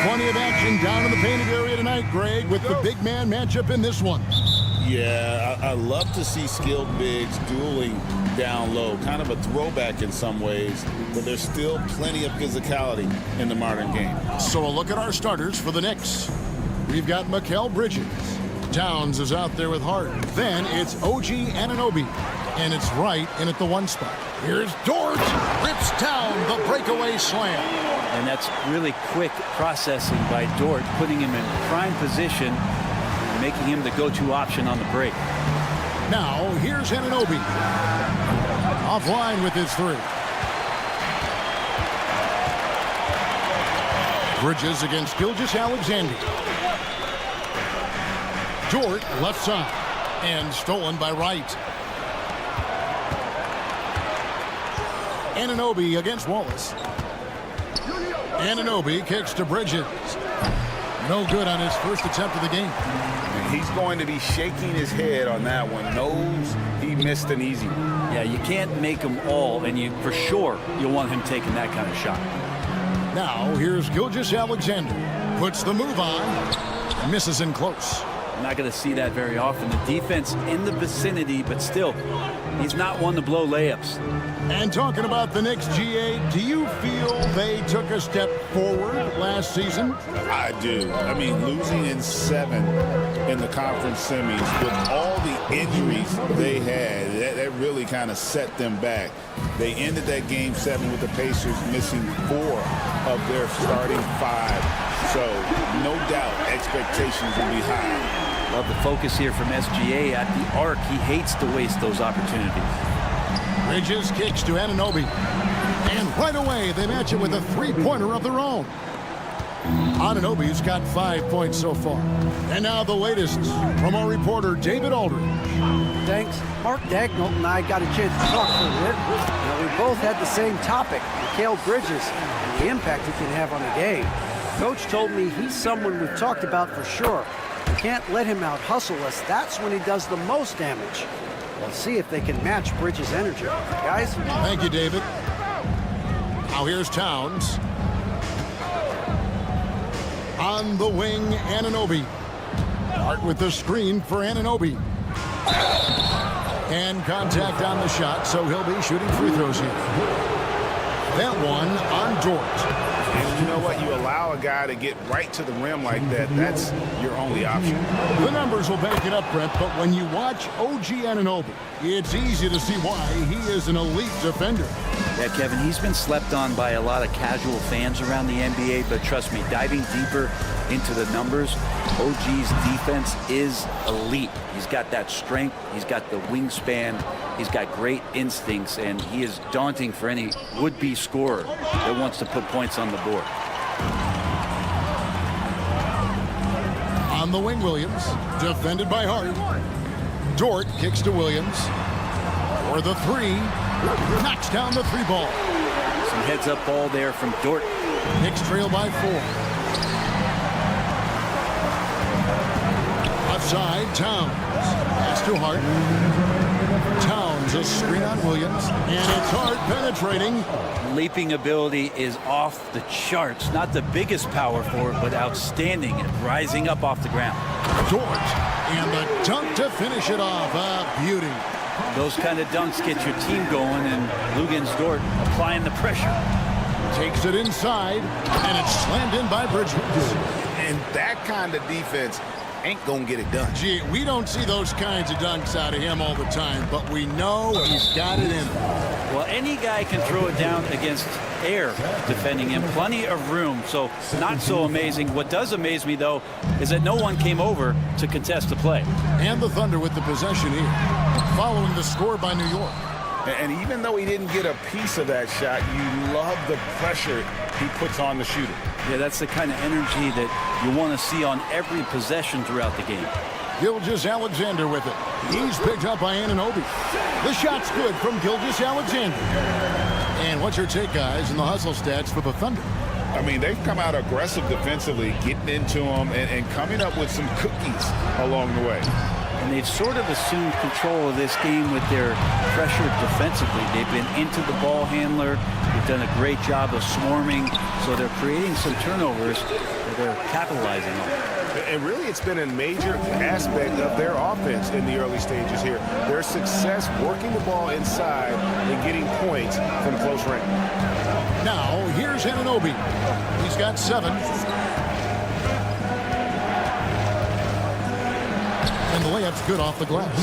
Plenty of action down in the painted area tonight, Greg, with the big man matchup in this one. Yeah, I love to see skilled bigs dueling down low. Kind of a throwback in some ways, but there's still plenty of physicality in the modern game. So a look at our starters for the Knicks. We've got Mikal Bridges. Towns is out there with Hart. Then it's OG Anunoby, and it's Wright in at the 1 spot. Here's Dort. Rips down the breakaway slam. And that's really quick processing by Dort, putting him in prime position, making him the go-to option on the break. Now, here's Anunoby. Offline with his 3. Bridges against Gilgeous-Alexander. Dort left side. And stolen by Wright. Anunoby against Wallace. Anunoby kicks to Bridges. No good on his first attempt of the game. He's going to be shaking his head on that one. Knows he missed an easy one. Yeah, you can't make them all, and you for sure you'll want him taking that kind of shot. Now, here's Gilgeous-Alexander. Puts the move on. Misses in close. I'm not going to see that very often. The defense in the vicinity, but still, he's not one to blow layups. And talking about the Knicks, GA, do you feel they took a step forward last season? I do. I mean, losing in 7 in the conference semis with all the injuries they had, that really kind of set them back. They ended that game 7 with the Pacers missing 4 of their starting 5. So, no doubt, expectations will be high. Love the focus here from SGA at the arc. He hates to waste those opportunities. Bridges kicks to Anunoby. And right away, they match it with a 3-pointer of their own. Anunoby's got 5 points so far. And now the latest from our reporter, David Aldridge. Thanks. Mark Dagnall and I got a chance to talk for a bit. Now, we both had the same topic, Mikal Bridges, and the impact he can have on a game. Coach told me he's someone we've talked about for sure. We can't let him out-hustle us. That's when he does the most damage. We'll see if they can match Bridges' energy. Guys? Thank you, David. Now here's Towns. On the wing, Anunoby. Hart with the screen for Anunoby. And contact on the shot, so he'll be shooting free throws here. That one on Dort. And you know what? You allow a guy to get right to the rim like that, that's your only option. The numbers will back it up, Brett, but when you watch OG Anunoby, it's easy to see why he is an elite defender. Yeah, Kevin, he's been slept on by a lot of casual fans around the NBA, but trust me, diving deeper into the numbers, OG's defense is elite. He's got that strength, he's got the wingspan, he's got great instincts, and he is daunting for any would-be scorer that wants to put points on the board. On the wing, Williams, defended by Hart. Dort kicks to Williams. For the 3, knocks down the 3 ball. Some heads-up ball there from Dort. Knicks trail by 4. Left side, Towns. Pass to Hart. Towns, a screen on Williams. And it's Hart penetrating. Leaping ability is off the charts. Not the biggest power forward, but outstanding at rising up off the ground. Dort. And the dunk to finish it off. A beauty. Those kind of dunks get your team going, and Luguentz Dort applying the pressure. Takes it inside, and it's slammed in by Bridges. And that kind of defense ain't gonna get it done. Gee, we don't see those kinds of dunks out of him all the time, but we know he's got it in him. Well, any guy can throw it down against air defending him. Plenty of room, so not so amazing. What does amaze me, though, is that no one came over to contest the play. And the Thunder with the possession here, following the score by New York. And even though he didn't get a piece of that shot, you love the pressure he puts on the shooter. Yeah, that's the kind of energy that you want to see on every possession throughout the game. Gilgeous-Alexander with it. He's picked up by Anunoby. The shot's good from Gilgeous-Alexander. And what's your take, guys, in the hustle stats for the Thunder? I mean, they've come out aggressive defensively, getting into them and coming up with some cookies along the way. and they've sort of assumed control of this game with their pressure defensively. They've been into the ball handler. They've done a great job of swarming, so they're creating some turnovers that they're capitalizing on. And really, it's been a major aspect of their offense in the early stages here. Their success working the ball inside and getting points from close range. Now, here's Anunoby. He's got 7. And the layup's good off the glass.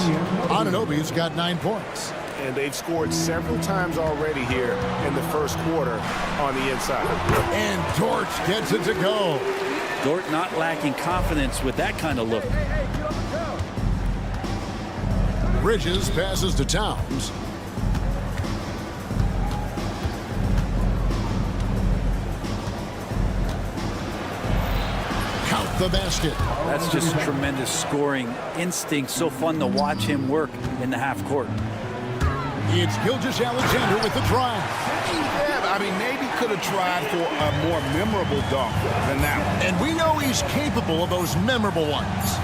Anunoby's got 9 points. And they've scored several times already here in the first quarter on the inside. And Dort gets it to go. Dort not lacking confidence with that kind of look. Bridges passes to Towns. Count the basket. That's just tremendous scoring instinct. So fun to watch him work in the half court. It's Gilgeous-Alexander with the drive. Yeah, I mean, maybe could have tried for a more memorable dunk than that one. And we know he's capable of those memorable ones.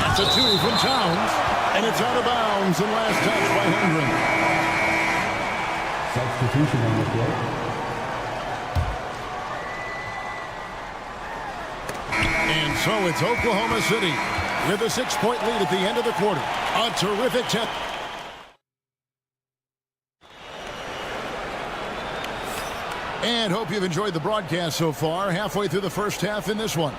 That's a 2 from Towns, and it's out of bounds and last touch by Hendren. Substitution on the play. And so it's Oklahoma City with a 6-point lead at the end of the quarter. A terrific tip. And hope you've enjoyed the broadcast so far. Halfway through the first half in this one.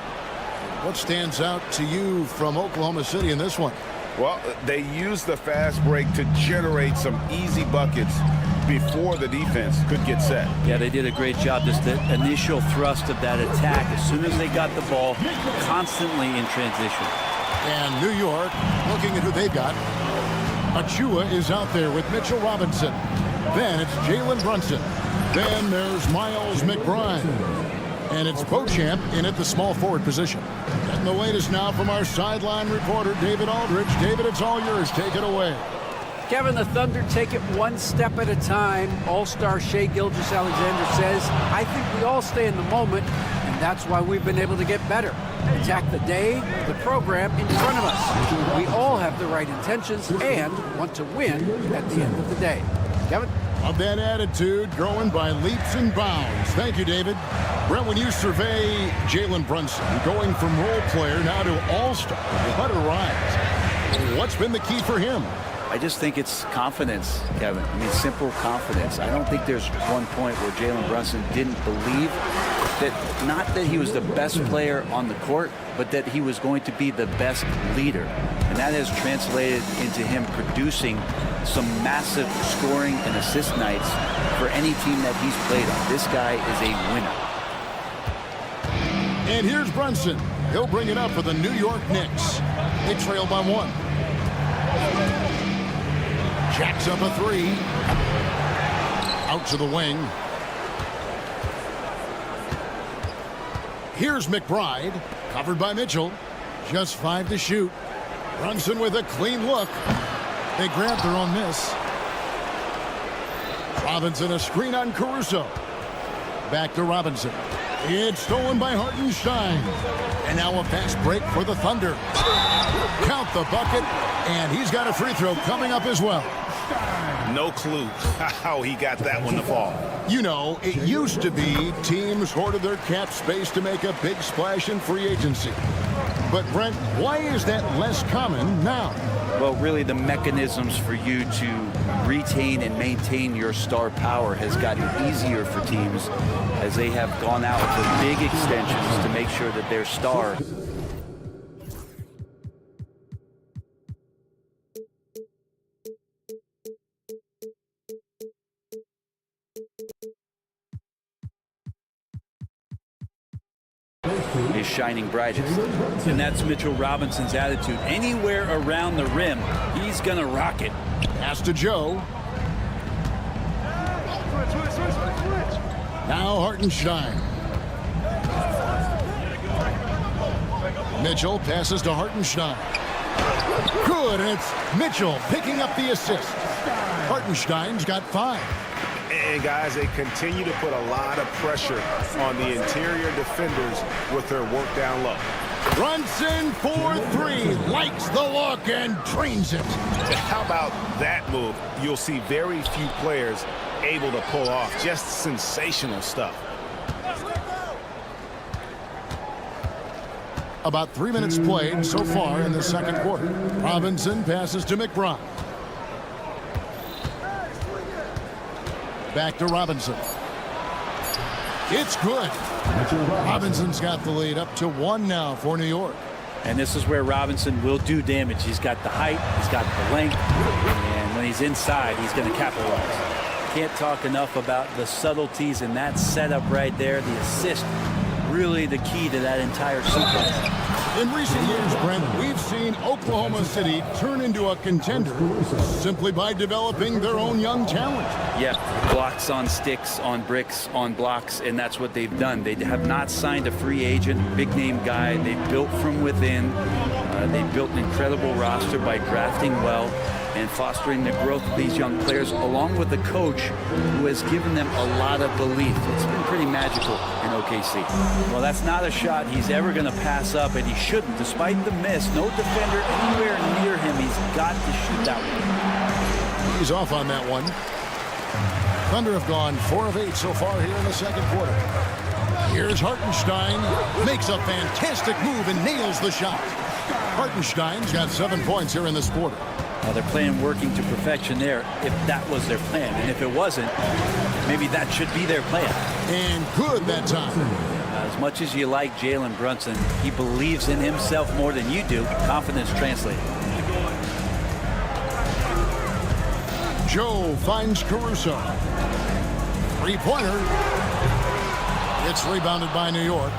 What stands out to you from Oklahoma City in this one? Well, they used the fast break to generate some easy buckets before the defense could get set. Yeah, they did a great job. Just the initial thrust of that attack, as soon as they got the ball, constantly in transition. And New York, looking at who they've got. Achua is out there with Mitchell Robinson. Then it's Jalen Brunson. Then there's Miles McBride. And it's Beauchamp in at the small forward position. And the latest now from our sideline reporter, David Aldridge. David, it's all yours. Take it away. Kevin, the Thunder take it one step at a time. All-star Shai Gilgeous-Alexander says, I think we all stay in the moment, and that's why we've been able to get better. Attack the day, the program in front of us. We all have the right intentions and want to win at the end of the day. Kevin? Of that attitude, growing by leaps and bounds. Thank you, David. Brent, when you survey Jalen Brunson, going from role player now to all-star, what a rise. What's been the key for him? I just think it's confidence, Kevin. I mean, simple confidence. I don't think there's one point where Jalen Brunson didn't believe that, not that he was the best player on the court, but that he was going to be the best leader. And that has translated into him producing some massive scoring and assist nights for any team that he's played on. This guy is a winner. And here's Brunson. He'll bring it up for the New York Knicks. They trail by 1. Jacks up a 3. Out to the wing. Here's McBride, covered by Mitchell. Just 5 to shoot. Brunson with a clean look. They grab their own miss. Robinson a screen on Caruso. Back to Robinson. It's stolen by Hartenstein. And now a fast break for the Thunder. Count the bucket, and he's got a free throw coming up as well. No clue how he got that one to fall. You know, it used to be teams hoarded their cap space to make a big splash in free agency. But, Brent, why is that less common now? Well, really, the mechanisms for you to retain and maintain your star power has gotten easier for teams as they have gone out for big extensions to make sure that their star is shining brightest. And that's Mitchell Robinson's attitude. Anywhere around the rim, he's going to rock it. Pass to Joe. Now Hartenstein. Mitchell passes to Hartenstein. Good, and it's Mitchell picking up the assist. Hartenstein's got 5. And guys, they continue to put a lot of pressure on the interior defenders with their work down low. Brunson for three. Likes the look and drains it. How about that move? You'll see very few players able to pull off. Just sensational stuff. About 3 minutes played so far in the second quarter. Robinson passes to McBride. Back to Robinson. It's good. Robinson's got the lead up to 1 now for New York. And this is where Robinson will do damage. He's got the height, he's got the length, and when he's inside, he's going to capitalize. Can't talk enough about the subtleties in that setup right there. The assist, really the key to that entire sequence. In recent years, Brent, we've seen Oklahoma City turn into a contender simply by developing their own young talent. Yeah, blocks on sticks, on bricks, on blocks, and that's what they've done. They have not signed a free agent, big-name guy. They built from within. They built an incredible roster by drafting well and fostering the growth of these young players, along with the coach who has given them a lot of belief. It's been pretty magical in OKC. Well, that's not a shot he's ever going to pass up, and he shouldn't. Despite the miss, no defender anywhere near him. He's got to shoot that one. He's off on that one. Thunder have gone 4 of 8 so far here in the second quarter. Here's Hartenstein. Makes a fantastic move and nails the shot. Hartenstein's got 7 points here in this quarter. They're playing working to perfection there, if that was their plan. And if it wasn't, maybe that should be their plan. And good that time. As much as you like Jalen Brunson, he believes in himself more than you do. Confidence translated. Joe finds Caruso. Three-pointer. It's rebounded by New York.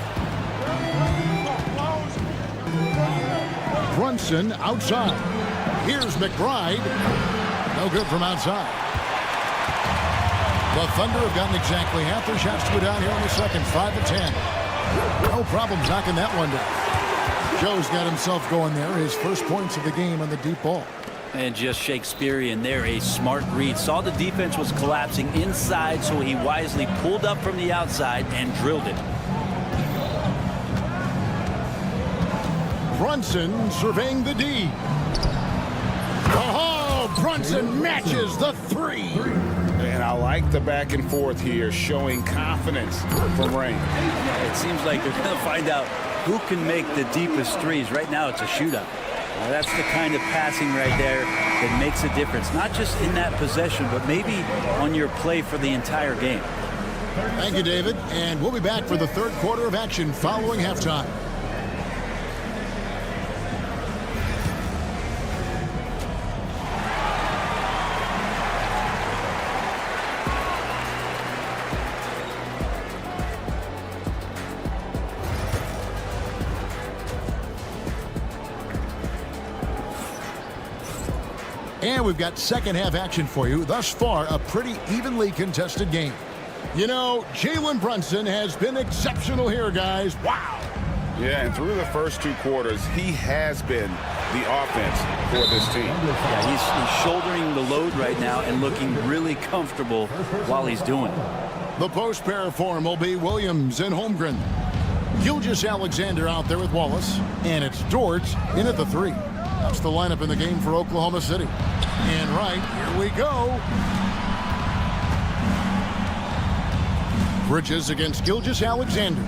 Brunson outside. Here's McBride. No good from outside. The Thunder have gotten exactly half their shots to go down here in the second. 5 of 10. No problems knocking that one down. Joe's got himself going there. His first points of the game on the deep ball. And just Shakespearean there, a smart read. Saw the defense was collapsing inside, so he wisely pulled up from the outside and drilled it. Brunson surveying the D. Oh, Brunson matches the three. And I like the back and forth here, showing confidence from Rain. It seems like they're going to find out who can make the deepest threes. Right now, it's a shootout. Now, that's the kind of passing right there that makes a difference, not just in that possession, but maybe on your play for the entire game. Thank you, David. And we'll be back for the third quarter of action following halftime. And we've got second half action for you. Thus far, a pretty evenly contested game. You know, Jalen Brunson has been exceptional here, guys. Wow. Yeah, and through the first 2 quarters, he has been the offense for this team. Yeah, he's shouldering the load right now and looking really comfortable while he's doing it. The post pair form will be Williams and Holmgren. Gilgeous-Alexander out there with Wallace. And it's Dort in at the 3. That's the lineup in the game for Oklahoma City. And right, here we go. Bridges against Gilgeous-Alexander.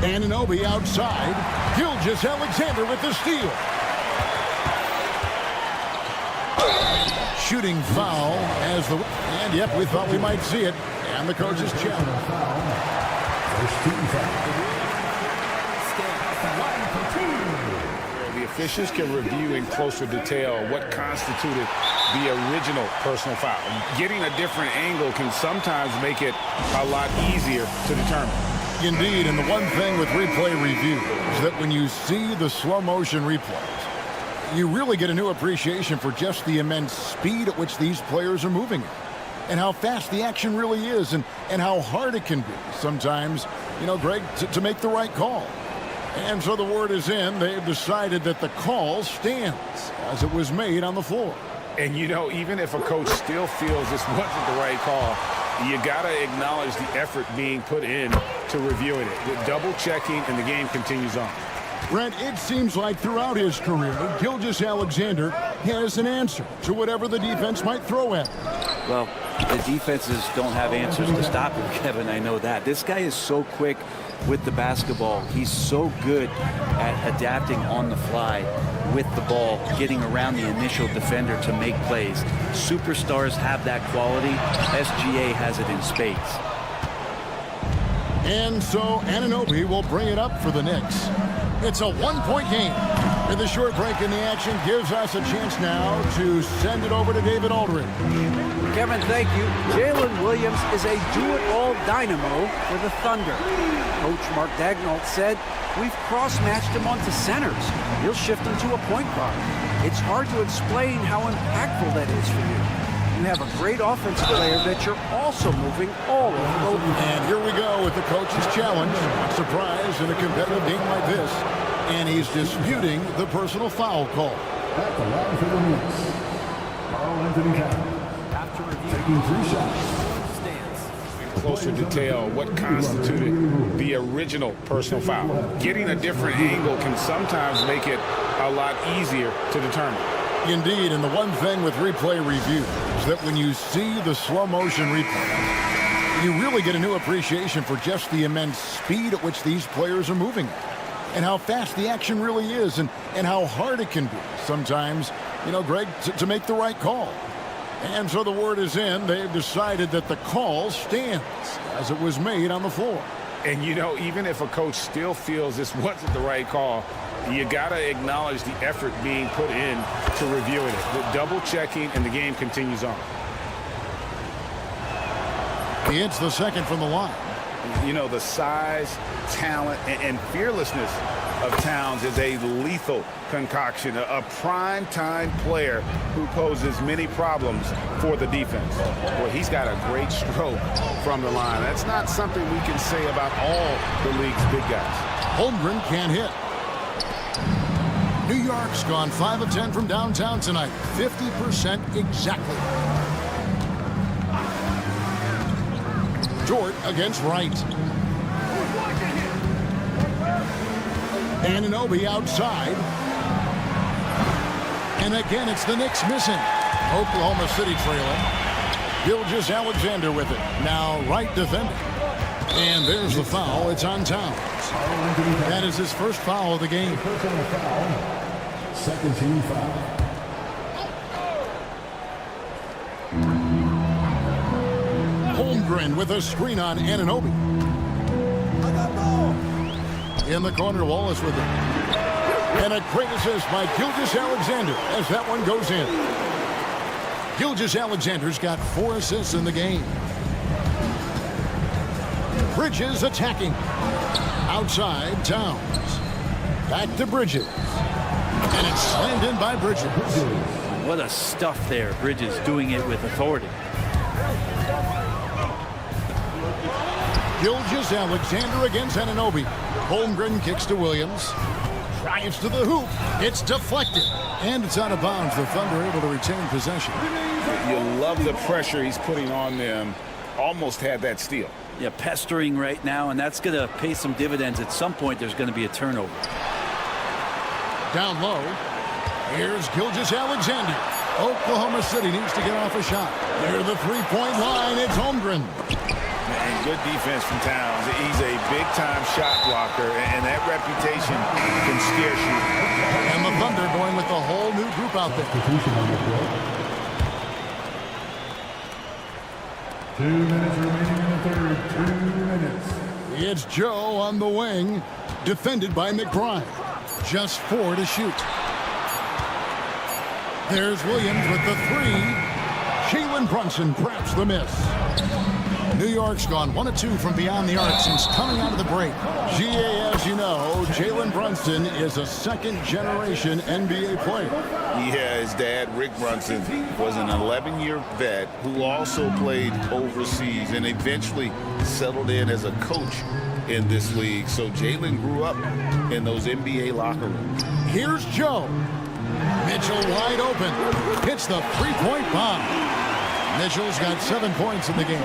Anunoby outside. Gilgeous-Alexander with the steal. Shooting foul as the... And yep, we thought we might see it. And the coach's check. First team foul. Officials can review in closer detail what constituted the original personal foul. Getting a different angle can sometimes make it a lot easier to determine. Indeed, and the one thing with replay review is that when you see the slow motion replays, you really get a new appreciation for just the immense speed at which these players are moving at, and how fast the action really is, and how hard it can be sometimes, you know, Greg, to make the right call. And so the word is in. They've decided that the call stands as it was made on the floor. And, you know, even if a coach still feels this wasn't the right call, You got to acknowledge the effort being put in to reviewing it. The double checking, and the game continues on. Brent, it seems like throughout his career, Gilgeous-Alexander has an answer to whatever the defense might throw at him. Well, the defenses don't have answers to stop him, Kevin. I know that. This guy is so quick with the basketball. He's so good at adapting on the fly with the ball, getting around the initial defender to make plays. Superstars have that quality. SGA has it in spades. And so Anunoby will bring it up for the Knicks. It's a one-point game. And the short break in the action gives us a chance now to send it over to David Aldridge. Kevin, thank you. Jalen Williams is a do-it-all dynamo for the Thunder. Coach Mark Daigneault said, "We've cross-matched him onto centers. He'll shift into a point guard. It's hard to explain how impactful that is for you. You have a great offensive player that you're also moving all over the floor." And here we go with the coach's challenge. Not surprised in a competitive game like this. And he's disputing the personal foul call. At the line for the Knicks, Karl Anthony Towns. After taking 3 shots. Closer detail what constituted the original personal foul. Getting a different angle can sometimes make it a lot easier to determine. Indeed, and the one thing with replay review is that when you see the slow motion replay, you really get a new appreciation for just the immense speed at which these players are moving and how fast the action really is and how hard it can be sometimes, Greg, to make the right call. And so the word is in. They've decided that the call stands as it was made on the floor. And, even if a coach still feels this wasn't the right call, you got to acknowledge the effort being put in to reviewing it. The double checking, and the game continues on. He hits the second from the line. The size, talent, and fearlessness of Towns is a lethal concoction, a prime-time player who poses many problems for the defense. Well, he's got a great stroke from the line. That's not something we can say about all the league's big guys. Holmgren can't hit. New York's gone 5 of 10 from downtown tonight. 50% exactly. Dort against Wright. Anunoby outside. And again, it's the Knicks missing. Oklahoma City trailing. Gilgeous-Alexander with it. Now Wright defending. And there's the foul. It's on Towns. That is his first foul of the game. Personal foul. Second team foul. Holmgren with a screen on Anunoby. In the corner, Wallace with it. And a great assist by Gilgeous-Alexander as that one goes in. Gilgeous-Alexander's got 4 assists in the game. Bridges attacking. Outside, Towns. Back to Bridges. And it's slammed in by Bridges. What a stuff there. Bridges doing it with authority. Gilgeous-Alexander against Anunoby. Holmgren kicks to Williams. Drives to the hoop. It's deflected. And it's out of bounds. The Thunder able to retain possession. You love the pressure he's putting on them. Almost had that steal. Yeah, pestering right now, and that's going to pay some dividends. At some point, there's going to be a turnover. Down low. Here's Gilgeous-Alexander. Oklahoma City needs to get off a shot. Near the three-point line, it's Holmgren. And good defense from Towns. He's a big-time shot blocker, and that reputation can scare you. And the Thunder going with the whole new group out there. 2 minutes remaining in the third. 2 minutes. It's Joe on the wing, defended by McBride. Just 4 to shoot. There's Williams with the 3. Jalen Brunson traps the miss. New York's gone 1 of 2 from beyond the arc since coming out of the break. GA, as you know, Jalen Brunson is a second-generation NBA player. Yeah, his dad, Rick Brunson, was an 11-year vet who also played overseas and eventually settled in as a coach in this league. So Jalen grew up in those NBA locker rooms. Here's Joe. Mitchell wide open. Hits the three-point bomb. Mitchell's got 7 points in the game.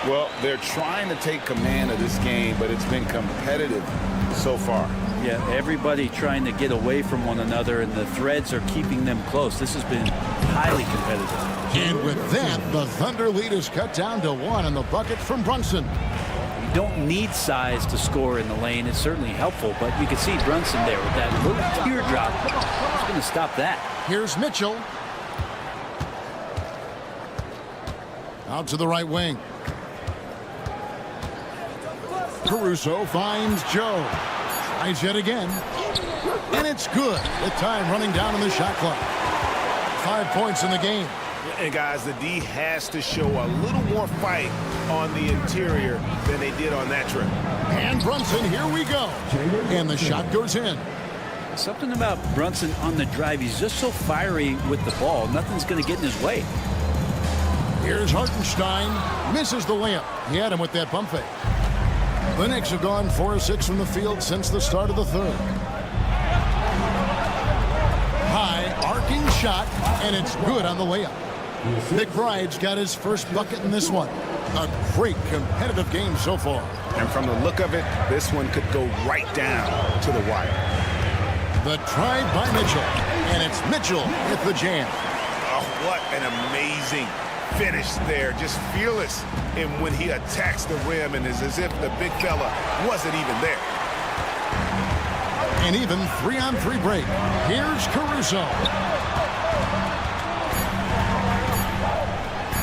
Well, they're trying to take command of this game, but it's been competitive so far. Yeah, everybody trying to get away from one another, and the threads are keeping them close. This has been highly competitive. And with that, the Thunder lead is cut down to 1 in the bucket from Brunson. You don't need size to score in the lane. It's certainly helpful, but you can see Brunson there with that little teardrop. He's going to stop that. Here's Mitchell. Out to the right wing. Caruso finds Joe. Tries yet again. And it's good. The time running down on the shot clock. 5 points in the game. And guys, the D has to show a little more fight on the interior than they did on that trip. And Brunson, here we go. And the shot goes in. Something about Brunson on the drive. He's just so fiery with the ball. Nothing's going to get in his way. Here's Hartenstein. Misses the layup. He had him with that pump fake. The Knicks have gone 4 of 6 from the field since the start of the third. High arcing shot, and it's good on the layup. McBride's got his first bucket in this one. A great competitive game so far. And from the look of it, this one could go right down to the wire. The drive by Mitchell, and it's Mitchell with the jam. Oh, what an amazing finish there. Just fearless in when he attacks the rim, and it's as if the big fella wasn't even there. An even 3-on-3 break. Here's Caruso.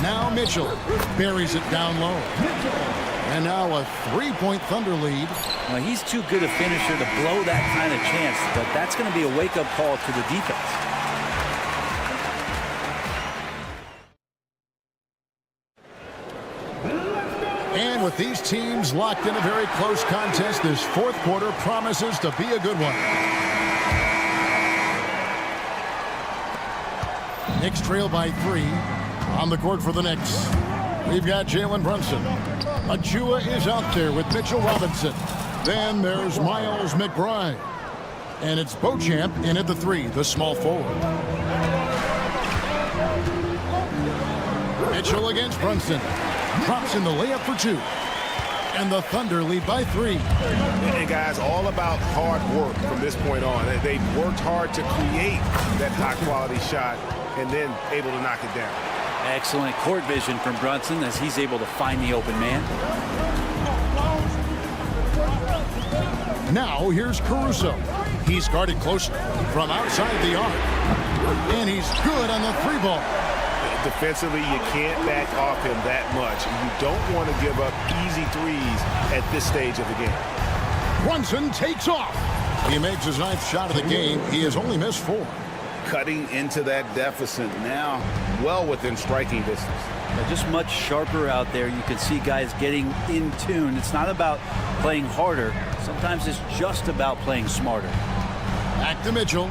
Now Mitchell buries it down low. And now a 3-point Thunder lead. Well, he's too good a finisher to blow that kind of chance, but that's going to be a wake-up call to the defense. And with these teams locked in a very close contest, this fourth quarter promises to be a good one. Knicks trail by 3. On the court for the Knicks, we've got Jalen Brunson. Achua is out there with Mitchell Robinson. Then there's Miles McBride. And it's Beauchamp in at the 3, the small forward. Mitchell against Brunson. Drops in the layup for 2. And the Thunder lead by 3. And guys, all about hard work from this point on. They've worked hard to create that high-quality shot and then able to knock it down. Excellent court vision from Brunson as he's able to find the open man. Now here's Caruso. He's guarded closely from outside the arc. And he's good on the 3-ball. Defensively, you can't back off him that much. You don't want to give up easy threes at this stage of the game. Brunson takes off. He makes his 9th shot of the game. He has only missed 4. Cutting into that deficit now, well within striking distance. They're just much sharper out there. You can see guys getting in tune. It's not about playing harder. Sometimes it's just about playing smarter. Back to Mitchell.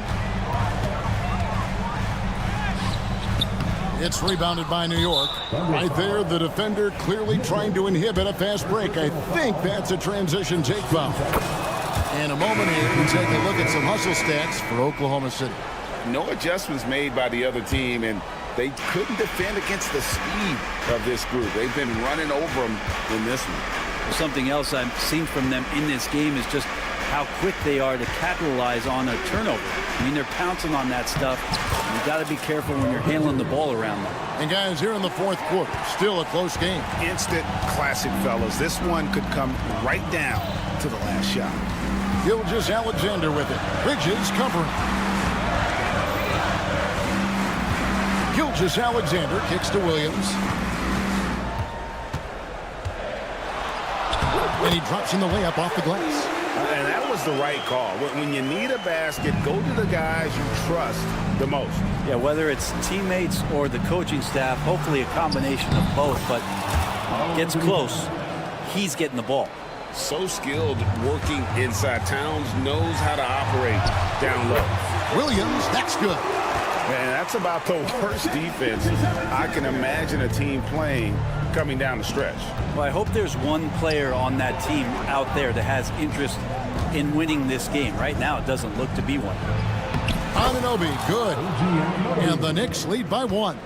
It's rebounded by New York. Right there, the defender clearly trying to inhibit a fast break. I think that's a transition take foul. In a moment here, we take a look at some hustle stats for Oklahoma City. No adjustments made by the other team, and they couldn't defend against the speed of this group. They've been running over them in this one. Something else I've seen from them in this game is just how quick they are to capitalize on a turnover. I mean, they're pouncing on that stuff. You've got to be careful when you're handling the ball around them. And guys, here in the fourth quarter, still a close game. Instant classic, fellas. This one could come right down to the last shot. Gilgeous-Alexander with it. Bridges covering. Gilgeous-Alexander kicks to Williams. And he drops in the layup off the glass. And that was the right call. When you need a basket, go to the guys you trust the most. Yeah, whether it's teammates or the coaching staff, hopefully a combination of both, but gets close, he's getting the ball. So skilled working inside. Towns knows how to operate down low. Williams, that's good. And that's about the worst defense I can imagine a team playing coming down the stretch. Well, I hope there's one player on that team out there that has interest in winning this game. Right now, it doesn't look to be one. Anunoby, good. And the Knicks lead by 1.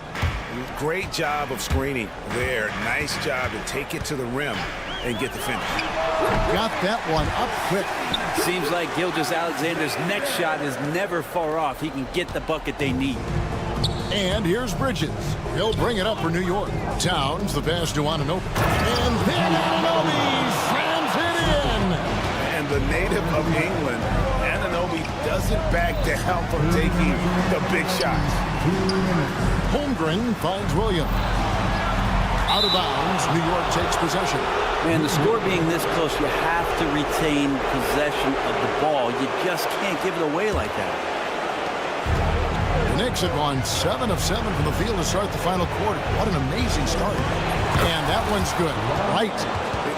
Great job of screening there. Nice job to take it to the rim and get the finish. Got that one up quick. Seems like Gilgeous-Alexander's next shot is never far off. He can get the bucket they need. And here's Bridges. He'll bring it up for New York. Towns, the pass to Anunoby. And then Anunoby slams it in. And the native of England, Anunoby doesn't back down from taking the big shots. Holmgren finds Williams. Out of bounds, New York takes possession. Man, the score being this close, you have to retain possession of the ball. You just can't give it away like that. The Knicks have gone 7 of 7 from the field to start the final quarter. What an amazing start. And that one's good. Right.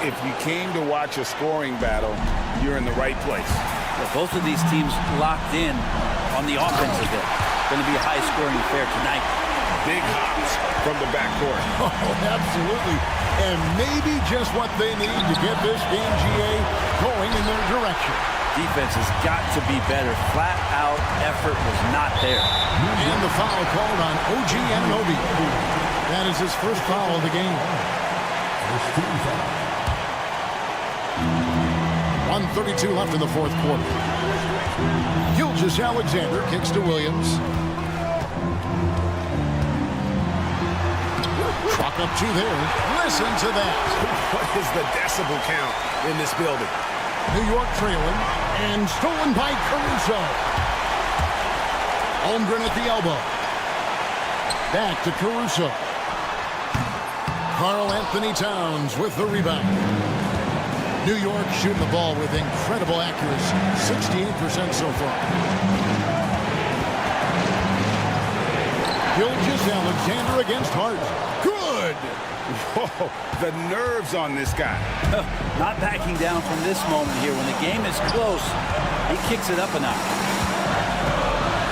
If you came to watch a scoring battle, you're in the right place. Well, both of these teams locked in on the offensive end. Going to be a high-scoring affair tonight. Big hops from the backcourt. Oh, absolutely. And maybe just what they need to get this game, GA, going in their direction. Defense has got to be better. Flat-out effort was not there. And the foul called on OG Anunoby. That is his first foul of the game. 1:32 left in the fourth quarter. Gilgeous-Alexander kicks to Williams. Truck up to there. Listen to that. What is the decibel count in this building? New York trailing and stolen by Caruso. Holmgren at the elbow. Back to Caruso. Karl Anthony Towns with the rebound. New York shooting the ball with incredible accuracy. 68% so far. Gilgeous-Alexander against Hart. Good! Whoa, the nerves on this guy. Not backing down from this moment here. When the game is close, he kicks it up a notch.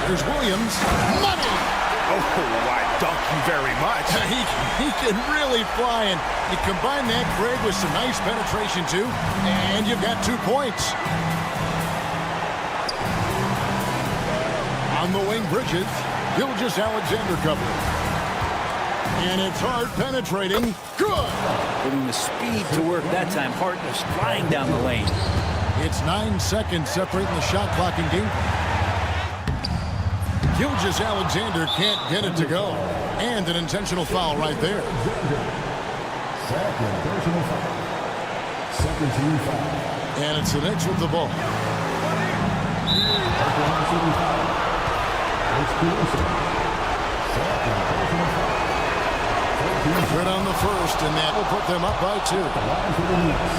There's Williams. Money! Oh, why, thank you very much. He can really fly, and you combine that, Craig, with some nice penetration, too, and you've got 2 points. On the wing, Bridges. Gilgeous-Alexander covering. And it's Hart penetrating. Good! Putting the speed to work that time. Hart is flying down the lane. It's 9 seconds separating the shot clock in game. Gilgeous-Alexander can't get it to go. And an intentional foul right there. Second personal foul. Second team foul. And it's the Knicks with the ball. Oklahoma City foul. It's Caruso. Second personal foul. Good on the first, and that will put them up by 2. Line for the Knicks.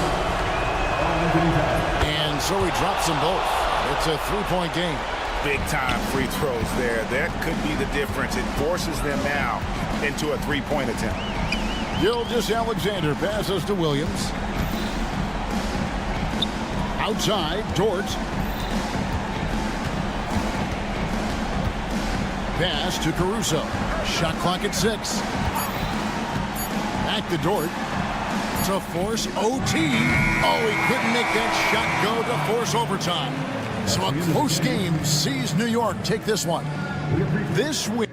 Anthony Towns. And so he drops them both. It's a 3-point game. Big-time free throws there. That could be the difference. It forces them now into a three-point attempt. Gilgeous-Alexander passes to Williams. Outside, Dort. Pass to Caruso. Shot clock at 6. Back to Dort. To force OT. Oh, he couldn't make that shot go to force overtime. So a close game sees New York take this one. This week.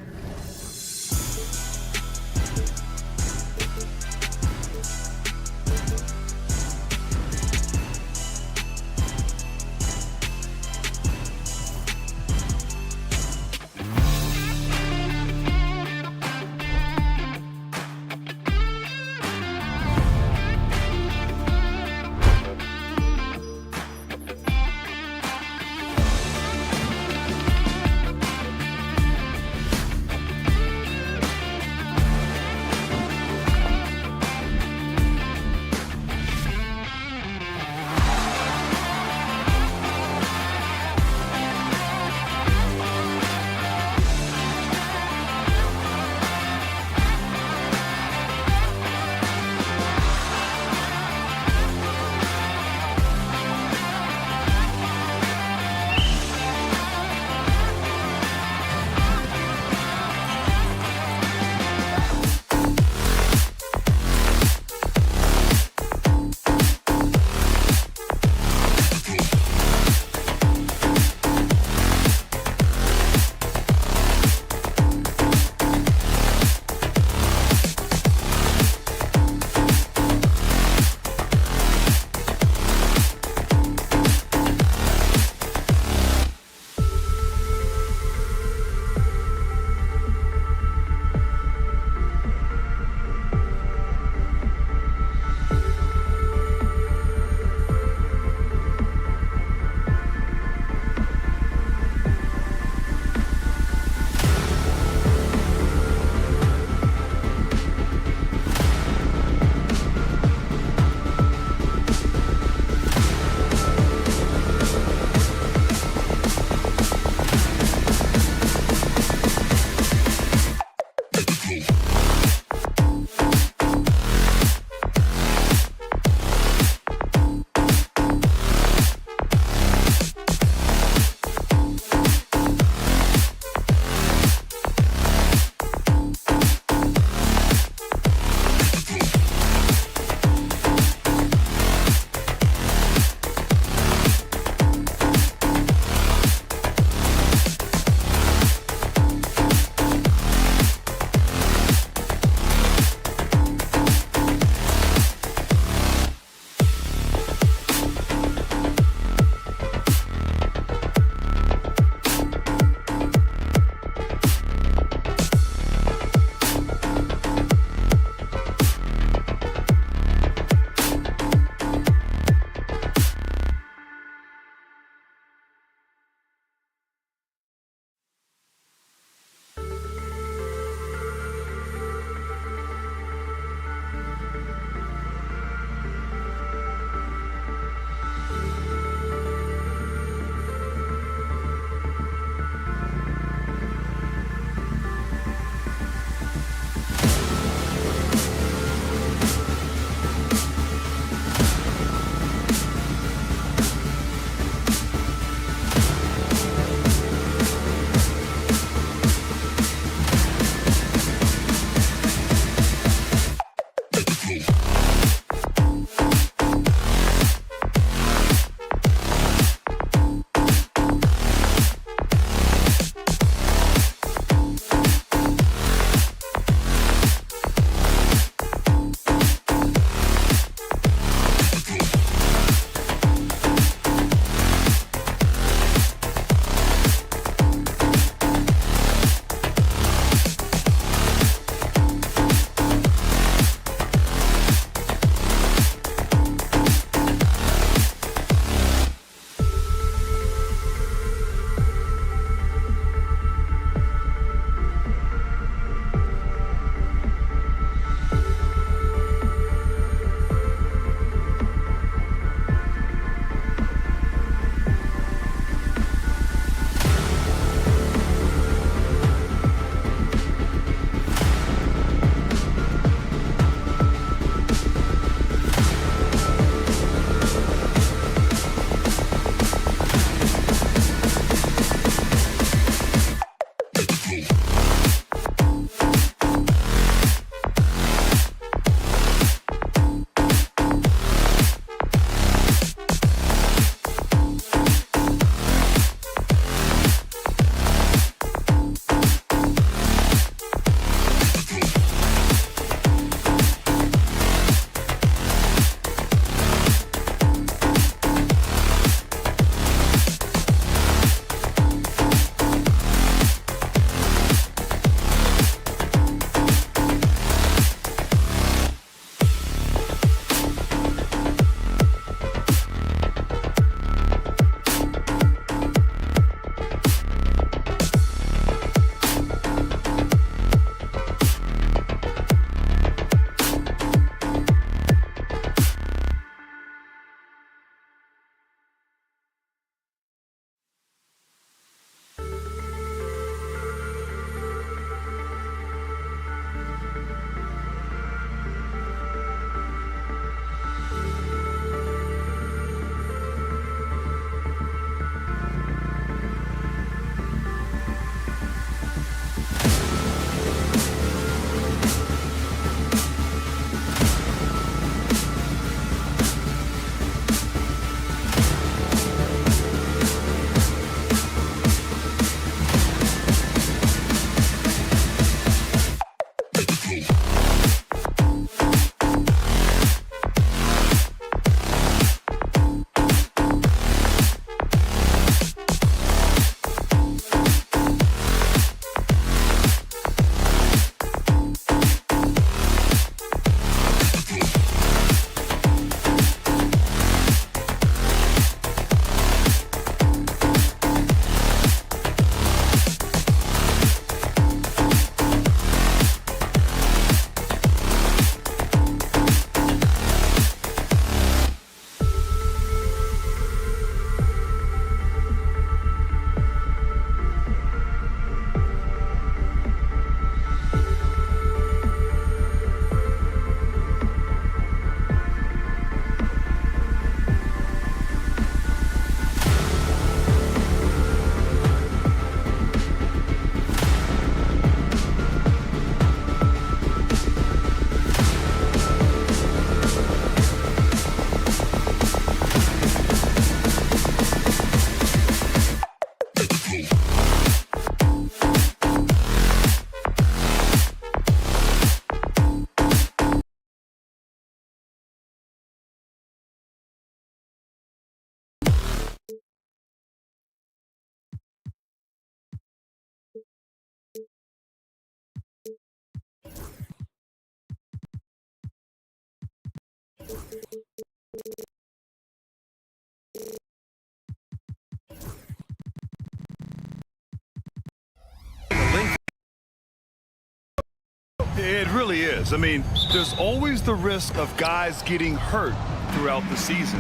It really is. I mean, there's always the risk of guys getting hurt throughout the season.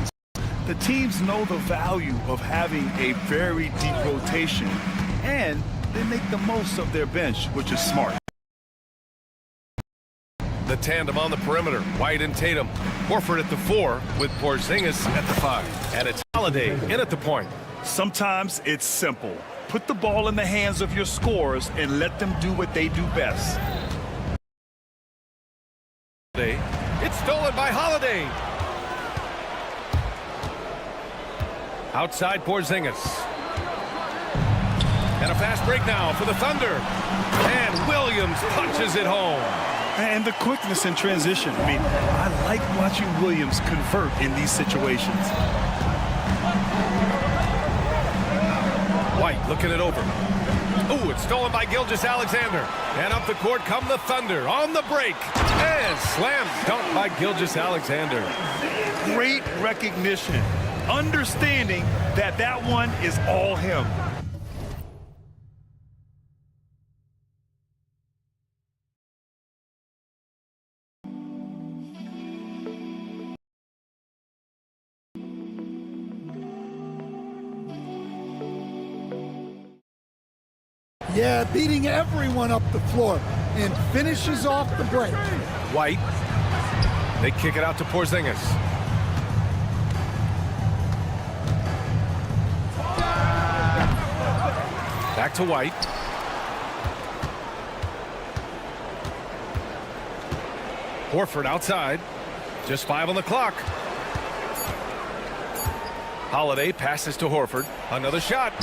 The teams know the value of having a very deep rotation, and they make the most of their bench, which is smart. The tandem on the perimeter, White and Tatum. Horford at the 4 with Porzingis at the 5. And it's Holiday in at the point. Sometimes it's simple. Put the ball in the hands of your scorers and let them do what they do best. It's stolen by Holiday. Outside Porzingis. And a fast break now for the Thunder. And Williams punches it home. And the quickness in transition. I mean, I like watching Williams convert in these situations. White looking it over. Ooh, it's stolen by Gilgeous-Alexander. And up the court come the Thunder on the break. And slam dunk by Gilgeous-Alexander. Great recognition. Understanding that that one is all him. Yeah, beating everyone up the floor and finishes off the break. White. They kick it out to Porzingis. Back to White. Horford outside. Just 5 on the clock. Holiday passes to Horford. Another shot.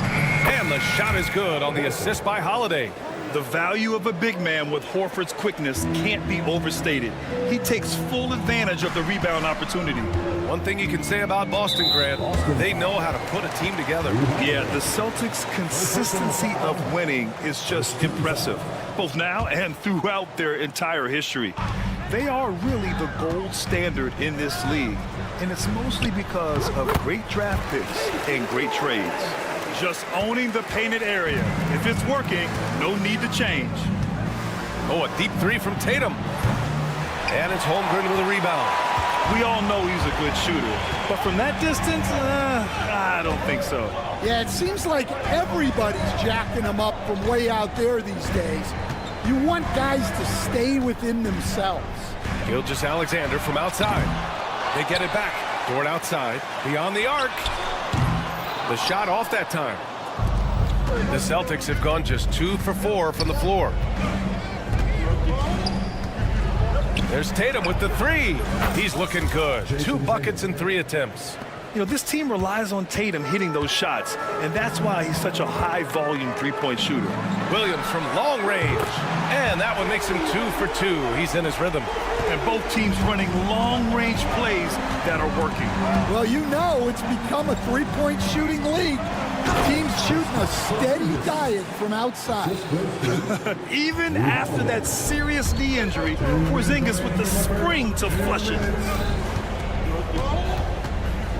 And the shot is good on the assist by Holiday. The value of a big man with Horford's quickness can't be overstated. He takes full advantage of the rebound opportunity. One thing you can say about Boston, Grant, they know how to put a team together. Yeah, the Celtics' consistency of winning is just impressive, both now and throughout their entire history. They are really the gold standard in this league, and it's mostly because of great draft picks and great trades. Just owning the painted area. If it's working, no need to change. Oh, a deep 3 from Tatum. And it's Holmgren with a rebound. We all know he's a good shooter, but from that distance, I don't think so. Yeah, it seems like everybody's jacking him up from way out there these days. You want guys to stay within themselves. Gilgeous-Alexander from outside. They get it back. Dort outside. Beyond the arc. The shot off that time. The Celtics have gone just 2 for 4 from the floor. There's Tatum with the 3. He's looking good. 2 buckets and 3 attempts. You know, this team relies on Tatum hitting those shots, and that's why he's such a high-volume three-point shooter. Williams from long range. And that one makes him 2 for 2. He's in his rhythm. And both teams running long-range plays that are working. Well, you know it's become a three-point shooting league. Teams shooting a steady diet from outside. Even after that serious knee injury, Porzingis with the spring to flush it.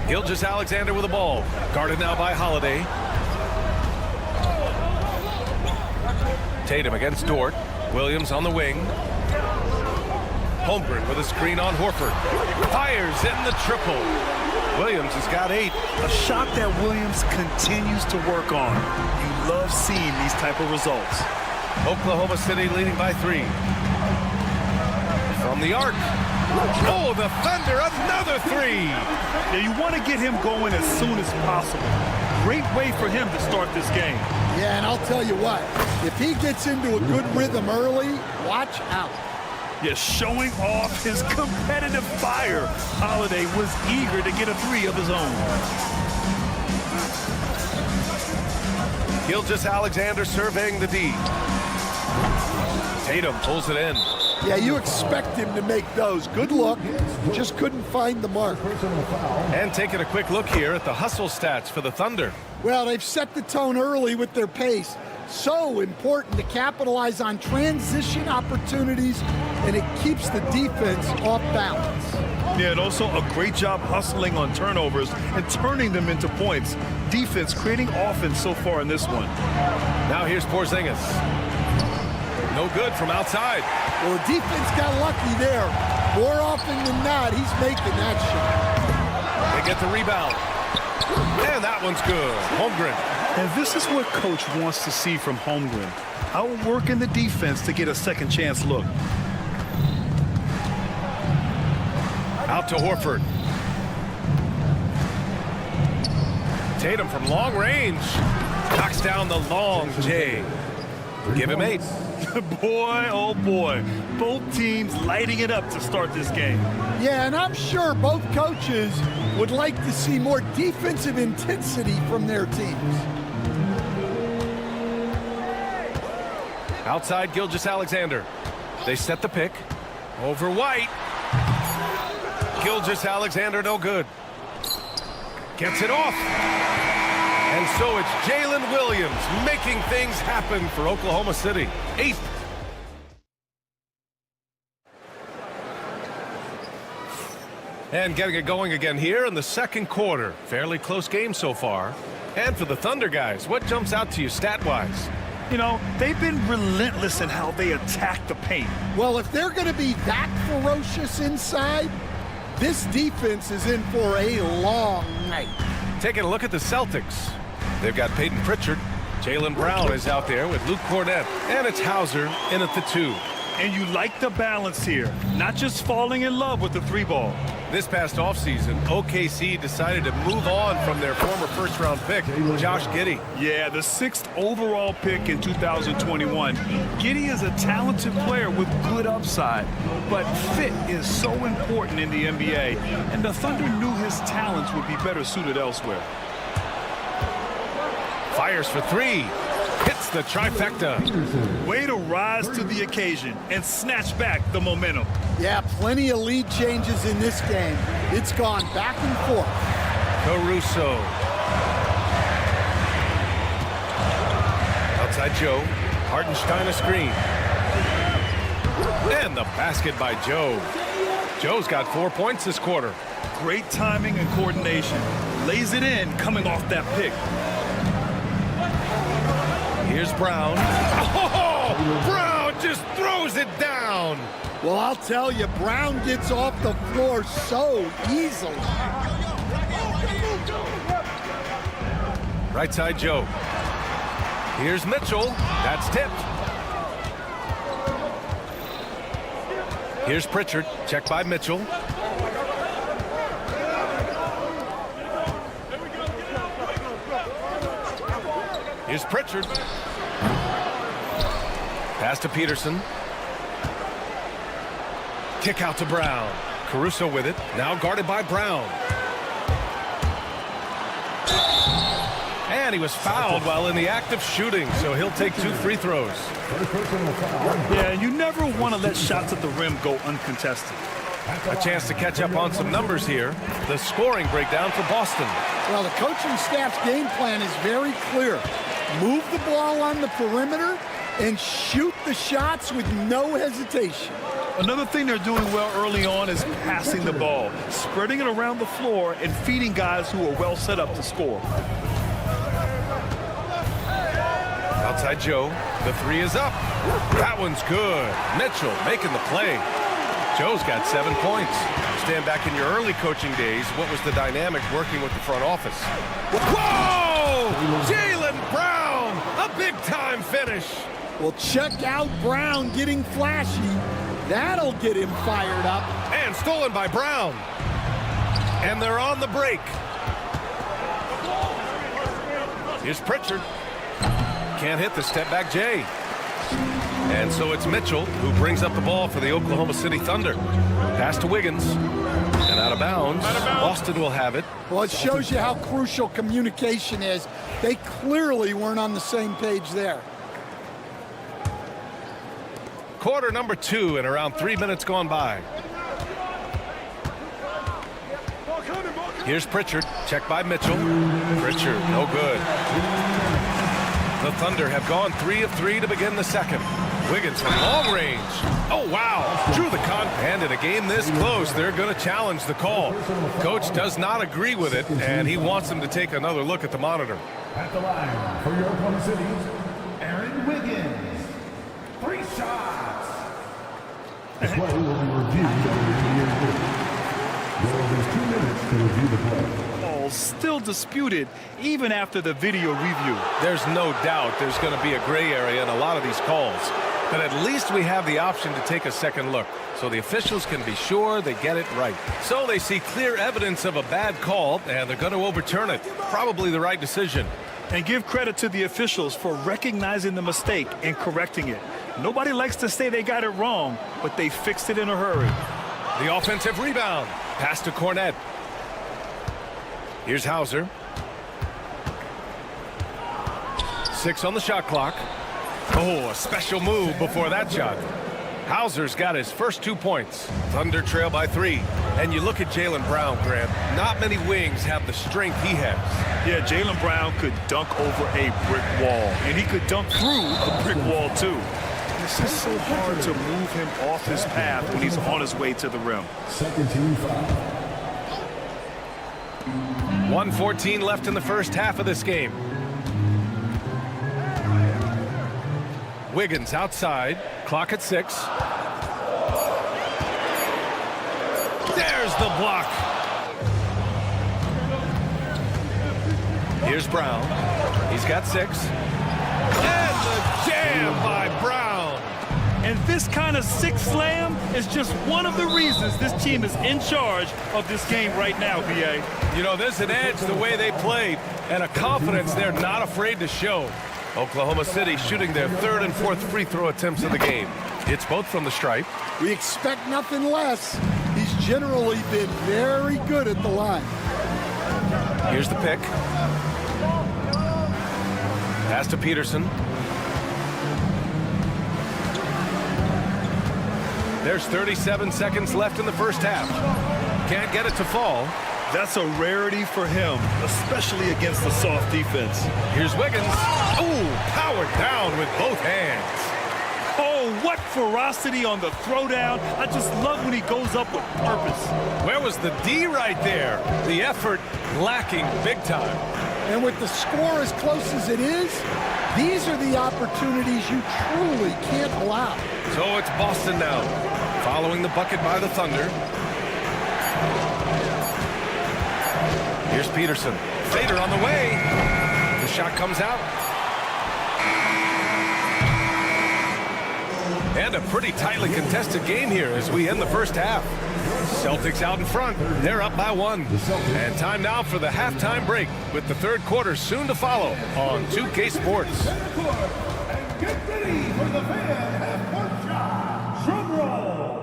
Gilgeous-Alexander with the ball. Guarded now by Holiday. Tatum against Dort. Williams on the wing. Holmgren with a screen on Horford. Fires in the triple. Williams has got 8. A shot that Williams continues to work on. You love seeing these type of results. Oklahoma City leading by 3. From the arc. Oh, the Thunder, another 3. Yeah, you want to get him going as soon as possible. Great way for him to start this game. Yeah, and I'll tell you what, if he gets into a good rhythm early, watch out. Yeah, showing off his competitive fire. Holiday was eager to get a 3 of his own. Gilgeous-Alexander surveying the D. Tatum pulls it in. Yeah, you expect him to make those. Good look. Just couldn't find the mark. And taking a quick look here at the hustle stats for the Thunder. Well, they've set the tone early with their pace. So important to capitalize on transition opportunities, and it keeps the defense off balance. Yeah, and also a great job hustling on turnovers and turning them into points. Defense creating offense so far in this one. Now here's Porzingis. No good from outside. Well, the defense got lucky there. More often than not, he's making that shot. They get the rebound. And that one's good. Holmgren. And this is what Coach wants to see from Holmgren. Outworking the defense to get a second chance look. Out to Horford. Tatum from long range. Knocks down the long J. Give him 8. Boy, oh boy. Both teams lighting it up to start this game. Yeah, and I'm sure both coaches would like to see more defensive intensity from their teams. Outside Gilgeous-Alexander. They set the pick. Over White. Gilgeous-Alexander no good. Gets it off. And so it's Jalen Williams making things happen for Oklahoma City. 8th. And getting it going again here in the second quarter. Fairly close game so far. And for the Thunder guys, what jumps out to you stat-wise? You know, they've been relentless in how they attack the paint. Well, if they're going to be that ferocious inside, this defense is in for a long night. Taking a look at the Celtics. They've got Peyton Pritchard. Jaylen Brown is out there with Luke Cornett. And it's Hauser in at the 2. And you like the balance here. Not just falling in love with the 3-ball. This past offseason, OKC decided to move on from their former first-round pick, Josh Giddey. Yeah, the 6th overall pick in 2021. Giddey is a talented player with good upside, but fit is so important in the NBA, and the Thunder knew his talents would be better suited elsewhere. Fires for 3. Hits the trifecta. Way to rise to the occasion and snatch back the momentum. Yeah, plenty of lead changes in this game. It's gone back and forth. Caruso. Outside Joe. Hartenstein a screen. And the basket by Joe. Joe's got 4 points this quarter. Great timing and coordination. Lays it in coming off that pick. Here's Brown. Oh, Brown just throws it down. Well, I'll tell you, Brown gets off the floor so easily. Right side Joe. Here's Mitchell. That's tipped. Here's Pritchard. Check by Mitchell. Here's Pritchard. Pass to Peterson. Kick out to Brown. Caruso with it. Now guarded by Brown. And he was fouled while in the act of shooting, so he'll take 2 free throws. Yeah, you never want to let shots at the rim go uncontested. A chance to catch up on some numbers here. The scoring breakdown for Boston. Well, the coaching staff's game plan is very clear. Move the ball on the perimeter and shoot the shots with no hesitation. Another thing they're doing well early on is passing the ball, spreading it around the floor and feeding guys who are well set up to score. Outside Joe. The 3 is up. That one's good. Mitchell making the play. Joe's got 7 points. Stand back in your early coaching days. What was the dynamic working with the front office? Whoa! Jaylen Brown! A big-time finish. Well, check out Brown getting flashy. That'll get him fired up. And stolen by Brown. And they're on the break. Here's Pritchard. Can't hit the step-back J. And so it's Mitchell who brings up the ball for the Oklahoma City Thunder. Pass to Wiggins. And out of bounds. Boston will have it. Well, it shows you how crucial communication is. They clearly weren't on the same page there. Quarter number 2 and around 3 minutes gone by. Here's Pritchard. Check by Mitchell. Pritchard, no good. The Thunder have gone 3 of 3 to begin the second. Wiggins from long range. Oh, wow. Drew the and in a game this close, they're going to challenge the call. Coach does not agree with it, and he wants them to take another look at the monitor. At the line for your Oklahoma City, Aaron Wiggins. 3 shots. The play will be reviewed by the NBA board. There will be 2 minutes to review the play. Ball still disputed even after the video review. There's no doubt there's going to be a gray area in a lot of these calls. But at least we have the option to take a second look, so the officials can be sure they get it right. So they see clear evidence of a bad call, and they're going to overturn it. Probably the right decision. And give credit to the officials for recognizing the mistake and correcting it. Nobody likes to say they got it wrong, but they fixed it in a hurry. The offensive rebound. Pass to Cornette. Here's Hauser. 6 on the shot clock. Oh, a special move before that shot. Hauser's got his first 2 points. Thunder trail by 3. And you look at Jaylen Brown, Grant. Not many wings have the strength he has. Yeah, Jaylen Brown could dunk over a brick wall, and he could dunk through a brick wall, too. It's just so hard to move him off his path when he's on his way to the rim. Second team foul. 1:14 left in the first half of this game. Wiggins outside. Clock at 6. There's the block. Here's Brown. He's got 6. And the jam by Brown. And this kind of 6 slam is just one of the reasons this team is in charge of this game right now, B.A. You know, there's an edge the way they played and a confidence they're not afraid to show. Oklahoma City shooting their 3rd and 4th free throw attempts of the game. It's both from the stripe. We expect nothing less. He's generally been very good at the line. Here's the pick. Pass to Peterson. There's 37 seconds left in the first half. Can't get it to fall. That's a rarity for him, especially against the soft defense. Here's Wiggins. Oh, powered down with both hands. Oh, what ferocity on the throwdown. I just love when he goes up with purpose. Where was the D right there? The effort lacking big time. And with the score as close as it is, these are the opportunities you truly can't allow. So it's Boston now, following the bucket by the Thunder. Here's Peterson. Fader on the way. The shot comes out. And a pretty tightly contested game here as we end the first half. Celtics out in front. They're up by 1. And time now for the halftime break with the 3rd quarter soon to follow on 2K Sports. Get ready for the fan half-court shot. Drum roll.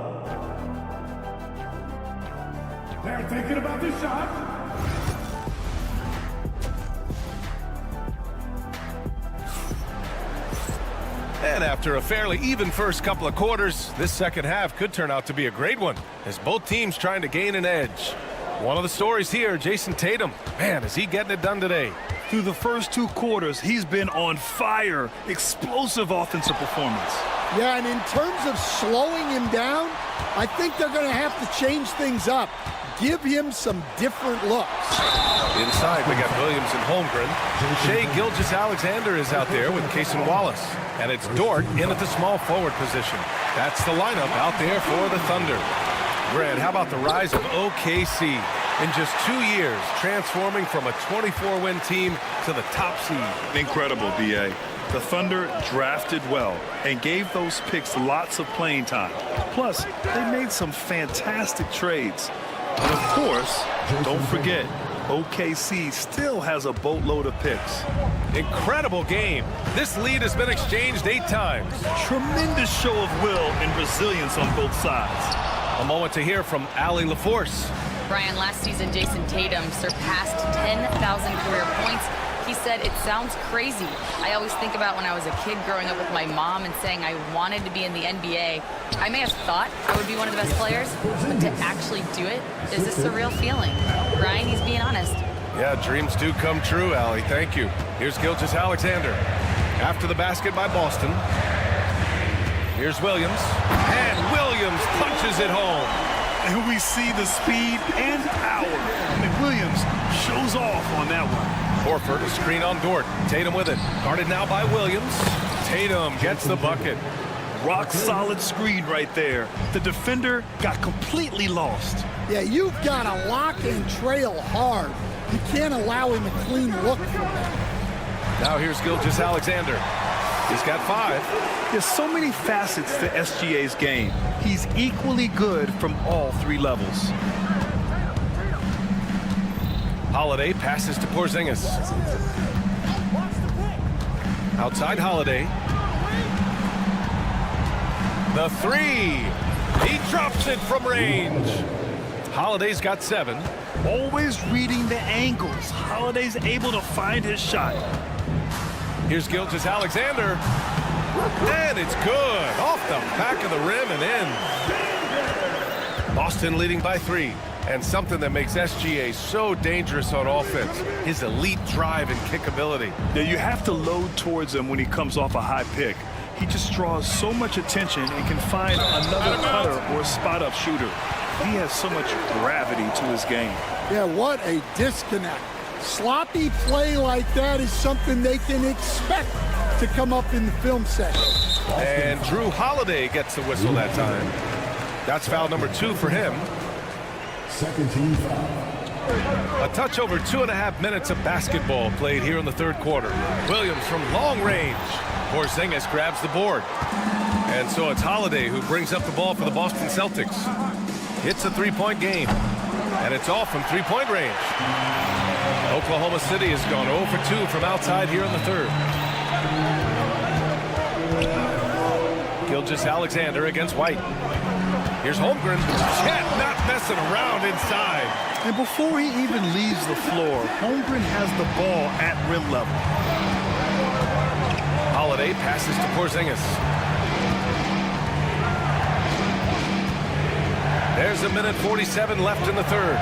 They're thinking about the shot. And after a fairly even first couple of quarters, this second half could turn out to be a great one as both teams trying to gain an edge. One of the stories here, Jason Tatum. Man, is he getting it done today? Through the first 2 quarters, he's been on fire. Explosive offensive performance. Yeah, and in terms of slowing him down, I think they're going to have to change things up. Give him some different looks. Inside, we got Williams and Holmgren. Shai Gilgeous-Alexander is out there with Cason Wallace. And it's Dort in at the small forward position. That's the lineup out there for the Thunder. Grant, how about the rise of OKC? In just 2 years, transforming from a 24-win team to the top seed. Incredible, B.A. The Thunder drafted well and gave those picks lots of playing time. Plus, they made some fantastic trades. And of course, don't forget, OKC still has a boatload of picks. Incredible game. This lead has been exchanged 8 times. Tremendous show of will and resilience on both sides. A moment to hear from Allie LaForce. Brian, last season, Jason Tatum surpassed 10,000 career points. He said, it sounds crazy. I always think about when I was a kid growing up with my mom and saying I wanted to be in the NBA. I may have thought I would be one of the best players, but to actually do it is a surreal feeling. Brian, he's being honest. Yeah, dreams do come true, Allie. Thank you. Here's Gilgeous-Alexander. After the basket by Boston. Here's Williams. And Williams punches it home. And we see the speed and power. And Williams shows off on that one. Horford, a screen on Dort. Tatum with it. Guarded now by Williams. Tatum gets the bucket. rock-solid screen right there. The defender got completely lost. Yeah, you've got to lock and trail hard. You can't allow him a clean look from that. Now here's Gilgeous-Alexander. He's got 5. There's so many facets to SGA's game. He's equally good from all 3 levels. Holiday passes to Porzingis. Outside Holiday. The 3. He drops it from range. Holiday's got 7. Always reading the angles. Holiday's able to find his shot. Here's Gilgeous-Alexander. And it's good. Off the back of the rim and in. Boston leading by 3. And something that makes SGA so dangerous on offense, his elite drive and kickability. Yeah, you have to load towards him when he comes off a high pick. He just draws so much attention and can find another cutter or a spot-up shooter. He has so much gravity to his game. Yeah, what a disconnect. Sloppy play like that is something they can expect to come up in the film session. And Drew Holiday gets the whistle that time. That's foul number 2 for him. Second team foul. A touch over 2.5 minutes of basketball played here in the third quarter. Williams from long range. Porzingis grabs the board. And so it's Holiday who brings up the ball for the Boston Celtics. It's a 3-point game. And it's off from 3-point range. Oklahoma City has gone 0 for 2 from outside here in the third. Gilgeous-Alexander against White. Here's Holmgren. Chet not messing around inside. And before he even leaves the floor, Holmgren has the ball at rim level. Holiday passes to Porzingis. There's 1:47 left in the third.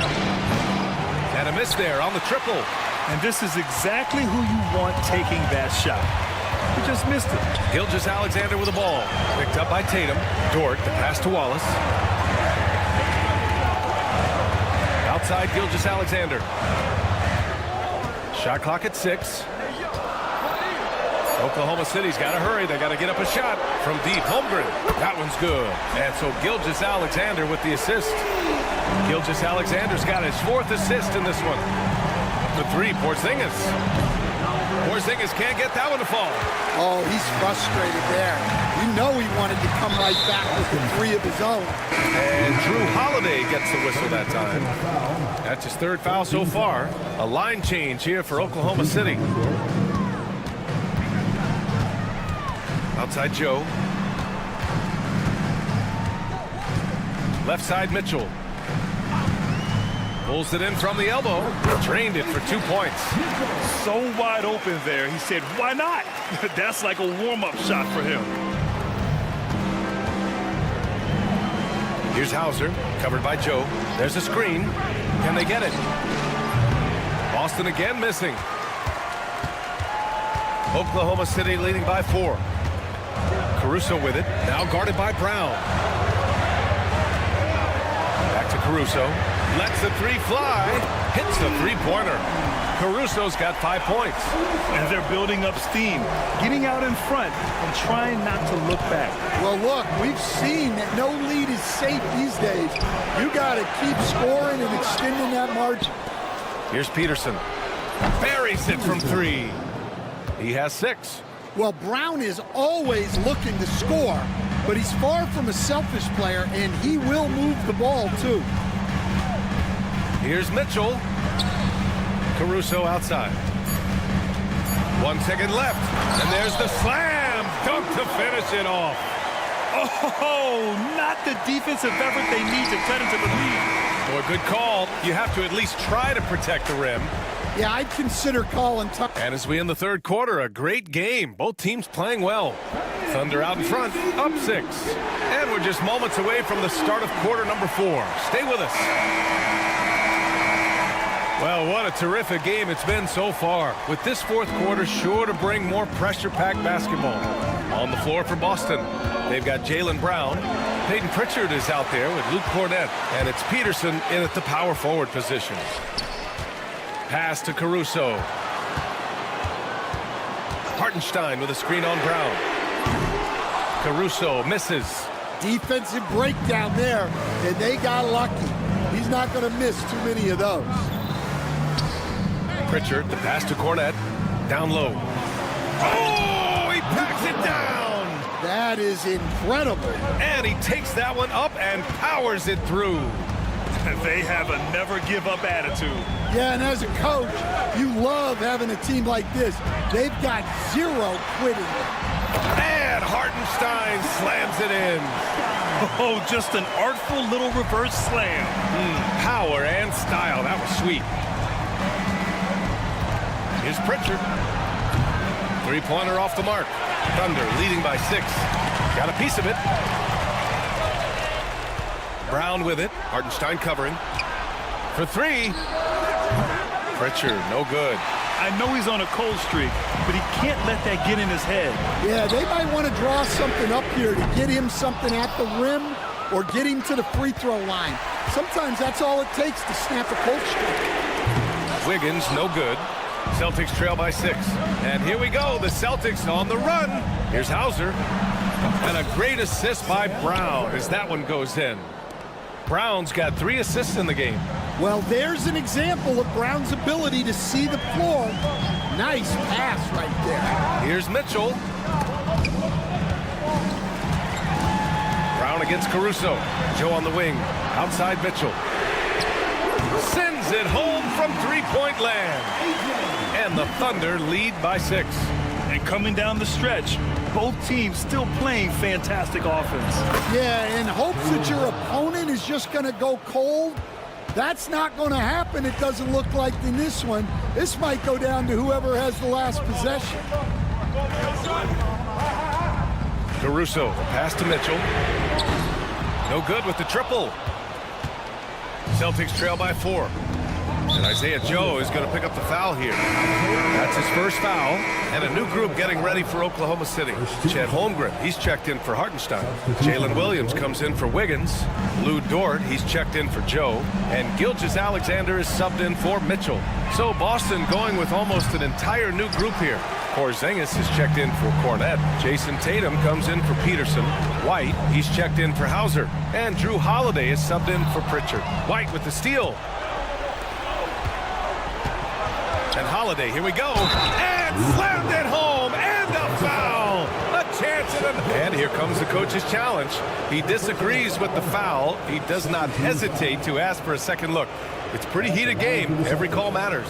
And a miss there on the triple. And this is exactly who you want taking that shot. He just missed it. Gilgeous-Alexander with the ball. Picked up by Tatum. Dort, the pass to Wallace. Outside Gilgeous-Alexander. Shot clock at 6. Oklahoma City's got to hurry. They got to get up a shot from deep. Holmgren. That one's good. And so Gilgeous-Alexander with the assist. Gilgeous-Alexander's got his 4th assist in this one. The 3, Porzingis. Porzingis can't get that one to fall. Oh, he's frustrated there. You know he wanted to come right back with the 3 of his own. And Drew Holiday gets the whistle that time. That's his 3rd foul so far. A line change here for Oklahoma City. Outside Joe. Left side Mitchell. Pulls it in from the elbow. Drained it for 2 points. So wide open there. He said, why not? That's like a warm-up shot for him. Here's Hauser, covered by Joe. There's a screen. Can they get it? Boston again missing. Oklahoma City leading by 4. Caruso with it. Now guarded by Brown. Back to Caruso. Lets the 3 fly. Hits the 3-pointer. Caruso's got 5 points. And they're building up steam. Getting out in front and trying not to look back. Well, look, we've seen that no lead is safe these days. You got to keep scoring and extending that margin. Here's Peterson. Buries it from 3. He has 6. Well, Brown is always looking to score, but he's far from a selfish player, and he will move the ball, too. Here's Mitchell. Caruso outside. 1 second left. And there's the slam dunk to finish it off. Oh, not the defensive effort they need to cut into the lead. Boy, good call. You have to at least try to protect the rim. Yeah, I'd consider calling time. And as we end the third quarter, a great game. Both teams playing well. Thunder out in front, up 6. And we're just moments away from the start of quarter number 4. Stay with us. Well, what a terrific game it's been so far. With this fourth quarter sure to bring more pressure-packed basketball. On the floor for Boston, they've got Jaylen Brown. Peyton Pritchard is out there with Luke Cornett. And it's Peterson in at the power forward position. Pass to Caruso. Hartenstein with a screen on Brown. Caruso misses. Defensive breakdown there, and they got lucky. He's not going to miss too many of those. Pritchard, the pass to Cornette. Down low. Oh, he packs it down. That is incredible. And he takes that one up and powers it through. They have a never-give-up attitude. Yeah, and as a coach, you love having a team like this. They've got zero quitting. And Hartenstein slams it in. Oh, just an artful little reverse slam. Power and style. That was sweet. Here's Pritchard. Three-pointer off the mark. Thunder leading by 6. Got a piece of it. Brown with it. Hartenstein covering. For 3. Pritchard, no good. I know he's on a cold streak, but he can't let that get in his head. Yeah, they might want to draw something up here to get him something at the rim or get him to the free throw line. Sometimes that's all it takes to snap a cold streak. Wiggins, no good. Celtics trail by 6. And here we go, the Celtics on the run. Here's Hauser. And a great assist by Brown as that one goes in. Brown's got 3 assists in the game. Well, there's an example of Brown's ability to see the floor. Nice pass right there. Here's Mitchell. Brown against Caruso. Joe on the wing. Outside Mitchell. Sends it home from three-point land. And the Thunder lead by 6. And coming down the stretch, both teams still playing fantastic offense. Yeah, in hopes that your opponent is just going to go cold. That's not going to happen, it doesn't look like, in this one. This might go down to whoever has the last possession. Caruso, pass to Mitchell. No good with the triple. Celtics trail by 4. And Isaiah Joe is going to pick up the foul here. That's his first foul. And a new group getting ready for Oklahoma City. Chet Holmgren, he's checked in for Hartenstein. Jalen Williams comes in for Wiggins. Lou Dort, he's checked in for Joe. And Gilgeous-Alexander is subbed in for Mitchell. So Boston going with almost an entire new group here. Porzingis is checked in for Cornette. Jason Tatum comes in for Peterson. White, he's checked in for Hauser. And Drew Holiday is subbed in for Pritchard. White with the steal. And Holiday, here we go. And slammed it home. And a foul. A chance at an... And here comes the coach's challenge. He disagrees with the foul. He does not hesitate to ask for a second look. It's a pretty heated game. Every call matters.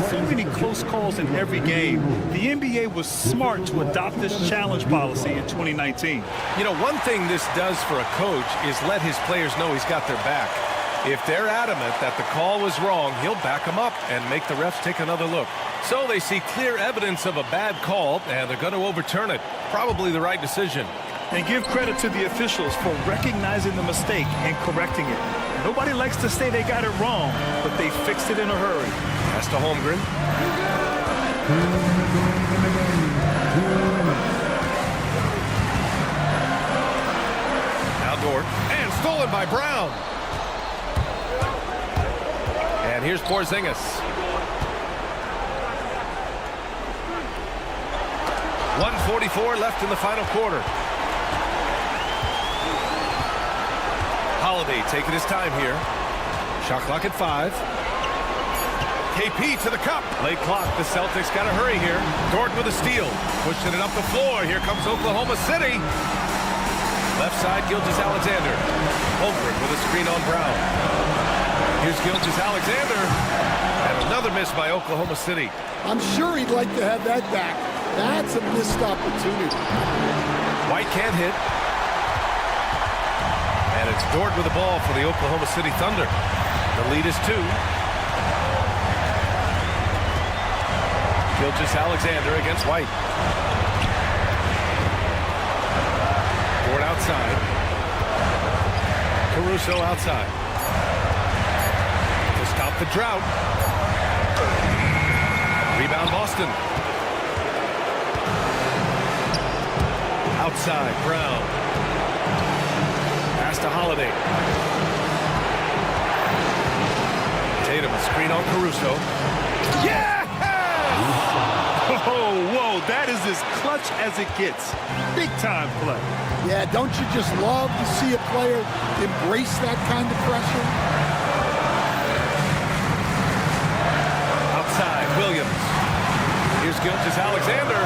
So many close calls in every game. The NBA was smart to adopt this challenge policy in 2019. You know, one thing this does for a coach is let his players know he's got their back. If they're adamant that the call was wrong, he'll back them up and make the refs take another look. So they see clear evidence of a bad call, and they're going to overturn it. Probably the right decision. And give credit to the officials for recognizing the mistake and correcting it. Nobody likes to say they got it wrong, but they fixed it in a hurry. Pass to Holmgren. Now Dort. And stolen by Brown. And here's Porzingis. 1:44 left in the final quarter. Holiday taking his time here. Shot clock at 5. KP to the cup. Late clock. The Celtics got to hurry here. Dort with a steal. Pushing it up the floor. Here comes Oklahoma City. Left side, Gilgeous-Alexander. Holmgren with a screen on Brown. Here's Gilgeous-Alexander. And another miss by Oklahoma City. I'm sure he'd like to have that back. That's a missed opportunity. White can't hit. And it's Dort with the ball for the Oklahoma City Thunder. The lead is 2. Gilgeous-Alexander against White. Dort outside. Caruso outside. To stop the drought. Rebound Boston. Outside, Brown. Pass to Holiday. Tatum, a screen on Caruso. Yeah! Oh, that is as clutch as it gets. Big time play. Yeah, don't you just love to see a player embrace that kind of pressure? Outside, Williams. Here's Gilgeous-Alexander.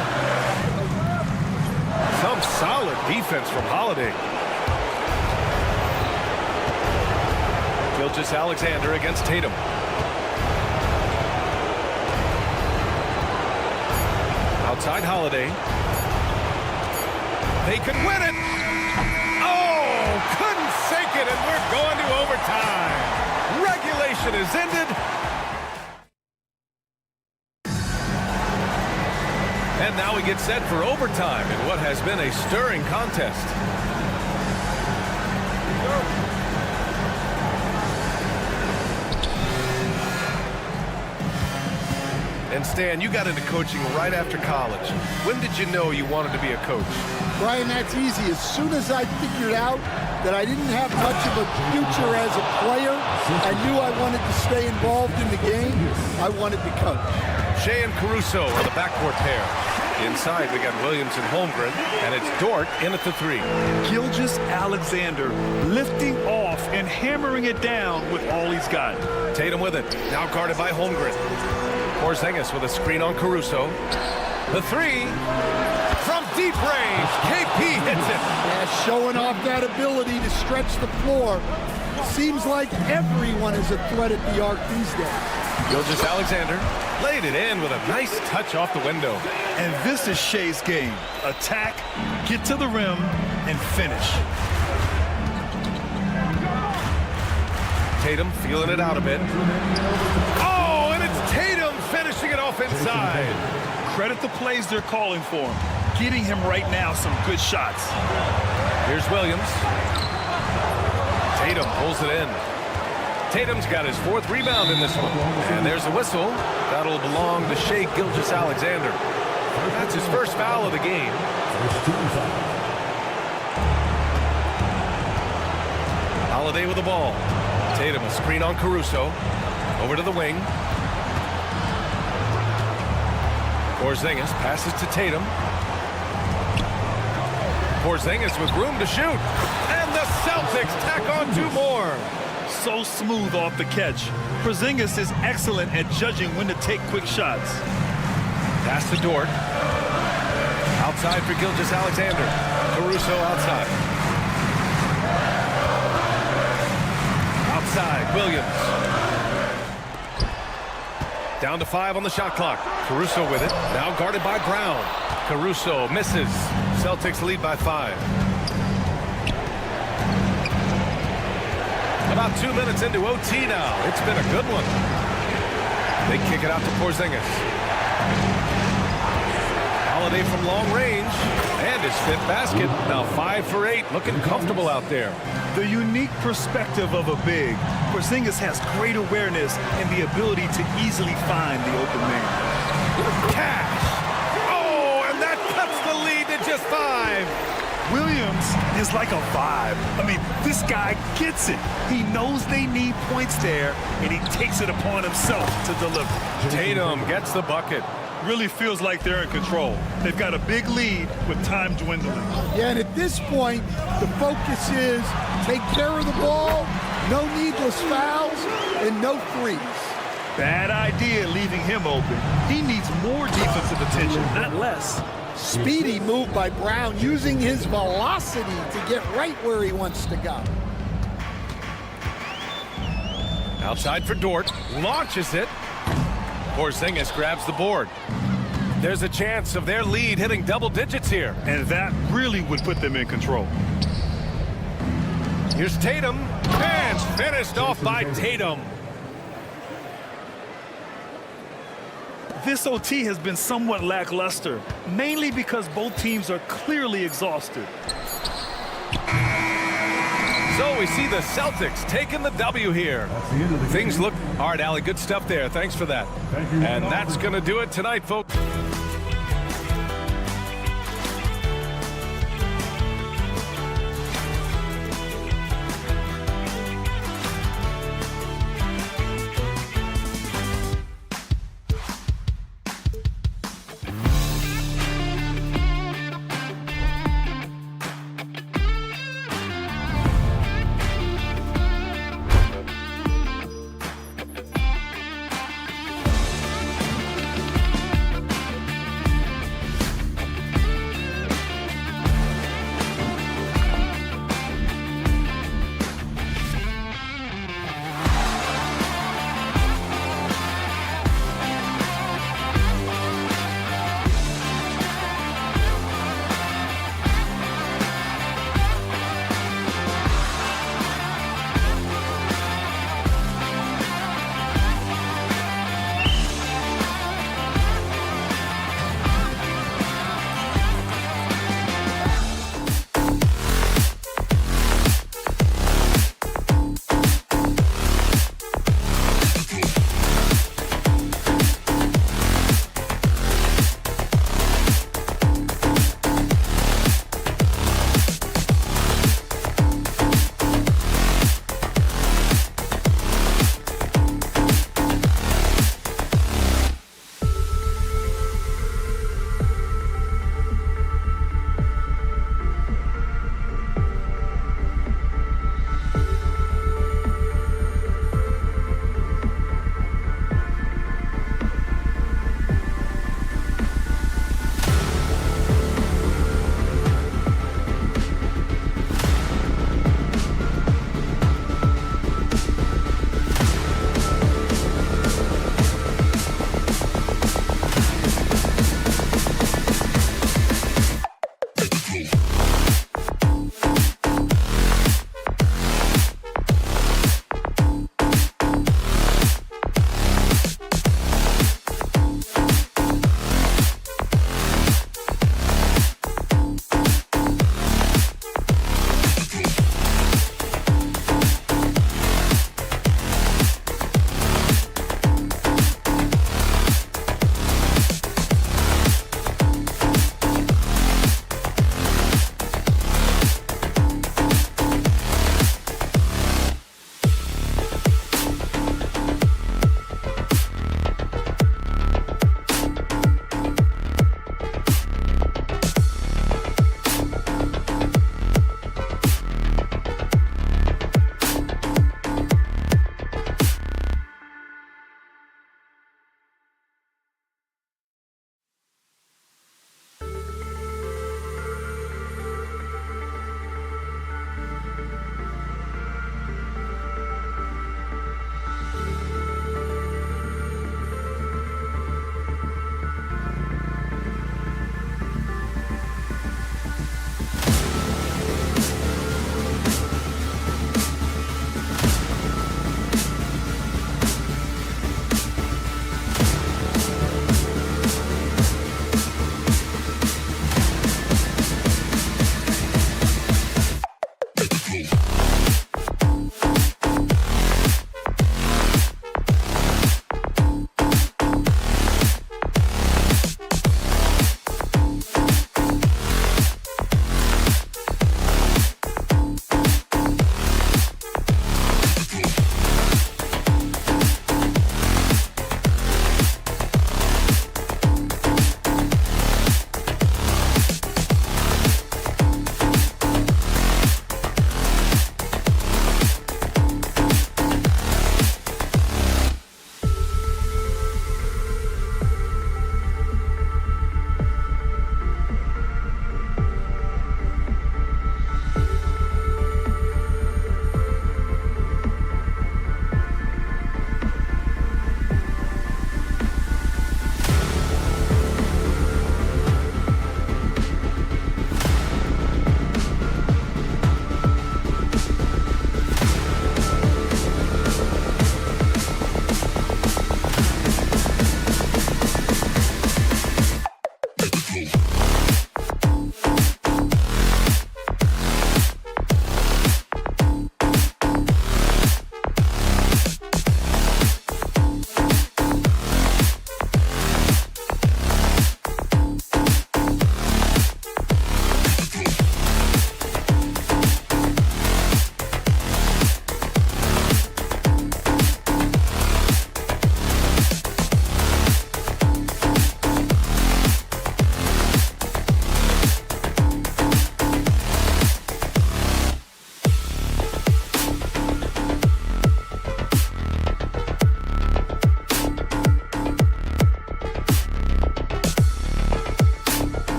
Some solid defense from Holiday. Gilgeous-Alexander against Tatum. Outside Holiday. They can win it. Oh, couldn't sink it, and we're going to overtime. Regulation is ended. And now we get set for overtime in what has been a stirring contest. And Stan, you got into coaching right after college. When did you know you wanted to be a coach? Brian, that's easy. As soon as I figured out that I didn't have much of a future as a player, I knew I wanted to stay involved in the game. I wanted to coach. Shea and Caruso are the backcourt pair. Inside, we got Williams and Holmgren, and it's Dort in at the 3. Gilgeous-Alexander lifting off and hammering it down with all he's got. Tatum with it, now guarded by Holmgren. Porzingis with a screen on Caruso. The 3 from deep range. KP hits it. Yeah, showing off that ability to stretch the floor. Seems like everyone is a threat at the arc these days. Gilgeous-Alexander laid it in with a nice touch off the window. And this is Shea's game. Attack, get to the rim, and finish. Tatum feeling it out a bit. Oh, and it's Tatum finishing it off inside. Credit the plays they're calling for him. Getting him right now some good shots. Here's Williams. Tatum pulls it in. Tatum's got his 4th rebound in this one. And there's a whistle. That'll belong to Shea Gilgeous-Alexander. That's his first foul of the game. Holiday with the ball. Tatum a screen on Caruso. Over to the wing. Porzingis passes to Tatum. Porzingis with room to shoot. And the Celtics tack on 2 more. So smooth off the catch. Porzingis is excellent at judging when to take quick shots. Pass to Dort. Outside for Gilgeous-Alexander. Caruso outside. Outside, Williams. Down to 5 on the shot clock. Caruso with it. Now guarded by Brown. Caruso misses. Celtics lead by 5. About 2 minutes into OT now. It's been a good one. They kick it out to Porzingis. Holiday from long range. And his 5th basket. Now 5 for 8. Looking comfortable out there. The unique perspective of a big. Porzingis has great awareness and the ability to easily find the open man. Cash. Oh, and that cuts the lead to just 5. Williams is like a vibe. I mean, this guy gets it. He knows they need points there, and he takes it upon himself to deliver. Tatum gets the bucket. Really feels like they're in control. They've got a big lead with time dwindling. Yeah, and at this point, the focus is take care of the ball, no needless fouls, and no threes. Bad idea leaving him open. He needs more defensive attention, not less. Speedy move by Brown, using his velocity to get right where he wants to go. Outside for Dort. Launches it. Porzingis grabs the board. There's a chance of their lead hitting double digits here. And that really would put them in control. Here's Tatum. And finished off by Tatum. This OT has been somewhat lackluster, mainly because both teams are clearly exhausted. So we see the Celtics taking the W here. Things look... All right, Allie, good stuff there. Thanks for that. And that's going to do it tonight, folks.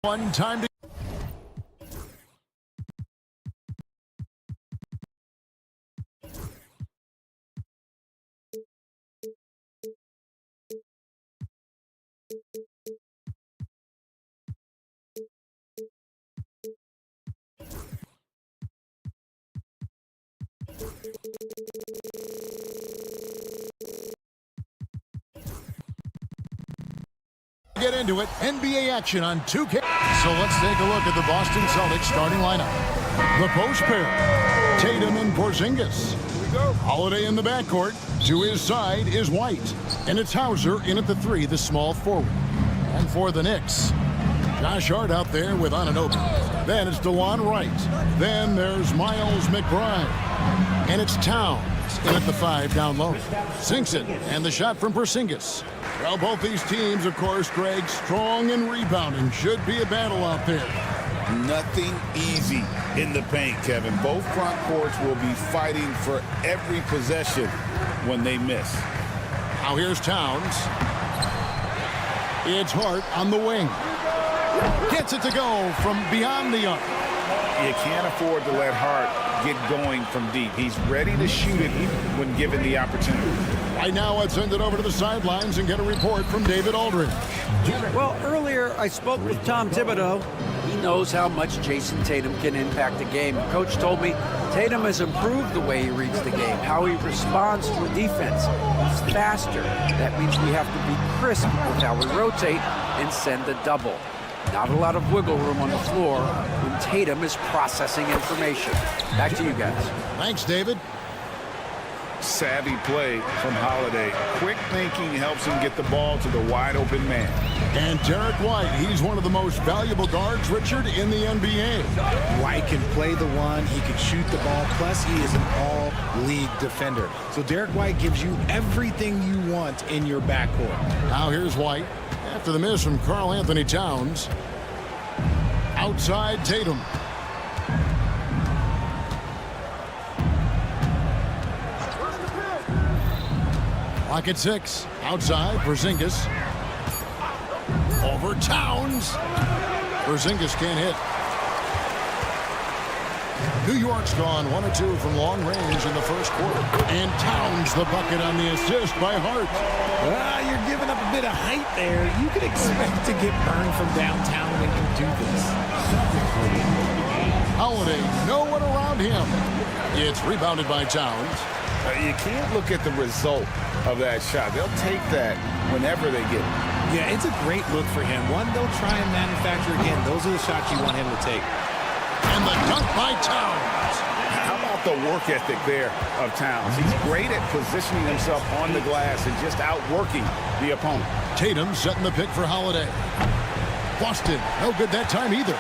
One time to get into it. NBA action on 2K. So let's take a look at the Boston Celtics starting lineup. The post pair, Tatum and Porzingis. Here we go. Holiday in the backcourt. To his side is White. And it's Hauser in at the 3, the small forward. And for the Knicks, Josh Hart out there with Anunoby. Then it's DeLon Wright. Then there's Miles McBride. And it's Towns in at the 5 down low. Sinks it, and the shot from Porzingis. Well, both these teams, of course, Greg, strong and rebounding. Should be a battle out there. Nothing easy in the paint, Kevin. Both front courts will be fighting for every possession when they miss. Now here's Towns. It's Hart on the wing. Gets it to go from beyond the arc. You can't afford to let Hart get going from deep. He's ready to shoot it when given the opportunity. Right now, let's send it over to the sidelines and get a report from David Aldridge. Well, earlier I spoke with Tom Thibodeau. He knows how much Jason Tatum can impact a game. Coach told me Tatum has improved the way he reads the game, how he responds to a defense. He's faster. That means we have to be crisp with how we rotate and send a double. Not a lot of wiggle room on the floor when Tatum is processing information. Back to you guys. Thanks, David. Savvy play from Holiday. Quick thinking helps him get the ball to the wide open man. And Derek White, he's one of the most valuable guards, Richard, in the NBA. White can play the one, he can shoot the ball, plus he is an all-league defender. So Derek White gives you everything you want in your backcourt. Now here's White. After the miss from Karl Anthony Towns. Outside Tatum. Clock at 6. Outside Porzingis. Over Towns. Porzingis can't hit. New York's gone 1 of 2 from long range in the first quarter. And Towns the bucket on the assist by Hart. You're giving up a bit of height there. You could expect to get burned from downtown when you do this. Holiday, no one around him. It's rebounded by Towns. You can't look at the result of that shot. They'll take that whenever they get it. Yeah, it's a great look for him. One they'll try and manufacture again. Those are the shots you want him to take. And the dunk by Towns. How about the work ethic there of Towns? He's great at positioning himself on the glass and just outworking the opponent. Tatum setting the pick for Holiday. Boston, no good that time either.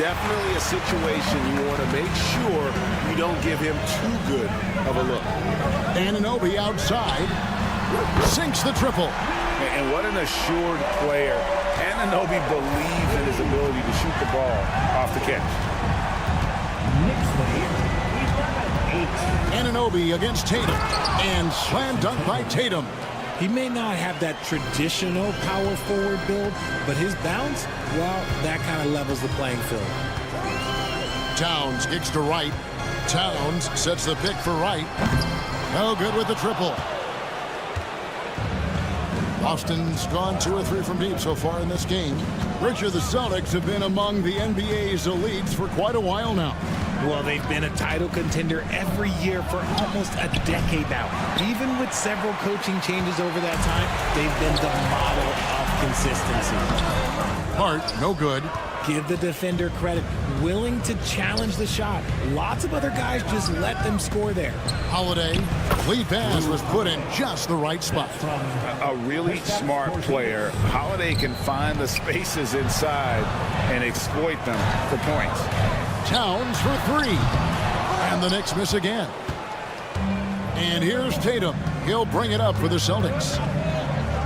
Definitely a situation you want to make sure you don't give him too good of a look. Anunoby outside. Sinks the triple. And what an assured player. Anunoby believes in his ability to shoot the ball off the catch. Anunoby against Tatum. And slam dunk by Tatum. He may not have that traditional power forward build, but his bounce, well, that kind of levels the playing field. Towns kicks to Wright. Towns sets the pick for Wright. No good with the triple. Boston's gone 2 or 3 from deep so far in this game. Richard, the Celtics have been among the NBA's elites for quite a while now. Well, they've been a title contender every year for almost a decade now. Even with several coaching changes over that time, they've been the model of consistency. Hart, no good. Give the defender credit. Willing to challenge the shot. Lots of other guys just let them score there. Holiday, lead pass was put in just the right spot. A really smart player. Holiday can find the spaces inside and exploit them for points. Towns for 3. And the Knicks miss again. And here's Tatum. He'll bring it up for the Celtics.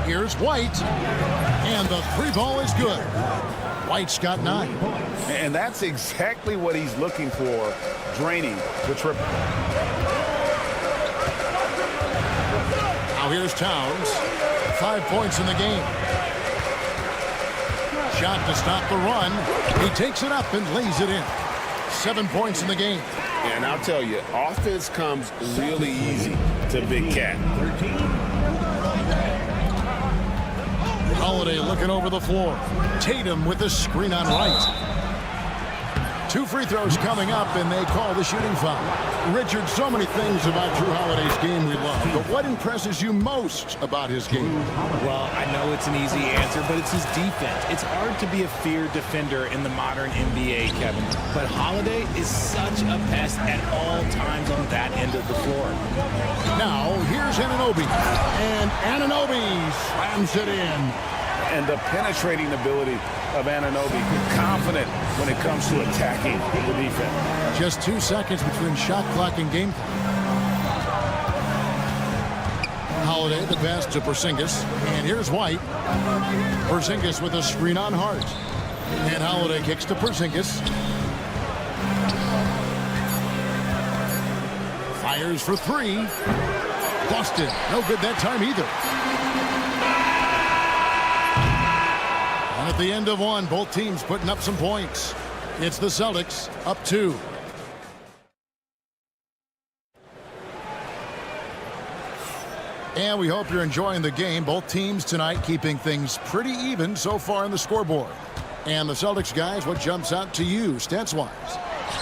Here's White. And the 3 ball is good. White's got 9. And that's exactly what he's looking for, draining the triple. Now here's Towns. 5 points in the game. Shot to stop the run. He takes it up and lays it in. 7 points in the game. And I'll tell you, offense comes really easy to Big Cat. Holiday looking over the floor. Tatum with the screen on right. 2 free throws coming up, and they call the shooting foul. Richard, so many things about Drew Holiday's game we love, but what impresses you most about his game? Well, I know it's an easy answer, but it's his defense. It's hard to be a feared defender in the modern NBA, Kevin. But Holiday is such a pest at all times on that end of the floor. Now, here's Anunoby. And Anunoby slams it in. And the penetrating ability of Anunoby, confident when it comes to attacking the defense. Just 2 seconds between shot clock and game clock. Holiday, the pass to Porzingis. And here's White. Porzingis with a screen on Hart. And Holiday kicks to Porzingis. Fires for 3. Busted. No good that time either. And at the end of 1, both teams putting up some points. It's the Celtics up 2. And we hope you're enjoying the game. Both teams tonight keeping things pretty even so far in the scoreboard. And the Celtics guys, what jumps out to you stats-wise?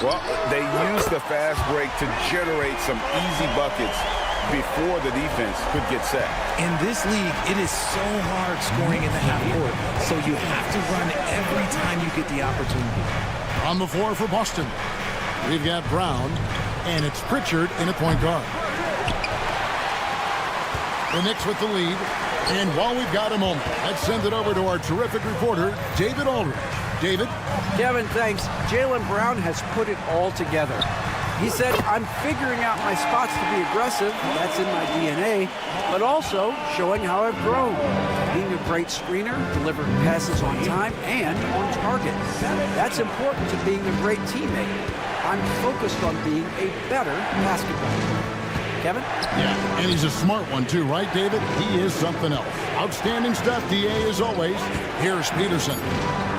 Well, they use the fast break to generate some easy buckets before the defense could get set. In this league, it is so hard scoring in the half court, so you have to run every time you get the opportunity. On the floor for Boston, we've got Brown, and it's Pritchard in at point guard. The Knicks with the lead, and while we've got a moment, let's send it over to our terrific reporter, David Aldridge. David? Kevin, thanks. Jaylen Brown has put it all together. He said, I'm figuring out my spots to be aggressive. That's in my DNA. But also showing how I've grown. Being a great screener, delivering passes on time and on target. That's important to being a great teammate. I'm focused on being a better basketball player. Kevin? Yeah, and he's a smart one too, right, David? He is something else. Outstanding stuff, DA, as always. Here's Peterson.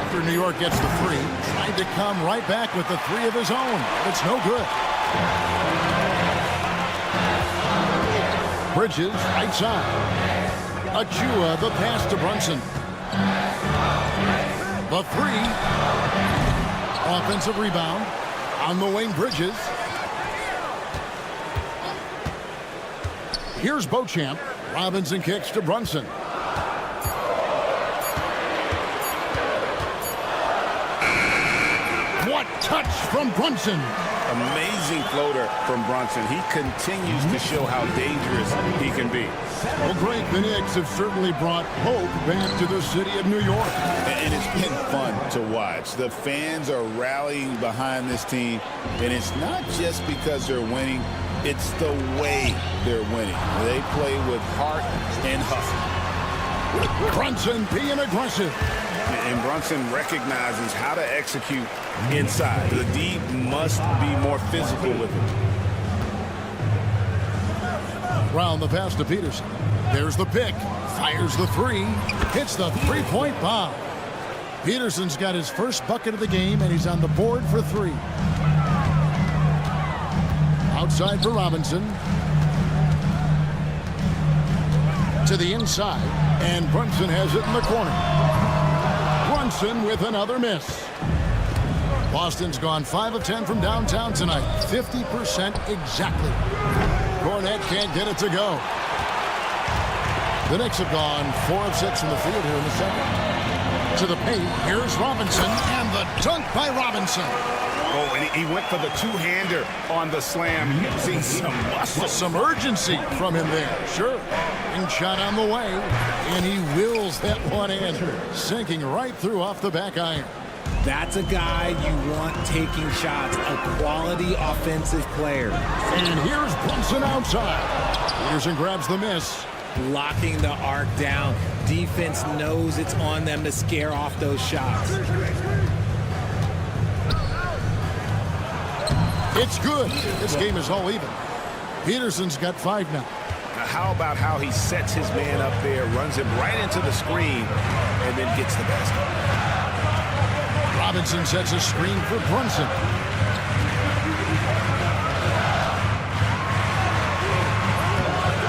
After New York gets the 3, trying to come right back with the 3 of his own. It's no good. Bridges, right side. Achua, the pass to Brunson. The 3. Offensive rebound on the wing, Bridges. Here's Beauchamp. Robinson kicks to Brunson. What touch from Brunson. Amazing floater from Brunson. He continues to show how dangerous he can be. Well, great. The Knicks have certainly brought hope back to the city of New York. And it's been fun to watch. The fans are rallying behind this team, and it's not just because they're winning. It's the way they're winning. They play with heart and hustle. Brunson being aggressive. And Brunson recognizes how to execute inside. The D must be more physical with it. Round the pass to Peterson. There's the pick. Fires the 3. Hits the 3-point bomb. Peterson's got his first bucket of the game, and he's on the board for 3. Outside for Robinson. To the inside, and Brunson has it in the corner. Brunson with another miss. Boston's gone 5 of 10 from downtown tonight. 50% exactly. Cornette can't get it to go. The Knicks have gone 4 of 6 from the field here in the second. To the paint, here's Robinson, and the dunk by Robinson. Oh, and he went for the two-hander on the slam. Using some muscle. Some urgency from him there, sure. And shot on the way, and he wills that one in, sinking right through off the back iron. That's a guy you want taking shots, a quality offensive player. And here's Brunson outside. Peterson grabs the miss. Locking the arc down. Defense knows it's on them to scare off those shots. It's good. This game is all even. Peterson's got 5 now. Now, how about how he sets his man up there, runs him right into the screen, and then gets the basket? Robinson sets a screen for Brunson.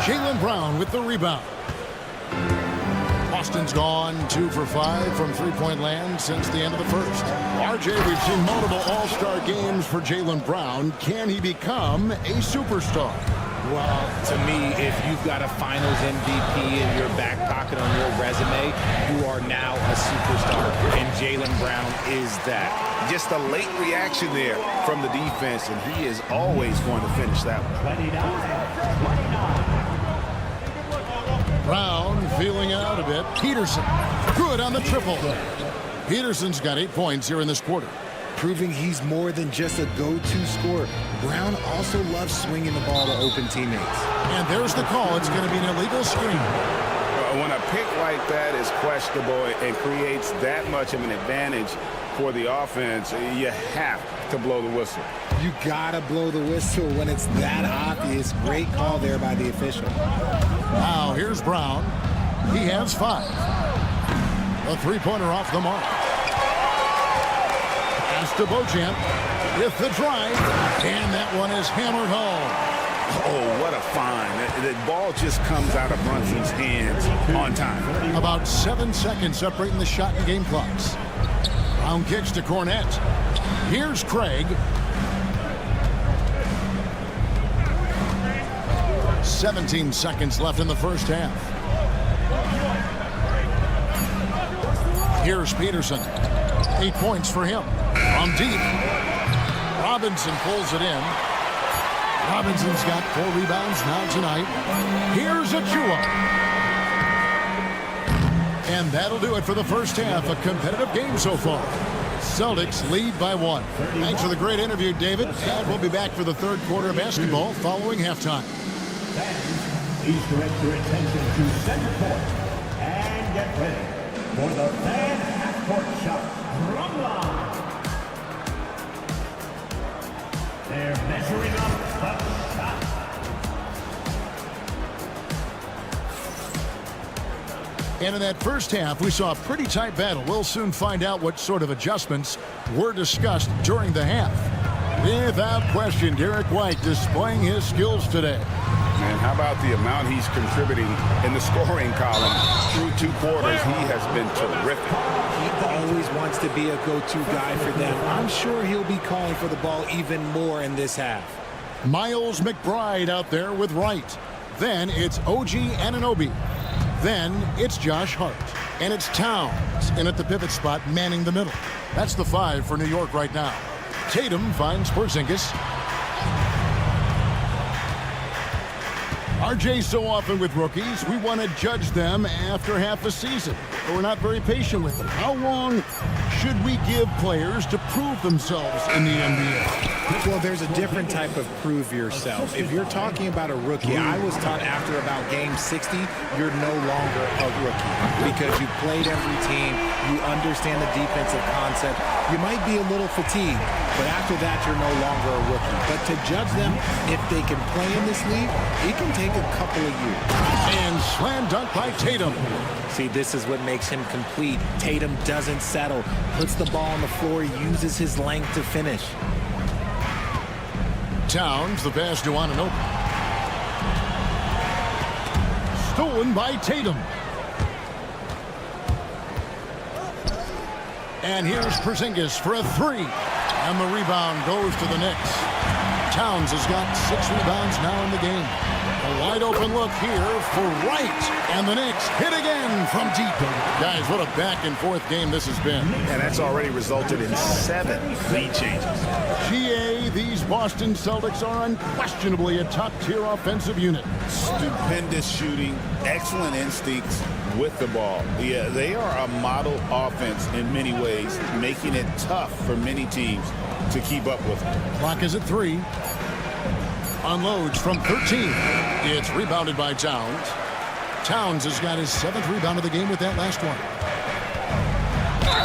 Jaylen Brown with the rebound. Boston's gone 2 for 5 from three-point land since the end of the first. RJ, we've seen multiple all-star games for Jaylen Brown. Can he become a superstar? Well, to me, if you've got a Finals MVP in your back pocket on your resume, you are now a superstar, and Jaylen Brown is that. Just a late reaction there from the defense, and he is always going to finish that one. Brown feeling out a bit. Peterson, good on the triple. Peterson's got 8 points here in this quarter. Proving he's more than just a go-to scorer. Brown also loves swinging the ball to open teammates. And there's the call. It's going to be an illegal screen. When a pick like that is questionable and creates that much of an advantage for the offense, you have to blow the whistle. You gotta blow the whistle when it's that obvious. Great call there by the official. Now here's Brown. He has 5. A three-pointer off the mark. Pass to Beauchamp with the drive, and that one is hammered home. Oh, what a find. The ball just comes out of Brunson's hands on time. About 7 seconds separating the shot and game clocks. Brown kicks to Cornette. Here's Craig. 17 seconds left in the first half. Here's Peterson. 8 points for him. From deep. Robinson pulls it in. Robinson's got 4 rebounds now tonight. Here's Achua. And that'll do it for the first half. A competitive game so far. Celtics lead by 1. Thanks for the great interview, David. And we'll be back for the third quarter of basketball following halftime. Please direct your attention to center court and get ready for the fan half-court shot drum line. They're measuring up the shot. And in that first half, we saw a pretty tight battle. We'll soon find out what sort of adjustments were discussed during the half. Without question, Derek White displaying his skills today. Man, how about the amount he's contributing in the scoring column through 2 quarters? He has been terrific. He always wants to be a go-to guy for them. I'm sure he'll be calling for the ball even more in this half. Miles McBride out there with Wright. Then it's OG Anunoby. Then it's Josh Hart. And it's Towns in at the pivot spot manning the middle. That's the 5 for New York right now. Tatum finds Porzingis. RJ, so often with rookies, we want to judge them after half a season. But we're not very patient with them. How long should we give players to prove themselves in the NBA? Well, there's a different type of prove yourself. If you're talking about a rookie, I was taught after about game 60, you're no longer a rookie because you played every team, you understand the defensive concept. You might be a little fatigued, but after that, you're no longer a rookie. But to judge them, if they can play in this league, it can take a couple of years. And slam dunk by Tatum. See, this is what makes him complete. Tatum doesn't settle, puts the ball on the floor, uses his length to finish. Towns, the pass to Anunoby. Stolen by Tatum. And here's Porzingis for a 3. And the rebound goes to the Knicks. Towns has got 6 rebounds now in the game. A wide open look here for Wright. And the Knicks hit again from deep. Guys, what a back and forth game this has been. And that's already resulted in 7 lead changes. GA, these Boston Celtics are unquestionably a top-tier offensive unit. Stupendous shooting, excellent instincts with the ball. Yeah, they are a model offense in many ways, making it tough for many teams to keep up with them. Clock is at 3. Unloads from 13. It's rebounded by Towns. Towns has got his 7th rebound of the game with that last one.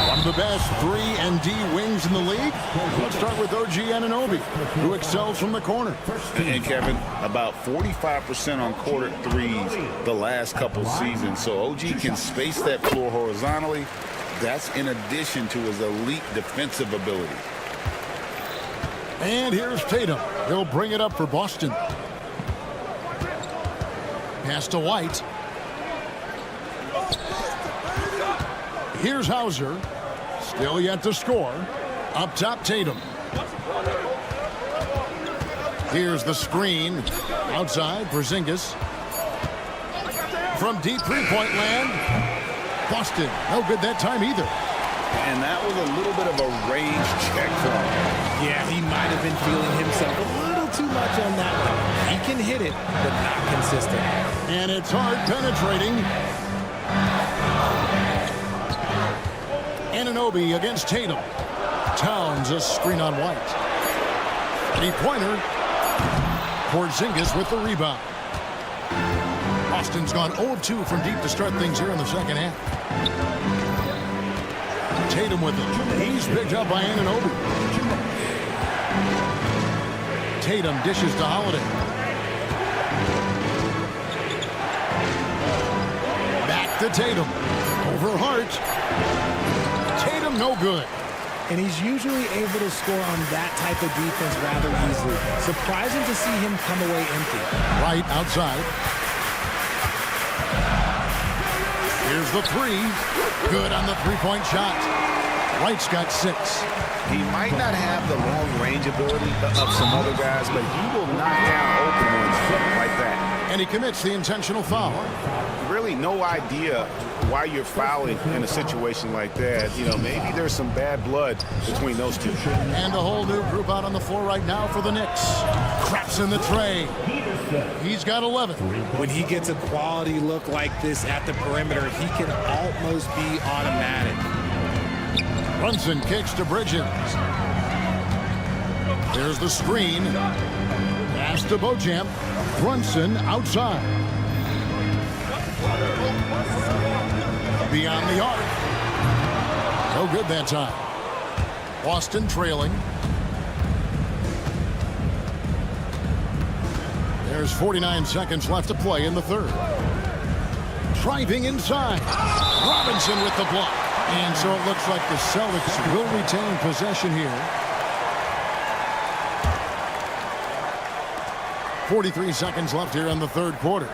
One of the best 3 and D wings in the league. Let's start with OG Anunoby, who excels from the corner. And Kevin, about 45% on quarter threes the last couple seasons. So OG can space that floor horizontally That's in addition to his elite defensive ability. And here's Tatum. He'll bring it up for Boston. Pass to White. Here's Hauser. Still yet to score. Up top, Tatum. Here's the screen. Outside, Porzingis. From deep three-point land. Boston, no good that time either. And that was a little bit of a range check for him. Yeah, he might have been feeling himself a little too much on that one. He can hit it, but not consistent. And it's hard penetrating. Anunoby against Tatum. Towns a screen on White. Three-pointer. Porzingis with the rebound. Boston's gone 0-2 from deep to start things here in the second half. Tatum with it. He's picked up by Anunoby. Tatum dishes to Holiday. Back to Tatum. Over Hart. Tatum no good. And he's usually able to score on that type of defense rather easily. Surprising to see him come away empty. Right outside. Here's the three. Good on the three-point shot. White's got 6. He might not have the long-range ability of some other guys, but he will knock down open ones like that. And he commits the intentional foul. Really no idea why you're fouling in a situation like that. You know, maybe there's some bad blood between those two. And a whole new group out on the floor right now for the Knicks. Craps in the tray. He's got 11. When he gets a quality look like this at the perimeter, he can almost be automatic. Brunson kicks to Bridges. There's the screen. Pass to Beauchamp. Brunson outside. Beyond the arc. No good that time. Boston trailing. There's 49 seconds left to play in the third. Driving inside. Robinson with the block. And so it looks like the Celtics will retain possession here. 43 seconds left here in the third quarter.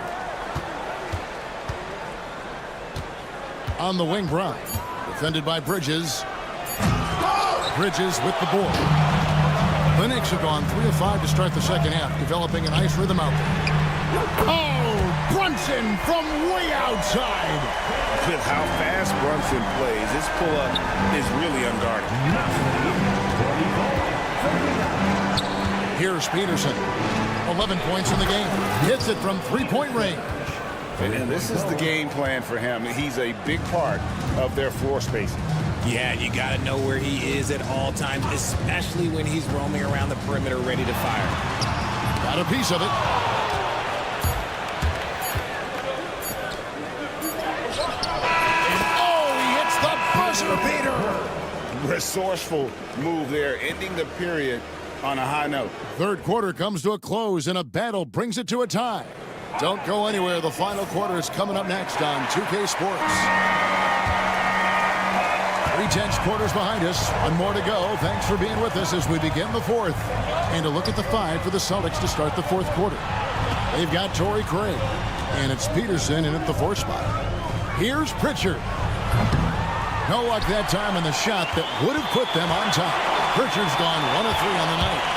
On the wing, Brown. Defended by Bridges. Bridges with the board. The Knicks have gone 3 of 5 to start the second half, developing a nice rhythm out there. Oh, Brunson from way outside. With how fast Brunson plays, his pull-up is really unguarded. Here's Peterson. 11 points in the game. Hits it from three-point range. And this is the game plan for him. He's a big part of their floor spacing. Yeah, you got to know where he is at all times, especially when he's roaming around the perimeter ready to fire. Got a piece of it. Oh, he hits the buzzer beater. Resourceful move there, ending the period on a high note. Third quarter comes to a close, and a battle brings it to a tie. Don't go anywhere. The final quarter is coming up next on 2K Sports. 3/10 quarters behind us. One more to go. Thanks for being with us as we begin the fourth. And a look at the 5 for the Celtics to start the fourth quarter. They've got Torrey Craig, and it's Peterson in at the 4 spot. Here's Pritchard. No luck that time in the shot that would have put them on top. Pritchard's gone 1 of 3 on the night.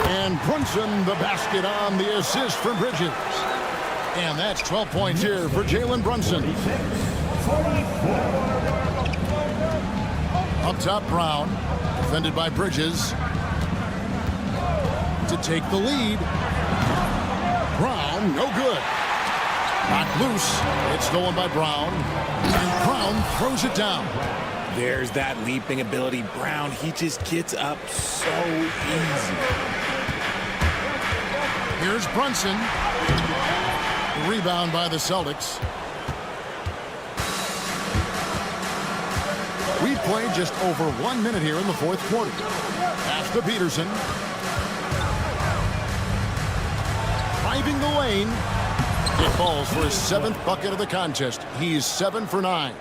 And Brunson the basket on the assist from Bridges. And that's 12 points here for Jalen Brunson. Up top, Brown. Defended by Bridges. To take the lead. Brown, no good. Knocked loose. It's stolen by Brown. And Brown throws it down. There's that leaping ability. Brown, he just gets up so easy. Here's Brunson. Rebound by the Celtics. We've played just over 1 minute here in the fourth quarter. Pass to Peterson. Driving the lane. It falls for his 7th bucket of the contest. He's 7 for 9.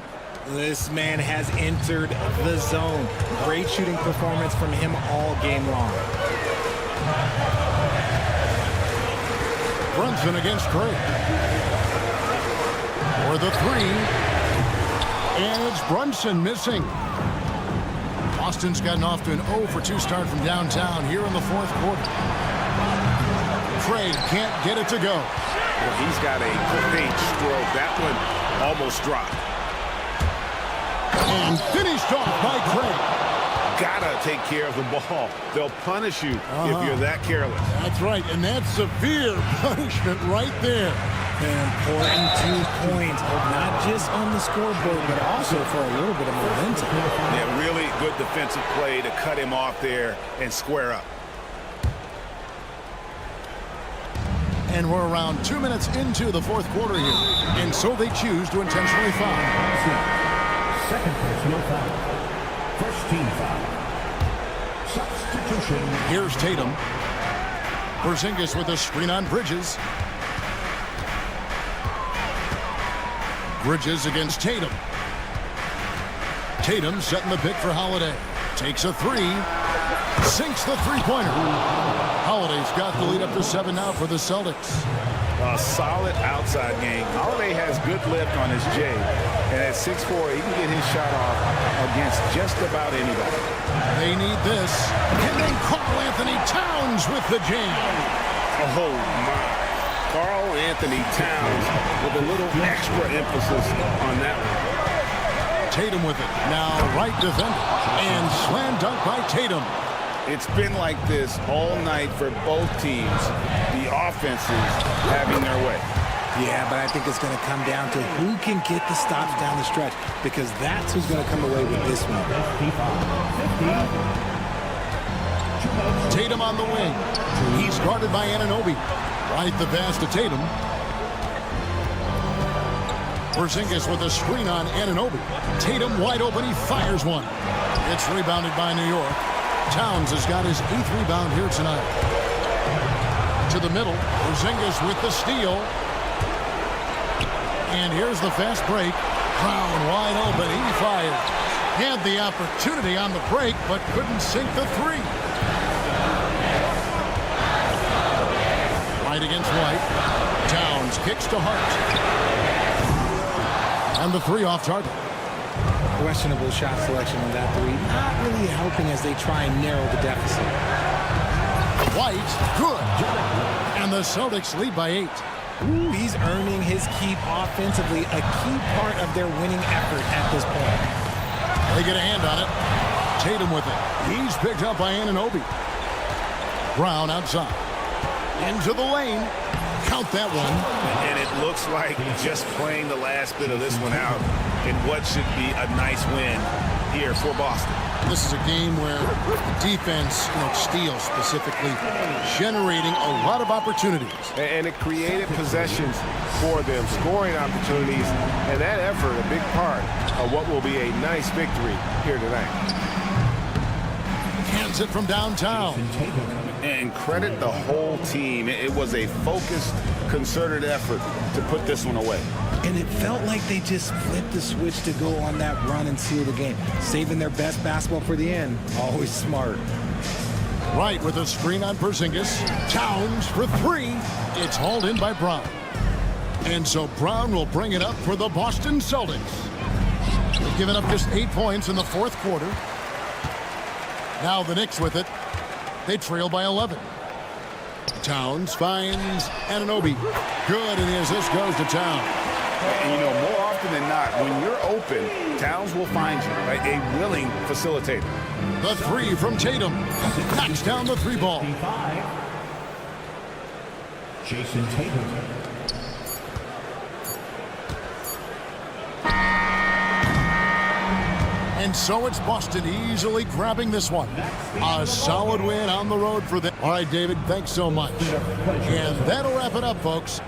This man has entered the zone. Great shooting performance from him all game long. Brunson against Craig. For the 3. And it's Brunson missing. Boston's gotten off to an 0 for 2 start from downtown here in the 4th quarter. Craig can't get it to go. Well, he's got a great stroke. That one almost dropped. And finished off by Craig. Gotta take care of the ball. They'll punish you if you're that careless. That's right, and that's severe punishment right there. An important 2 points, not just on the scoreboard, but also for a little bit of momentum. Yeah, really good defensive play to cut him off there and square up. And we're around 2 minutes into the 4th quarter here. And so they choose to intentionally foul. Second personal foul. First team foul. Substitution. Here's Tatum. Porzingis with a screen on Bridges. Bridges against Tatum. Tatum setting the pick for Holiday. Takes a 3. Sinks the three-pointer. Holiday's got the lead up to 7 now for the Celtics. A solid outside game. Holiday has good lift on his J. And at 6'4", he can get his shot off against just about anybody. They need this. And then Karl-Anthony Towns with the jam. Oh, my. Karl-Anthony Towns with a little extra emphasis on that one. Tatum with it. Now right defender. And slam dunk by Tatum. It's been like this all night for both teams. The offenses having their way. Yeah, but I think it's going to come down to who can get the stops down the stretch, because that's who's going to come away with this one. Tatum on the wing. He's guarded by Anunoby. Right the pass to Tatum. Porzingis with a screen on Anunoby. Tatum wide open. He fires one. It's rebounded by New York. Towns has got his 8th rebound here tonight. To the middle. Porzingis with the steal. And here's the fast break. Brown wide open. He fired. Had the opportunity on the break, but couldn't sink the 3. White against White. Towns kicks to Hart. And the 3 off target. Questionable shot selection on that 3. Not really helping as they try and narrow the deficit. White, good. And the Celtics lead by 8. Ooh, he's earning his keep offensively, a key part of their winning effort at this point. They get a hand on it. Tatum with it. He's picked up by Anunoby. Brown outside. Into the lane. Count that one. And it looks like just playing the last bit of this one out in what should be a nice win here for Boston. This is a game where the defense, steals specifically, generating a lot of opportunities. And it created possessions for them, scoring opportunities, and that effort a big part of what will be a nice victory here tonight. Hands it from downtown. And credit the whole team. It was a focused, concerted effort to put this one away. And it felt like they just flipped the switch to go on that run and seal the game. Saving their best basketball for the end. Always smart. Right with a screen on Porzingis. Towns for 3. It's hauled in by Brown. And so Brown will bring it up for the Boston Celtics. They've given up just 8 points in the 4th quarter. Now the Knicks with it. They trail by 11. Towns finds Anunoby. Good, and the assist goes to Towns. And more often than not, when you're open, Towns will find you, a willing facilitator. The 3 from Tatum. Knocks down the 3 ball. Jason Tatum. And so it's Boston easily grabbing this one. A solid win on the road for them. All right, David, thanks so much. And that'll wrap it up, folks.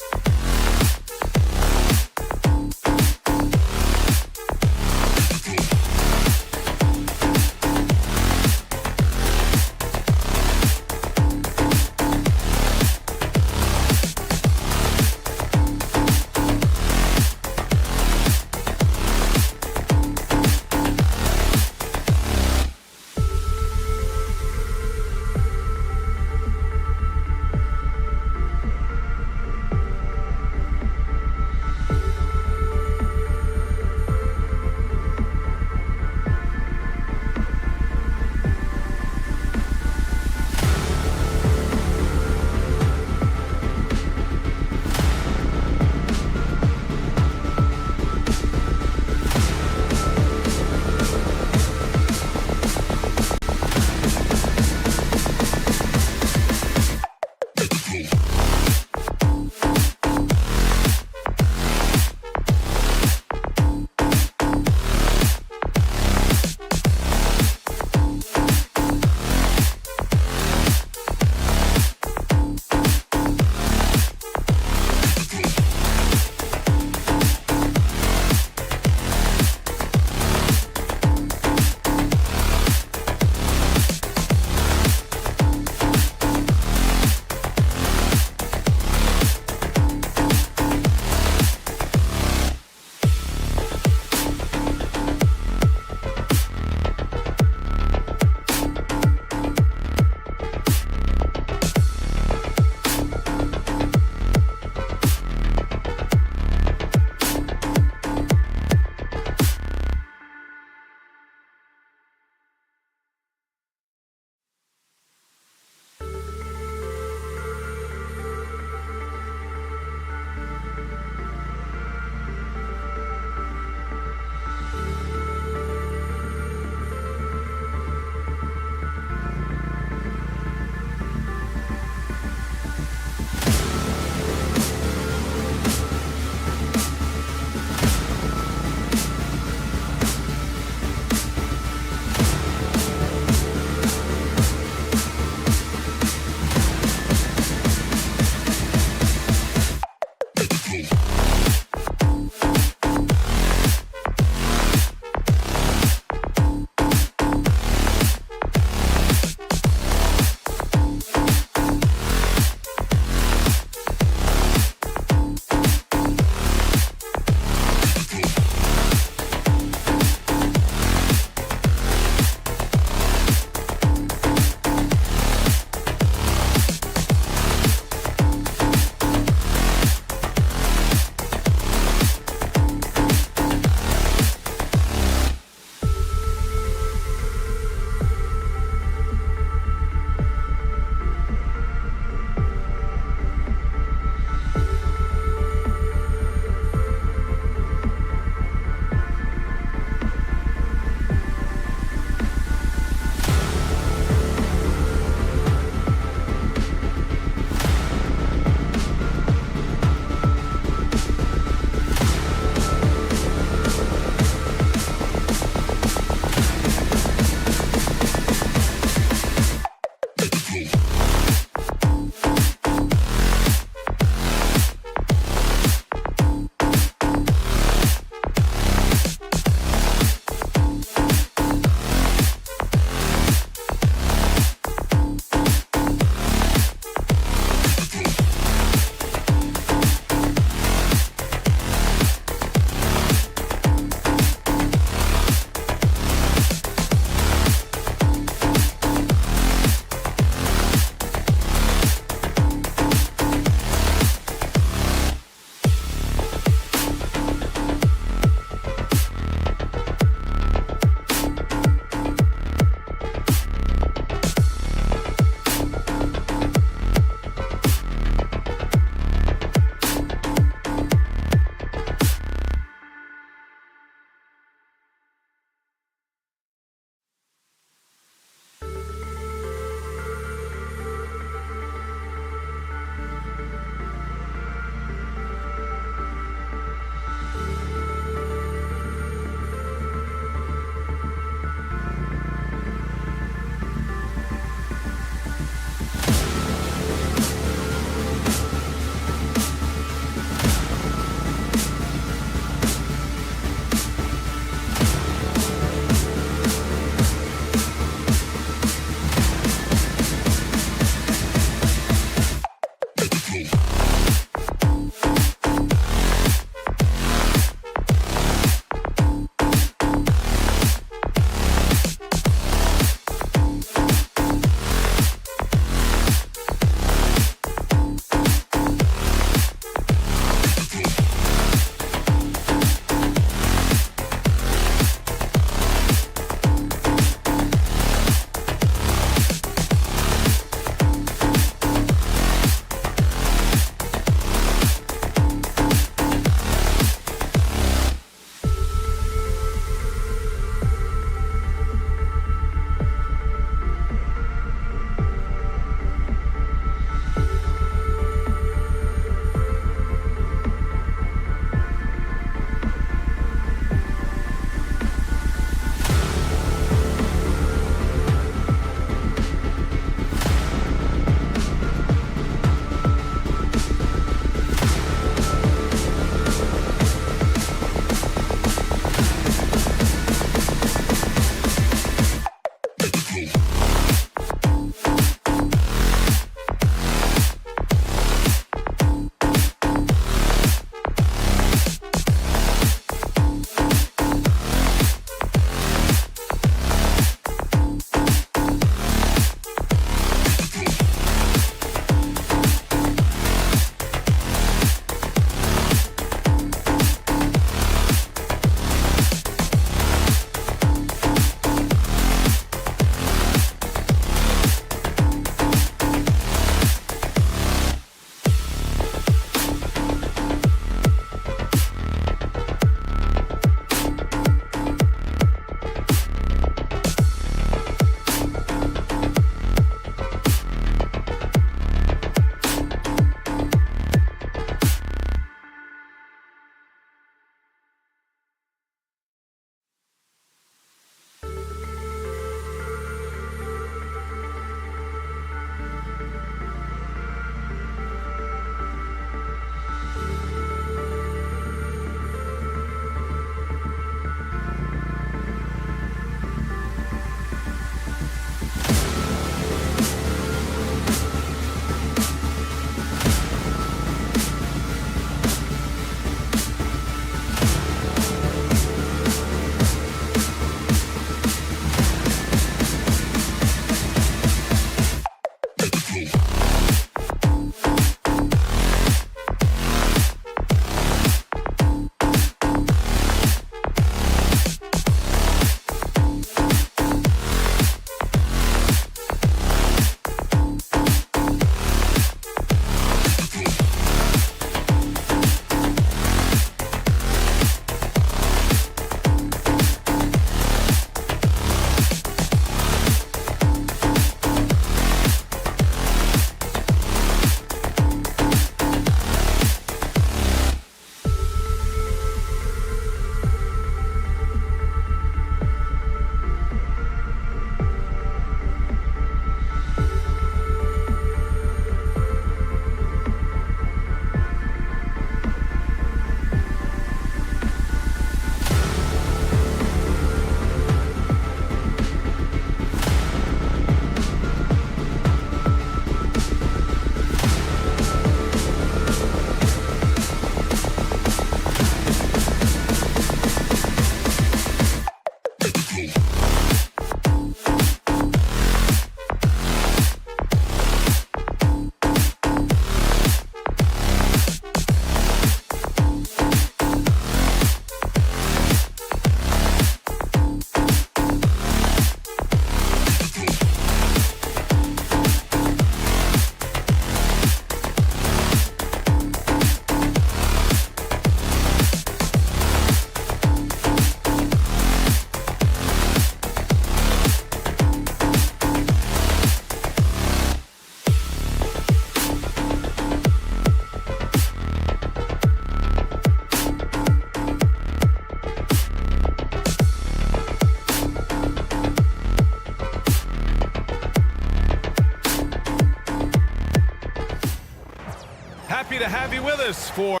have you with us for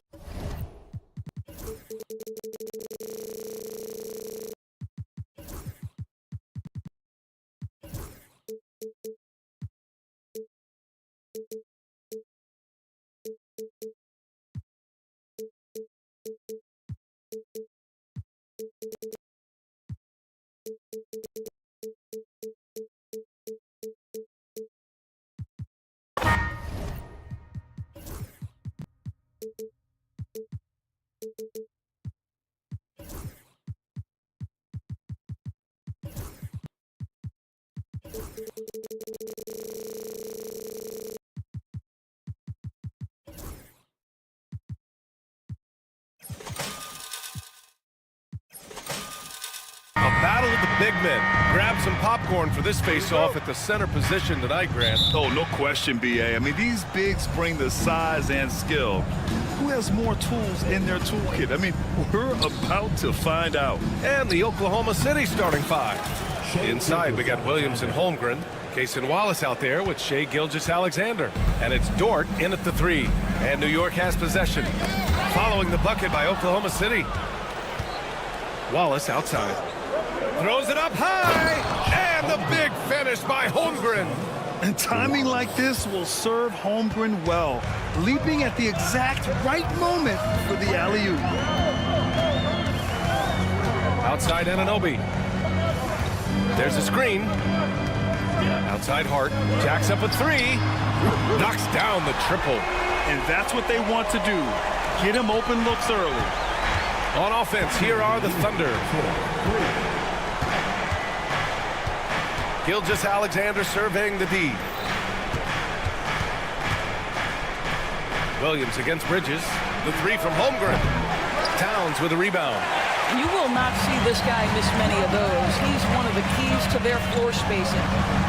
battle of the big men. Grab some popcorn for this face-off at the center position tonight, Grant. Oh, no question, B.A. I mean, these bigs bring the size and skill. Who has more tools in their toolkit? I mean, we're about to find out. And the Oklahoma City starting five. Inside, we got Williams and Holmgren. Cason Wallace out there with Shai Gilgeous-Alexander. And it's Dort in at the 3. And New York has possession. Following the bucket by Oklahoma City. Wallace outside. Throws it up high, and the big finish by Holmgren. And timing like this will serve Holmgren well, leaping at the exact right moment for the alley-oop. Outside Anunoby. There's a screen. Outside Hart, jacks up a 3, knocks down the triple. And that's what they want to do, get him open looks early. On offense, here are the Thunder. Gilgeous-Alexander surveying the D. Williams against Bridges. The 3 from Holmgren. Towns with a rebound. You will not see this guy miss many of those. He's one of the keys to their floor spacing.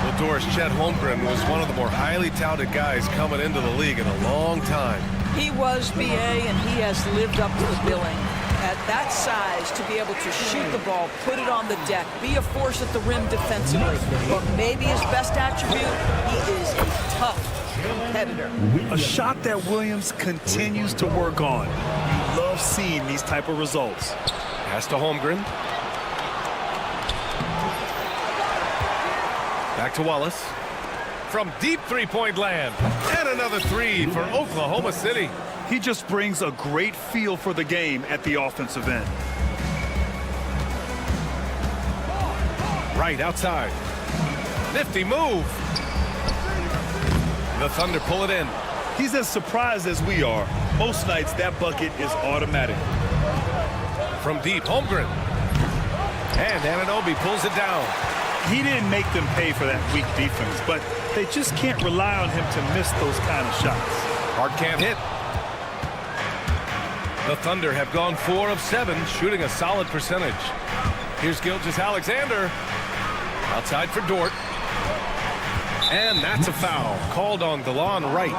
Well, Doris, Chet Holmgren was one of the more highly touted guys coming into the league in a long time. He was, BA, and he has lived up to the billing. At that size, to be able to shoot the ball, put it on the deck, be a force at the rim defensively. But maybe his best attribute, he is a tough competitor. A shot that Williams continues to work on. You love seeing these type of results. Pass to Holmgren. Back to Wallace. From deep three-point land. And another 3 for Oklahoma City. He just brings a great feel for the game at the offensive end. Right outside. Nifty move. The Thunder pull it in. He's as surprised as we are. Most nights, that bucket is automatic. From deep, Holmgren. And Anunoby pulls it down. He didn't make them pay for that weak defense, but they just can't rely on him to miss those kind of shots. Hart can't hit. The Thunder have gone 4 of 7, shooting a solid percentage. Here's Gilgeous-Alexander. Outside for Dort. And that's a foul. Called on DeLon Wright.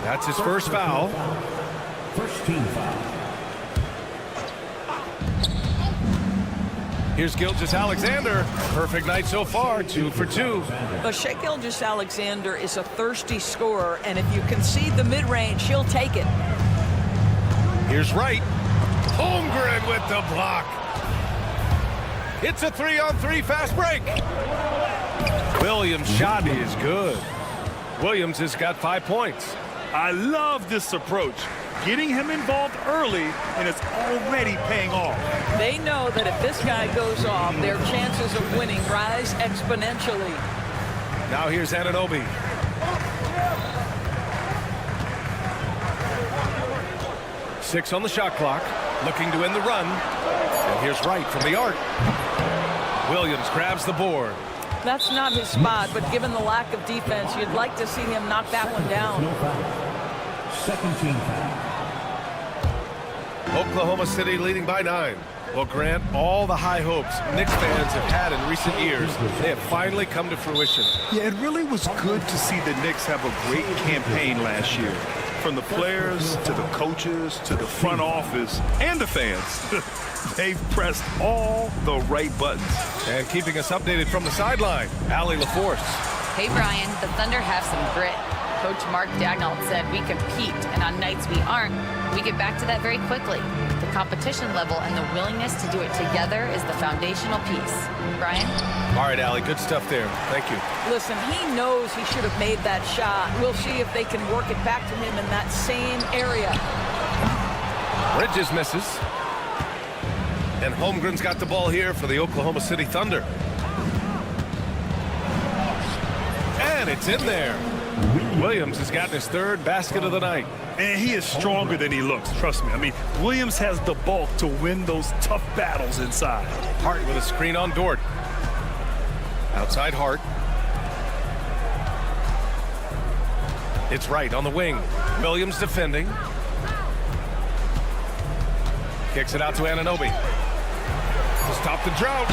That's his first foul. First team foul. Here's Gilgeous-Alexander. Perfect night so far, 2 for 2. But Shai Gilgeous-Alexander is a thirsty scorer, and if you concede the mid-range, he'll take it. Here's Wright. Holmgren with the block. It's a 3-on-3 fast break. Williams' shot is good. Williams has got 5 points. I love this approach. Getting him involved early, and it's already paying off. They know that if this guy goes off, their chances of winning rise exponentially. Now here's Anunoby. Six on the shot clock, looking to end the run. And here's Wright from the arc. Williams grabs the board. That's not his spot, but given the lack of defense, you'd like to see him knock that one down. Second team foul. Oklahoma City leading by 9. Well, Grant, all the high hopes Knicks fans have had in recent years, they have finally come to fruition. Yeah, it really was good to see the Knicks have a great campaign last year. From the players to the coaches to the front office and the fans. They've pressed all the right buttons. And keeping us updated from the sideline, Allie LaForce. Hey, Brian, the Thunder have some grit. Coach Mark Daigneault said we compete, and on nights we aren't, we get back to that very quickly. The competition level and the willingness to do it together is the foundational piece. Brian? All right, Allie, good stuff there. Thank you. Listen, he knows he should have made that shot. We'll see if they can work it back to him in that same area. Bridges misses. And Holmgren's got the ball here for the Oklahoma City Thunder. And it's in there. Williams has gotten his third basket of the night. And he is stronger than he looks, trust me. I mean, Williams has the bulk to win those tough battles inside. Hart with a screen on Dort. Outside Hart. It's Wright on the wing. Williams defending. Kicks it out to Anunoby. To stop the drought.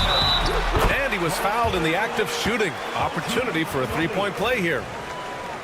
And he was fouled in the act of shooting. Opportunity for a three-point play here.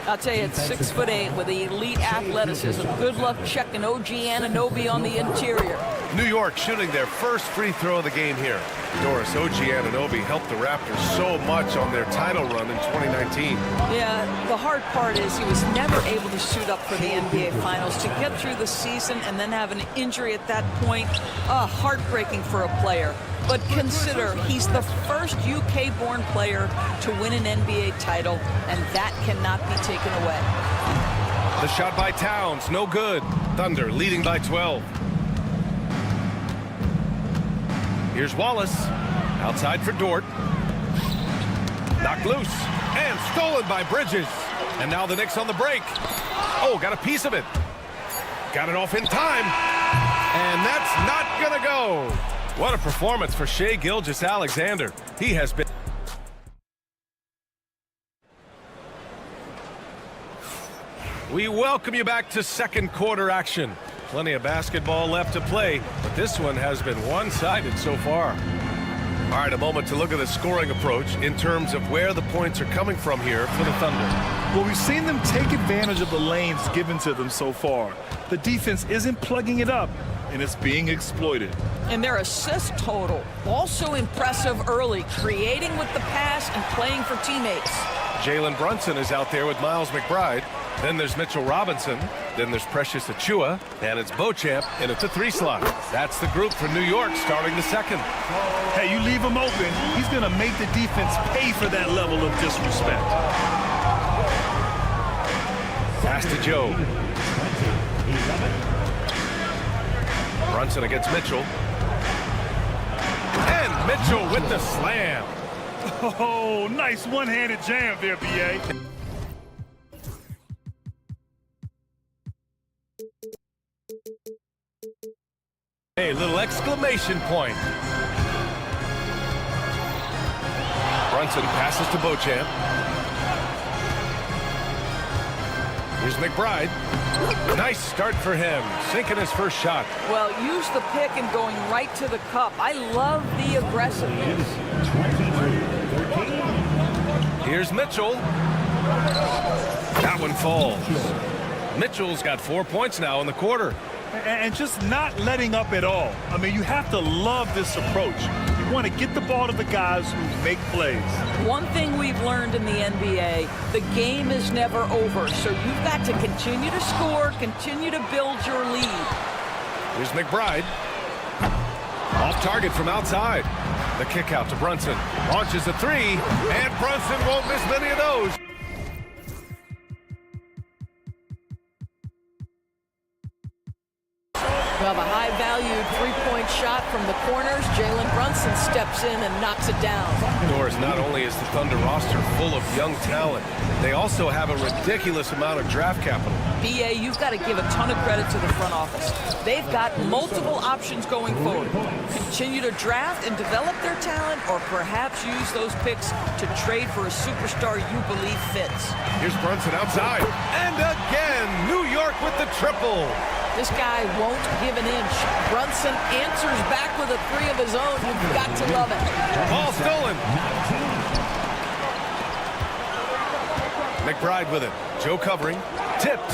I'll tell you, it's 6'8" with elite athleticism. Good luck checking OG Anunoby on the interior. New York shooting their first free throw of the game here. Doris, OG Anunoby helped the Raptors so much on their title run in 2019. Yeah, the hard part is he was never able to suit up for the NBA Finals. To get through the season and then have an injury at that point, heartbreaking for a player. But consider, he's the first UK-born player to win an NBA title, and that cannot be taken away. The shot by Towns, no good. Thunder leading by 12. Here's Wallace, outside for Dort. Knocked loose, and stolen by Bridges. And now the Knicks on the break. Oh, got a piece of it. Got it off in time, and that's not gonna go. What a performance for Shai Gilgeous-Alexander. He has been... We welcome you back to second quarter action. Plenty of basketball left to play, but this one has been one-sided so far. All right, a moment to look at the scoring approach in terms of where the points are coming from here for the Thunder. Well, we've seen them take advantage of the lanes given to them so far. The defense isn't plugging it up, and it's being exploited. And their assist total, also impressive early, creating with the pass and playing for teammates. Jalen Brunson is out there with Miles McBride. Then there's Mitchell Robinson. Then there's Precious Achiuwa. And it's Beauchamp in at the 3 slot. That's the group for New York starting the second. Hey, you leave him open, he's going to make the defense pay for that level of disrespect. Pass to Joe. Brunson against Mitchell. And Mitchell with the slam. Oh, nice one-handed jam there, B.A. Hey, little exclamation point. Brunson passes to Beauchamp. Here's McBride. Nice start for him, sinking his first shot. Well, use the pick and going right to the cup. I love the aggressiveness. Here's Mitchell. That one falls. Mitchell's got 4 points now in the quarter. And just not letting up at all. I mean, you have to love this approach. You want to get the ball to the guys who make plays. One thing we've learned in the NBA, the game is never over. So you've got to continue to score, continue to build your lead. Here's McBride. Off target from outside. The kick out to Brunson. Launches a 3, and Brunson won't miss many of those. We have a high-valued three-point shot from the corners. Jalen Brunson steps in and knocks it down. Doris, not only is the Thunder roster full of young talent, they also have a ridiculous amount of draft capital. B.A., you've got to give a ton of credit to the front office. They've got multiple options going forward. Continue to draft and develop their talent, or perhaps use those picks to trade for a superstar you believe fits. Here's Brunson outside. And again, New York with the triple. This guy won't give an inch. Brunson answers back with a 3 of his own. You've got to love it. Ball stolen. McBride with it. Joe covering. Tipped.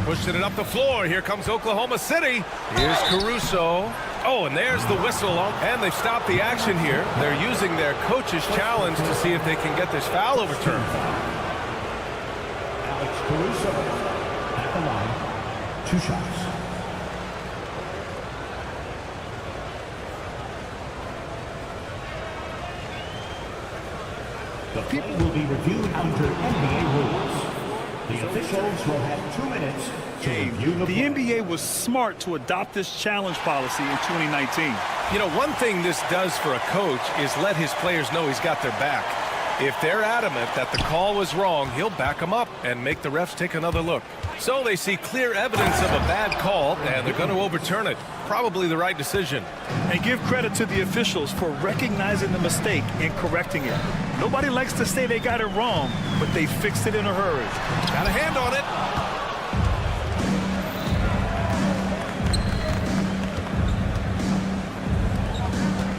Pushing it up the floor. Here comes Oklahoma City. Here's Caruso. Oh, and there's the whistle. And they've stopped the action here. They're using their coach's challenge to see if they can get this foul overturned. Caruso. At the line, 2 shots. The play will be reviewed under NBA rules. The officials will have 2 minutes to review the NBA was smart to adopt this challenge policy in 2019. You know, one thing this does for a coach is let his players know he's got their back. If they're adamant that the call was wrong, he'll back them up and make the refs take another look. So they see clear evidence of a bad call, and they're going to overturn it. Probably the right decision. And give credit to the officials for recognizing the mistake and correcting it. Nobody likes to say they got it wrong, but they fixed it in a hurry. Got a hand on it.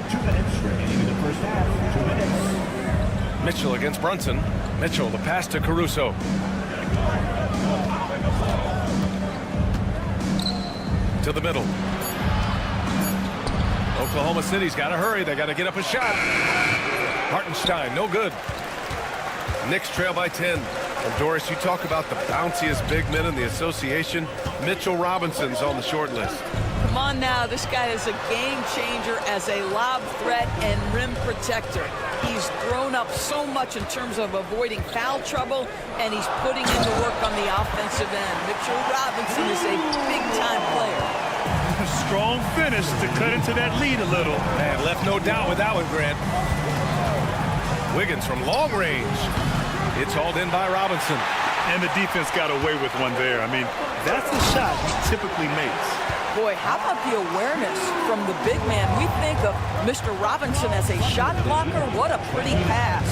2 minutes remaining in the first half. 2 minutes. Mitchell against Brunson. Mitchell, the pass to Caruso. To the middle. Oklahoma City's got to hurry. They got to get up a shot. Hartenstein, no good. Knicks trail by 10. And Doris, you talk about the bounciest big men in the association. Mitchell Robinson's on the short list. Come on now, this guy is a game changer as a lob threat and rim protector. He's grown up so much in terms of avoiding foul trouble, and he's putting in the work on the offensive end. Mitchell Robinson is a big-time player. A strong finish to cut into that lead a little. Man, left no doubt with that one, Grant. Wiggins from long range. It's hauled in by Robinson. And the defense got away with one there. I mean, that's the shot he typically makes. Boy, how about the awareness from the big man? We think of Mr. Robinson as a shot blocker. What a pretty pass.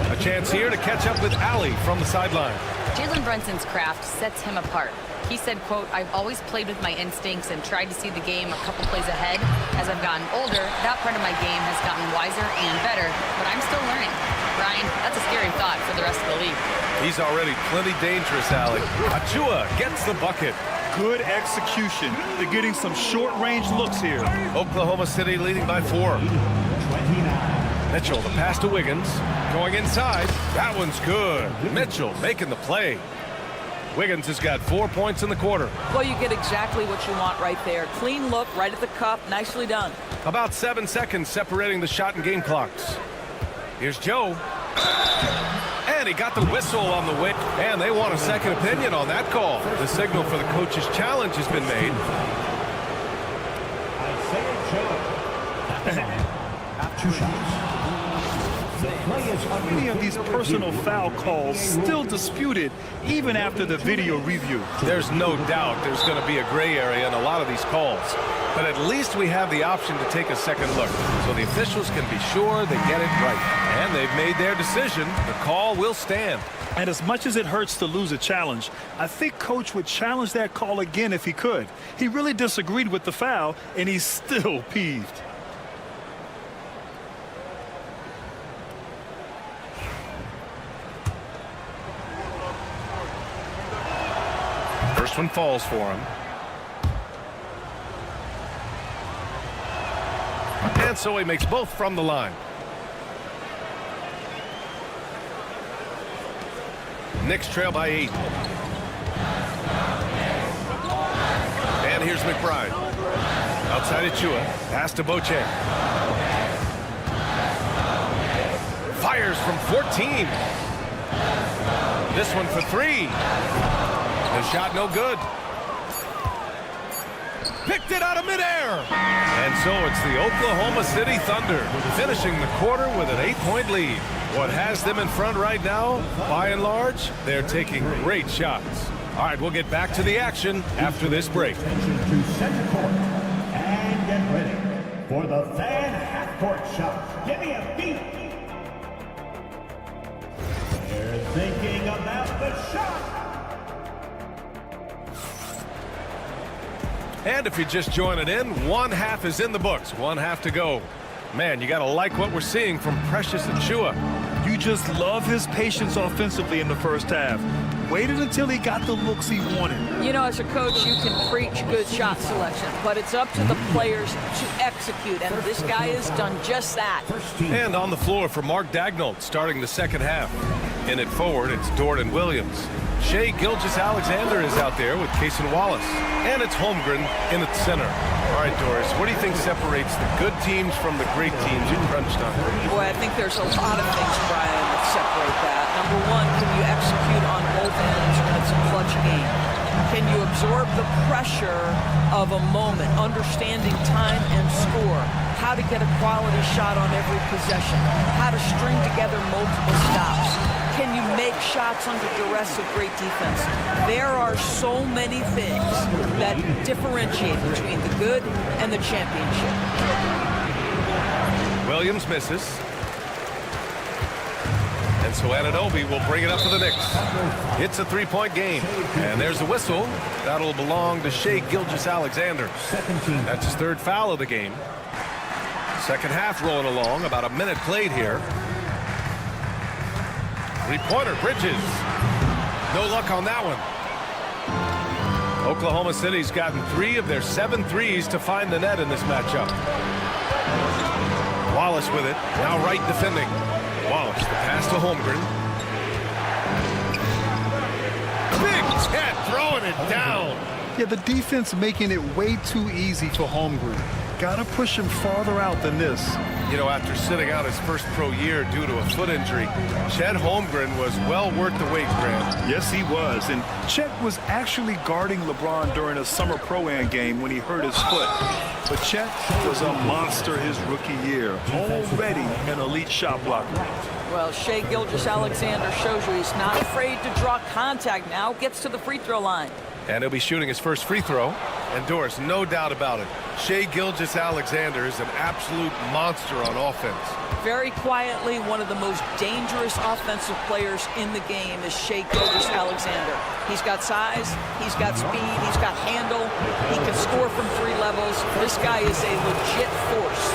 A chance here to catch up with Allie from the sideline. Jalen Brunson's craft sets him apart. He said, quote, "I've always played with my instincts and tried to see the game a couple plays ahead. As I've gotten older, that part of my game has gotten wiser and better, but I'm still learning." Brian, that's a scary thought for the rest of the league. He's already plenty dangerous, Allie. Achua gets the bucket. Good execution. They're getting some short-range looks here. Oklahoma City leading by 4. Mitchell, the pass to Wiggins. Going inside. That one's good. Mitchell making the play. Wiggins has got 4 points in the quarter. Well, you get exactly what you want right there. Clean look, right at the cup. Nicely done. About 7 seconds separating the shot and game clocks. Here's Joe. And he got the whistle on the way. And they want a second opinion on that call. The signal for the coach's challenge has been made. Two shots. Many of these personal foul calls still disputed even after the video review. There's no doubt there's going to be a gray area in a lot of these calls. But at least we have the option to take a second look so the officials can be sure they get it right. And they've made their decision. The call will stand. And as much as it hurts to lose a challenge, I think Coach would challenge that call again if he could. He really disagreed with the foul, and he's still peeved. First one falls for him. And so he makes both from the line. Knicks trail by 8. And here's McBride. Outside Achua. Pass to Boche. Fires from 14. This one for 3. The shot no good. Picked it out of midair. And so it's the Oklahoma City Thunder finishing the quarter with an 8-point lead. What has them in front right now, by and large, they're taking great shots. All right, we'll get back to the action after this break. Attention to center court. And get ready for the fan half-court shot. Give me a beat. They're thinking about the shot. And if you're just joining in, 1 half is in the books. 1 half to go. Man, you got to like what we're seeing from Precious Achua. You just love his patience offensively in the first half. Waited until he got the looks he wanted. You know, as a coach, you can preach good shot selection, but it's up to the players to execute, and this guy has done just that. And on the floor for Mark Daigneault starting the second half. In it forward, it's Jordan Williams. Shai Gilgeous-Alexander is out there with Cason Wallace. And it's Holmgren in its center. All right, Doris, what do you think separates the good teams from the great teams in crunch time? Boy, I think there's a lot of things, Brian, that separate that. Number one, can you execute on both ends when it's a clutch game? Can you absorb the pressure of a moment, understanding time and score, how to get a quality shot on every possession, how to string together multiple stops? Can you make shots under duress of great defense? There are so many things that differentiate between the good and the championship. Williams misses. And so Anunoby will bring it up for the Knicks. It's a three-point game. And there's a whistle. That'll belong to Shai Gilgeous-Alexander. That's his third foul of the game. Second half rolling along. About a minute played here. Three-pointer, Bridges. No luck on that one. Oklahoma City's gotten 3 of their 7 threes to find the net in this matchup. Wallace with it. Now right defending. Wallace, the pass to Holmgren. Big Ted throwing it down. Yeah, the defense making it way too easy for Holmgren. Gotta push him farther out than this. You know, after sitting out his first pro year due to a foot injury, Chet Holmgren was well worth the wait, Grant. Yes, he was. And Chet was actually guarding LeBron during a summer Pro-Am game when he hurt his foot. But Chet was a monster his rookie year. Already an elite shot blocker. Well, Shai Gilgeous-Alexander shows you he's not afraid to draw contact now. Gets to the free throw line. And he'll be shooting his first free throw. And Doris, no doubt about it, Shai Gilgeous-Alexander is an absolute monster on offense. Very quietly, one of the most dangerous offensive players in the game is Shai Gilgeous-Alexander. He's got size, he's got speed, he's got handle, he can score from 3 levels. This guy is a legit force.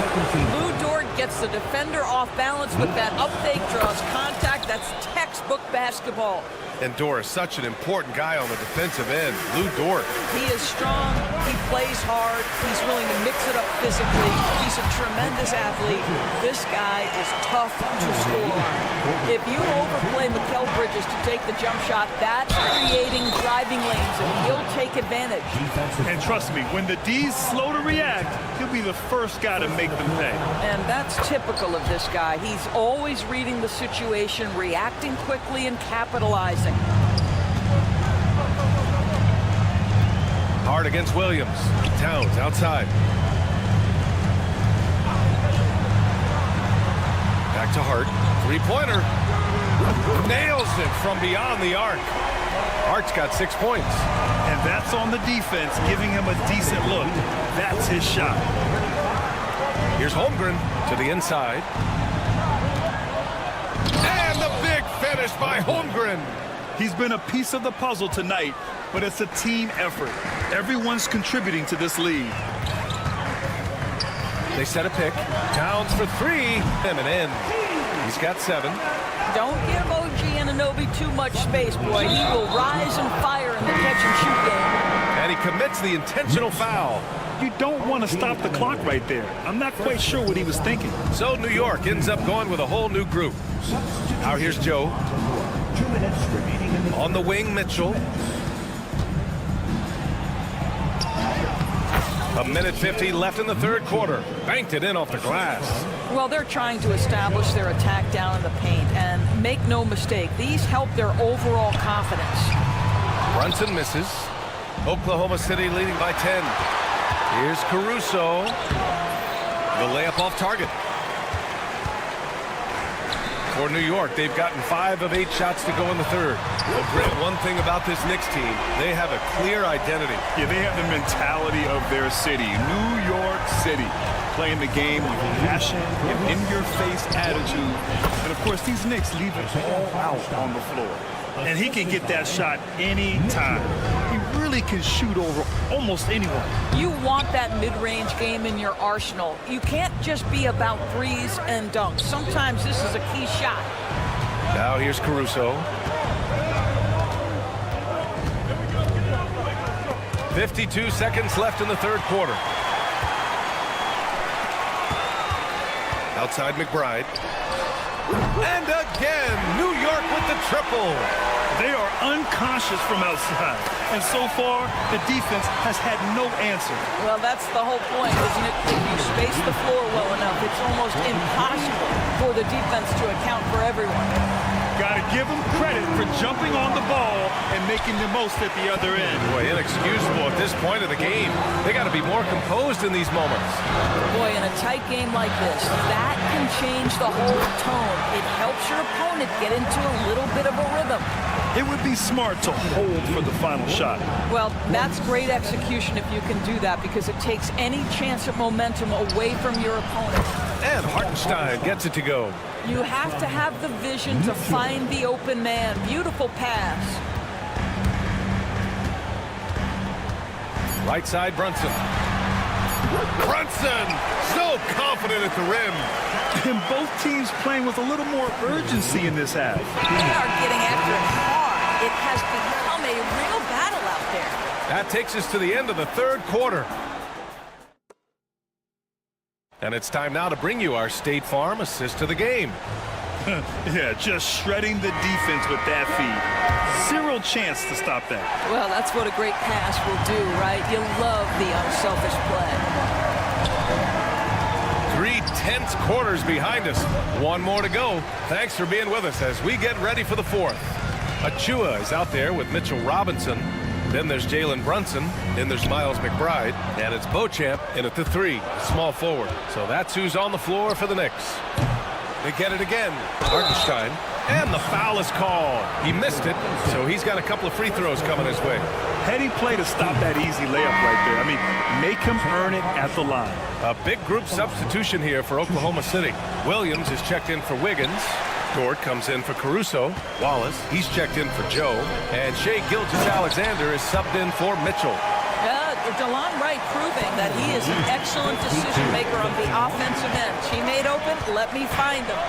Lou Dort gets the defender off balance with that up fake, draws contact. That's textbook basketball. And Doris, such an important guy on the defensive end, Lou Dort. He is strong, he plays hard, he's willing to mix it up physically, he's a tremendous athlete. This guy is tough to score on. If you overplay Mikal Bridges to take the jump shot, that's creating driving lanes, and he'll take advantage. And trust me, when the D's slow to react, he'll be the first guy to make them pay. And that's typical of this guy. He's always reading the situation, reacting quickly, and capitalizing. Hard against Williams. Towns outside. Back to Hart. Three-pointer. Nails it from beyond the arc. Hart's got 6 points. And that's on the defense, giving him a decent look. That's his shot. Here's Holmgren to the inside. And the big finish by Holmgren. He's been a piece of the puzzle tonight, but it's a team effort. Everyone's contributing to this lead. They set a pick. Towns for 3. And in. He's got 7. Don't give OG Anunoby too much space, boy. He will rise and fire in the catch-and-shoot game. And he commits the intentional foul. You don't want to stop the clock right there. I'm not quite sure what he was thinking. So New York ends up going with a whole new group. Now here's Joe. On the wing, Mitchell. A minute 50 left in the third quarter. Banked it in off the glass. Well, they're trying to establish their attack down in the paint, and make no mistake, these help their overall confidence. Brunson misses. Oklahoma City leading by 10. Here's Caruso. The layup off target. For New York, they've gotten 5 of 8 shots to go in the third. Well, Grant, one thing about this Knicks team, they have a clear identity. Yeah, they have the mentality of their city, New York City. Playing the game with passion and in-your-face attitude. And, of course, these Knicks leave it all out on the floor. And he can get that shot anytime. He really can shoot over almost anyone. You want that mid-range game in your arsenal. You can't just be about threes and dunks. Sometimes this is a key shot. Now here's Caruso. 52 seconds left in the third quarter. Outside McBride. And again, New York with the triple. They are unconscious from outside, and so far, the defense has had no answer. Well, that's the whole point, isn't it? If you space the floor well enough, it's almost impossible for the defense to account for everyone. Got to give them credit for jumping on the ball and making the most at the other end. Boy, inexcusable at this point of the game. They got to be more composed in these moments. Boy, in a tight game like this, that can change the whole tone. It helps your opponent get into a little bit of a rhythm. It would be smart to hold for the final shot. Well, that's great execution if you can do that, because it takes any chance of momentum away from your opponent. And Hartenstein gets it to go. You have to have the vision to find the open man. Beautiful pass. Right side, Brunson. Brunson, so confident at the rim. And both teams playing with a little more urgency in this half. They are getting after it hard. It has become a real battle out there. That takes us to the end of the third quarter. And it's time now to bring you our State Farm assist of the game. Yeah, just shredding the defense with that feed. Zero chance to stop that. Well, that's what a great pass will do, right? You love the unselfish play. 3 tense quarters behind us. One more to go. Thanks for being with us as we get ready for the fourth. Achua is out there with Mitchell Robinson. Then there's Jalen Brunson. Then there's Miles McBride. And it's Beauchamp in at the 3, small forward. So that's who's on the floor for the Knicks. They get it again. Hartenstein. And the foul is called. He missed it, so he's got a couple of free throws coming his way. Heady play to stop that easy layup right there. I mean, make him earn it at the line. A big group substitution here for Oklahoma City. Williams is checked in for Wiggins. Dort comes in for Caruso. Wallace, he's checked in for Joe. And Shai Gilgeous-Alexander is subbed in for Mitchell. DeLon Wright proving that he is an excellent decision maker on the offensive end. She made open, let me find him.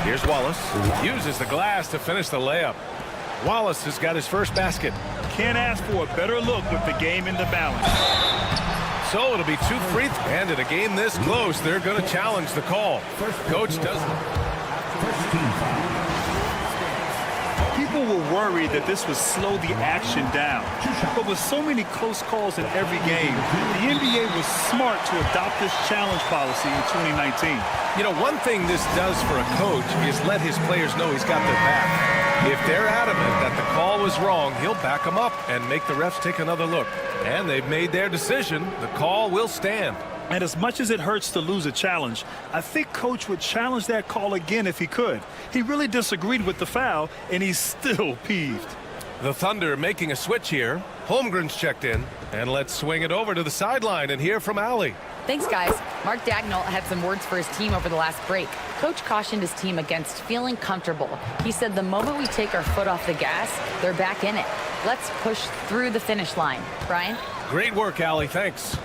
Here's Wallace. Uses the glass to finish the layup. Wallace has got his first basket. Can't ask for a better look with the game in the balance. So it'll be 2 free throws. And in a game this close, they're going to challenge the call. Coach doesn't. People were worried that this would slow the action down. But with so many close calls in every game, the NBA was smart to adopt this challenge policy in 2019. You know, one thing this does for a coach is let his players know he's got their back. If they're adamant that the call was wrong, he'll back them up and make the refs take another look. And they've made their decision. The call will stand. And as much as it hurts to lose a challenge, I think Coach would challenge that call again if he could. He really disagreed with the foul, and he's still peeved. The Thunder making a switch here. Holmgren's checked in. And let's swing it over to the sideline and hear from Allie. Thanks, guys. Mark Dagnall had some words for his team over the last break. Coach cautioned his team against feeling comfortable. He said the moment we take our foot off the gas, they're back in it. Let's push through the finish line. Brian? Great work, Allie. Thanks.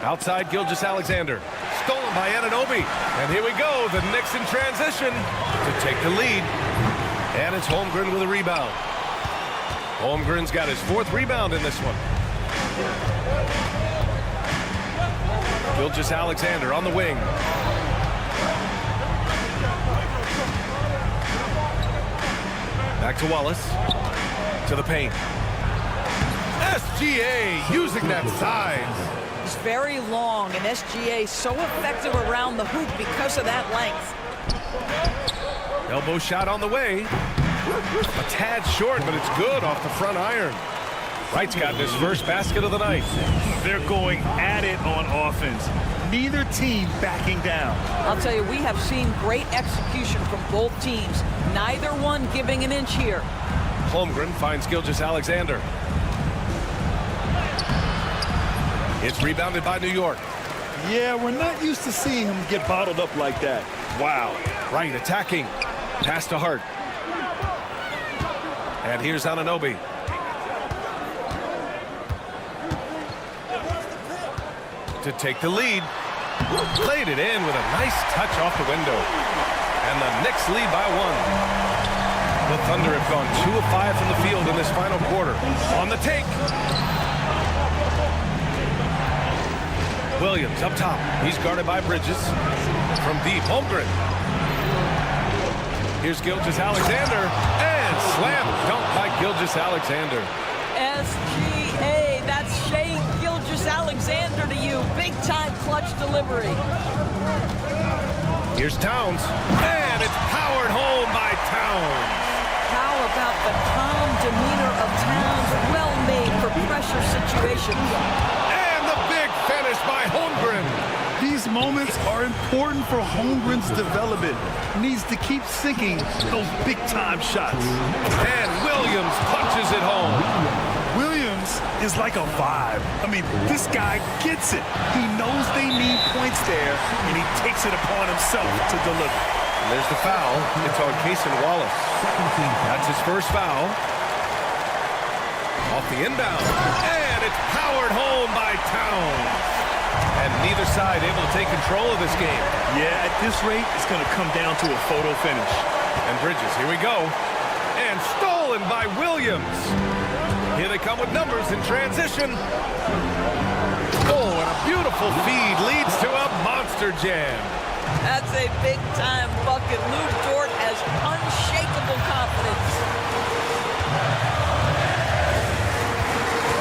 Outside Gilgeous-Alexander. Stolen by Anunoby. And here we go. The Knicks in transition to take the lead. And it's Holmgren with a rebound. Holmgren's got his 4th rebound in this one. Gilgeous-Alexander on the wing. Back to Wallace. To the paint. SGA using that size. He's very long, and SGA so effective around the hoop because of that length. Elbow shot on the way. A tad short, but it's good off the front iron. Wright's got his first basket of the night. They're going at it on offense. Neither team backing down. I'll tell you, we have seen great execution from both teams. Neither one giving an inch here. Holmgren finds Gilgeous-Alexander. It's rebounded by New York. Yeah, we're not used to seeing him get bottled up like that. Wow. Wright attacking. Pass to Hart. And here's Anunoby. To take the lead. Played it in with a nice touch off the window. And the Knicks lead by 1. The Thunder have gone 2 of 5 from the field in this final quarter. On the take. Williams up top. He's guarded by Bridges. From deep, Holmgren. Here's Gilgeous-Alexander. And slam dunk by Gilgeous-Alexander. SGA, that's Shea Gilgeous-Alexander to you. Big-time clutch delivery. Here's Towns. And it's powered home by Towns. How about the calm demeanor of Towns? Well made for pressure situations. And the big finish by Holmgren. These moments are important for Holmgren's development. Needs to keep sinking those big-time shots. And Williams punches it home. Williams is like a vibe. I mean, this guy gets it. He knows they need points there, and he takes it upon himself to deliver. And there's the foul. It's on Cason Wallace. That's his first foul. Off the inbound. And it's powered home by Towns. And neither side able to take control of this game. Yeah, at this rate, it's going to come down to a photo finish. And Bridges, here we go. And stolen by Williams. Here they come with numbers in transition. Oh, and a beautiful feed leads to a monster jam. That's a big-time bucket. Lou Dort has unshakable confidence.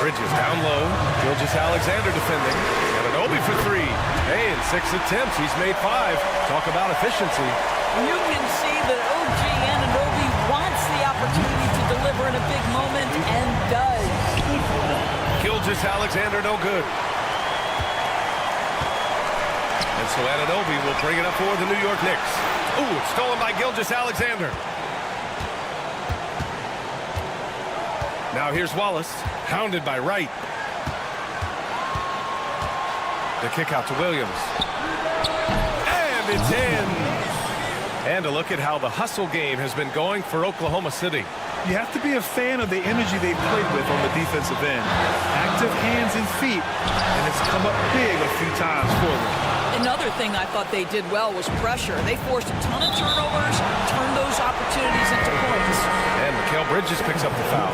Bridges down low. Gilgeous-Alexander defending. Ananobi for three. Hey, in 6 attempts, he's made 5. Talk about efficiency. You can see that OG Ananobi wants the opportunity to deliver in a big moment and does. Gilgeous-Alexander no good. And so Ananobi will bring it up for the New York Knicks. Ooh, it's stolen by Gilgeous-Alexander. Now here's Wallace, hounded by Wright. The kick out to Williams. And it's in. And a look at how the hustle game has been going for Oklahoma City. You have to be a fan of the energy they played with on the defensive end. Active hands and feet, and it's come up big a few times for them. Another thing I thought they did well was pressure. They forced a ton of turnovers, turned those opportunities into points. And Mikal Bridges picks up the foul.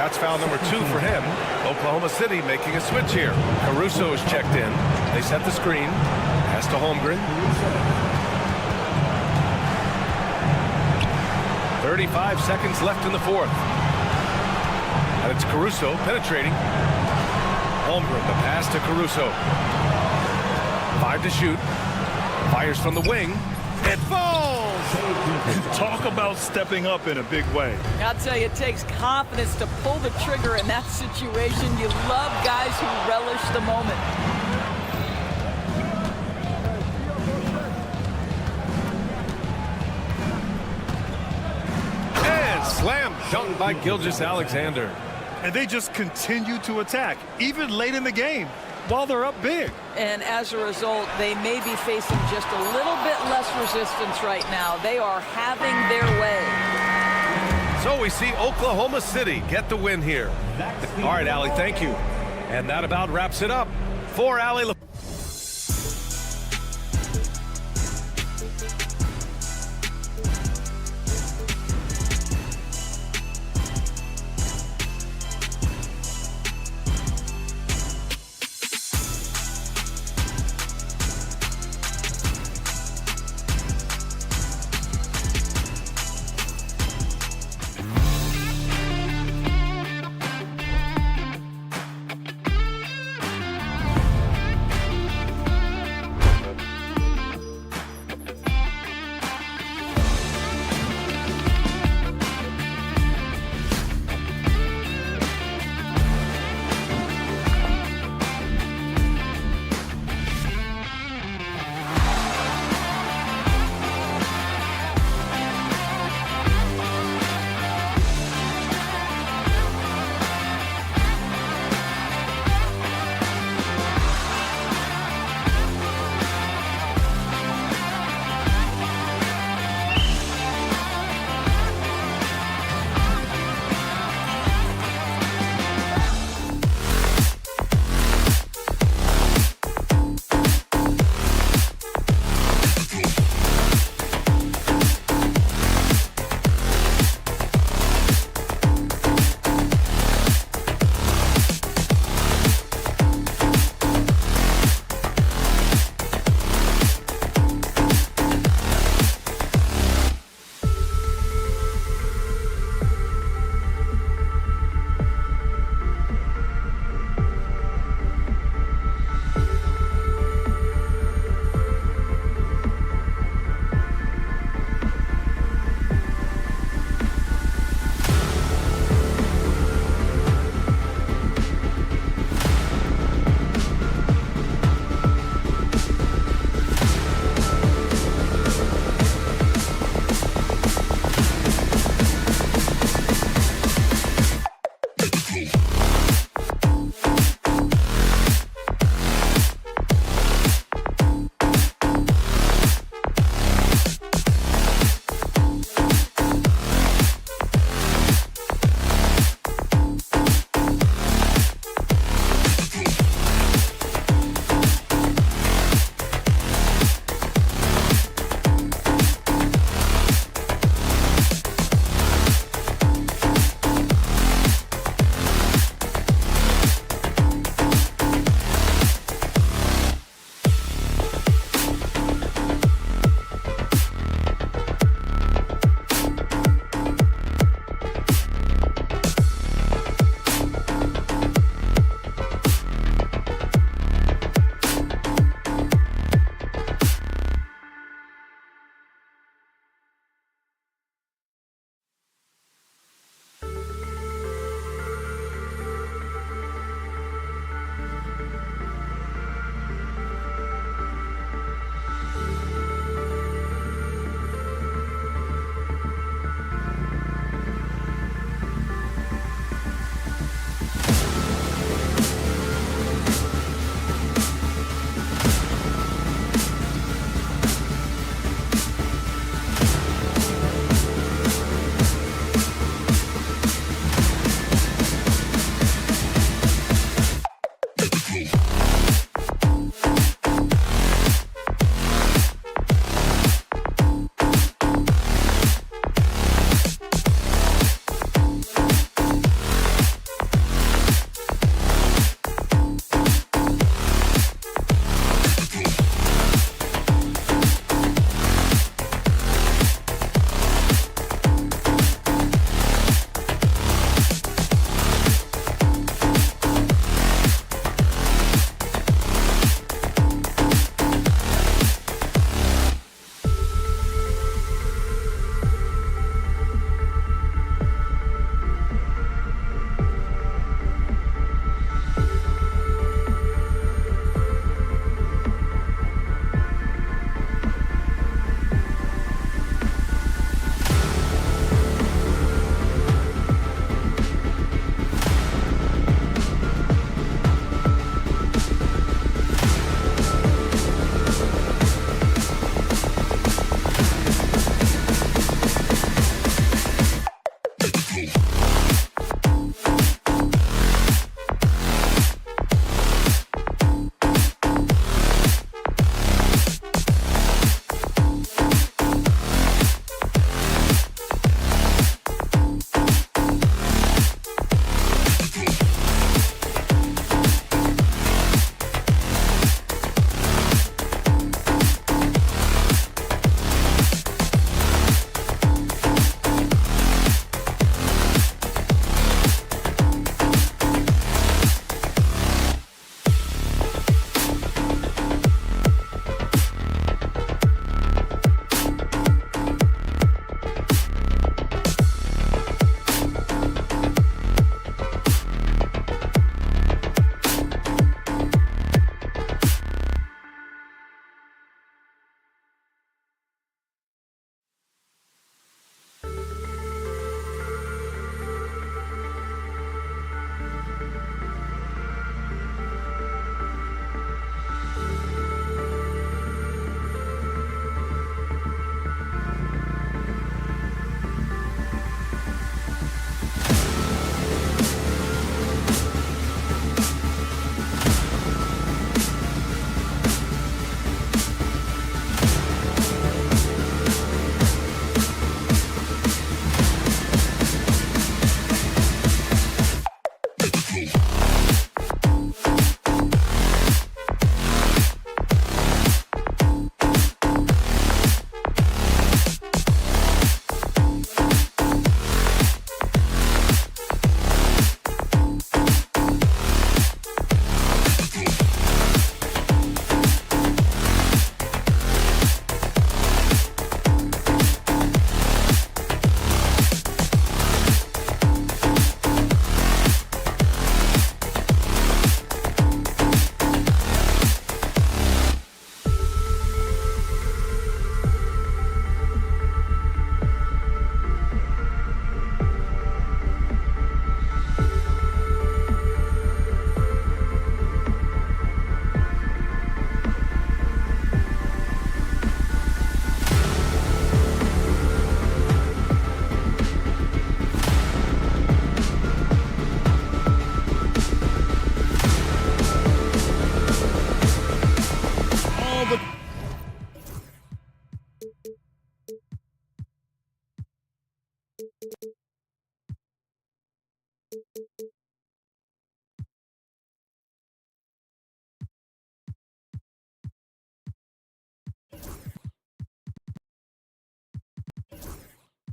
That's foul number 2 for him. Oklahoma City making a switch here. Caruso is checked in. They set the screen. Pass to Holmgren. 35 seconds left in the fourth. And it's Caruso penetrating. Holmgren, the pass to Caruso. 5 to shoot. Fires from the wing. It falls! Talk about stepping up in a big way. I'll tell you, it takes confidence to pull the trigger in that situation. You love guys who relish the moment. And slam dunk by Gilgeous-Alexander. And they just continue to attack, even late in the game, while they're up big. And as a result, they may be facing just a little bit less resistance right now. They are having their way. So we see Oklahoma City get the win here. All right, Allie, thank you. And that about wraps it up for Allie.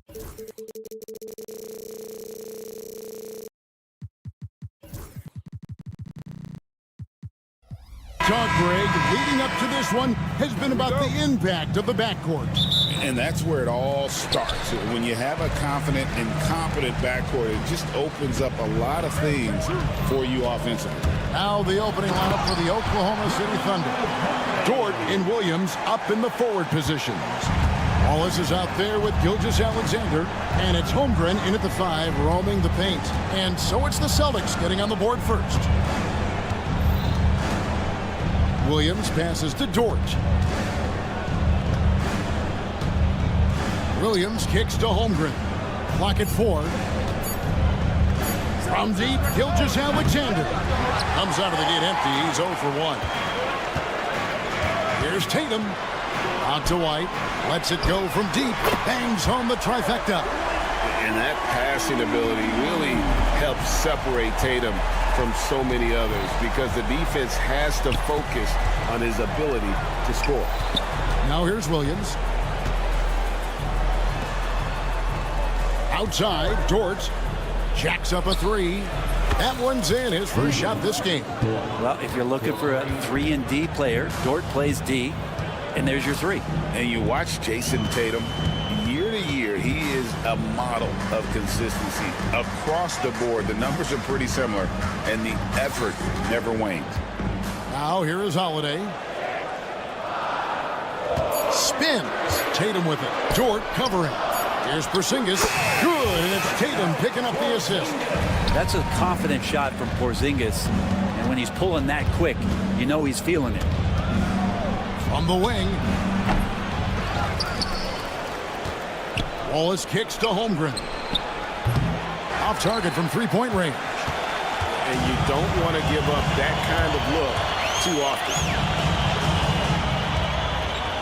Talk, Greg, leading up to this one has been about the impact of the backcourt. And that's where it all starts. When you have a confident and competent backcourt, it just opens up a lot of things for you offensively. Now the opening lineup for the Oklahoma City Thunder. Dort and Williams up in the forward positions. Wallace is out there with Gilgeous-Alexander, and it's Holmgren in at the 5, roaming the paint. And so it's the Celtics getting on the board first. Williams passes to Dort. Williams kicks to Holmgren. Clock at 4. From deep, Gilgeous-Alexander comes out of the gate empty. He's 0 for 1. Here's Tatum. Out to White. Lets it go from deep. Bangs home the trifecta. And that passing ability really helps separate Tatum from so many others because the defense has to focus on his ability to score. Now here's Williams. Outside, Dort jacks up a 3. That one's in, his first shot this game. Well, if you're looking for a 3 and D player, Dort plays D, and there's your 3. And you watch Jason Tatum. Year to year, he is a model of consistency. Across the board, the numbers are pretty similar, and the effort never wanes. Now here is Holiday. Spins. Tatum with it. Dort covering. Here's Porzingis. Good, and it's Tatum picking up the assist. That's a confident shot from Porzingis, and when he's pulling that quick, you know he's feeling it. From the wing. Wallace kicks to Holmgren. Off target from three-point range. And you don't want to give up that kind of look too often.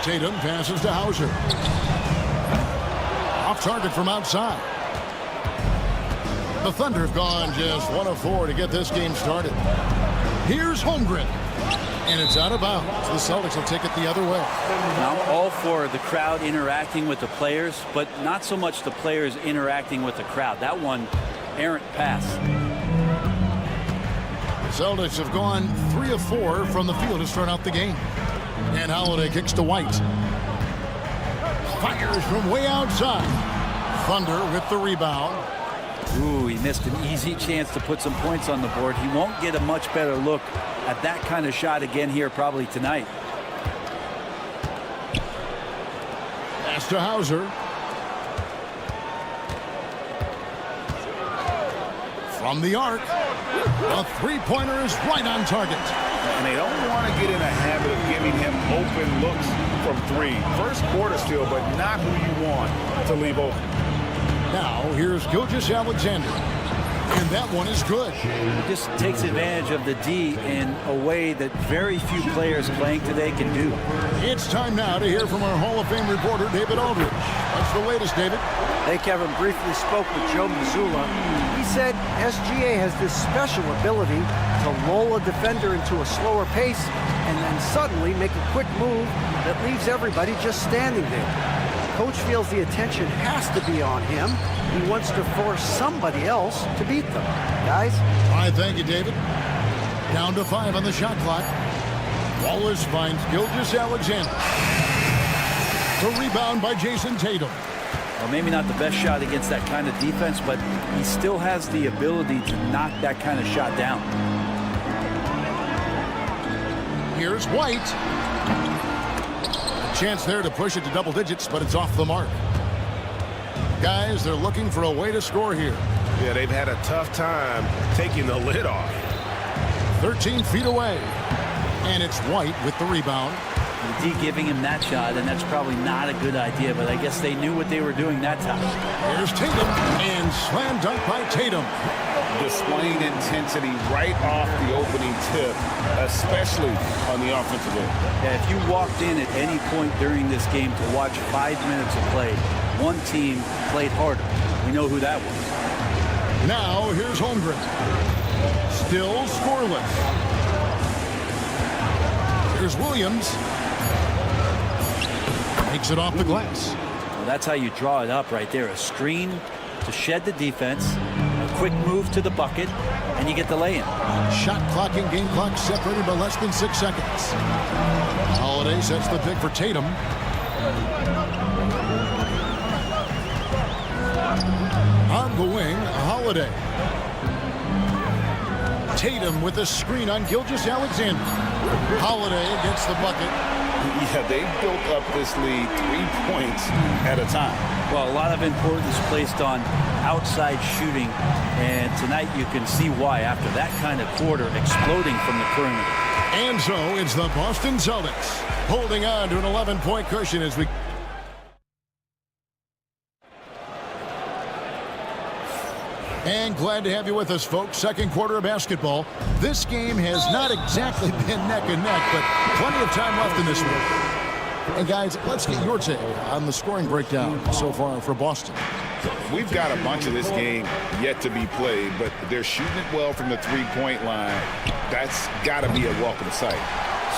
Tatum passes to Hauser. Off target from outside. The Thunder have gone just 1 of 4 to get this game started. Here's Holmgren. And it's out of bounds. The Celtics will take it the other way. Now, I'm all for the crowd interacting with the players, but not so much the players interacting with the crowd. That one, errant pass. The Celtics have gone 3 of 4 from the field to start out the game. And Holiday kicks to White. Fires from way outside. Thunder with the rebound. Ooh, he missed an easy chance to put some points on the board. He won't get a much better look at that kind of shot again here probably tonight. Pass to Hauser. From the arc. A three-pointer is right on target. And they don't want to get in a habit of giving him open looks from 3. First quarter still, but not who you want to leave open. Now, here's Gilgeous-Alexander. And that one is good. He just takes advantage of the D in a way that very few players playing today can do. It's time now to hear from our Hall of Fame reporter, David Aldridge. What's the latest, David? Hey, Kevin, briefly spoke with Joe Mazzulla. He said SGA has this special ability to lull a defender into a slower pace and then suddenly make a quick move that leaves everybody just standing there. Coach feels the attention has to be on him. He wants to force somebody else to beat them. Guys? All right, thank you, David. Down to 5 on the shot clock. Wallace finds Gilgeous-Alexander. The rebound by Jason Tatum. Well, maybe not the best shot against that kind of defense, but he still has the ability to knock that kind of shot down. Here's White. A chance there to push it to double digits, but it's off the mark. Guys, they're looking for a way to score here. Yeah, they've had a tough time taking the lid off. 13 feet away. And it's White with the rebound. The D giving him that shot, and that's probably not a good idea, but I guess they knew what they were doing that time. Here's Tatum, and slam dunk by Tatum. Displaying intensity right off the opening tip, especially on the offensive end. Yeah, if you walked in at any point during this game to watch 5 minutes of play, one team played harder. We know who that was. Now, here's Holmgren. Still scoreless. Here's Williams. Takes it off the glass. That's how you draw it up right there. A screen to shed the defense, a quick move to the bucket, and you get the lay-in. Shot clock and game clock separated by less than 6 seconds. Holiday sets the pick for Tatum. On the wing, Holiday. Tatum with a screen on Gilgeous-Alexander. Holiday gets the bucket. Yeah, they built up this lead 3 points at a time. Well, a lot of importance placed on outside shooting, and tonight you can see why after that kind of quarter exploding from the perimeter. And so it's the Boston Celtics holding on to an 11-point cushion as we... And glad to have you with us, folks. Second quarter of basketball. This game has not exactly been neck and neck, but plenty of time left in this one. And guys, let's get your take on the scoring breakdown so far for Boston. We've got a bunch of this game yet to be played, but they're shooting it well from the three-point line. That's got to be a welcome sight.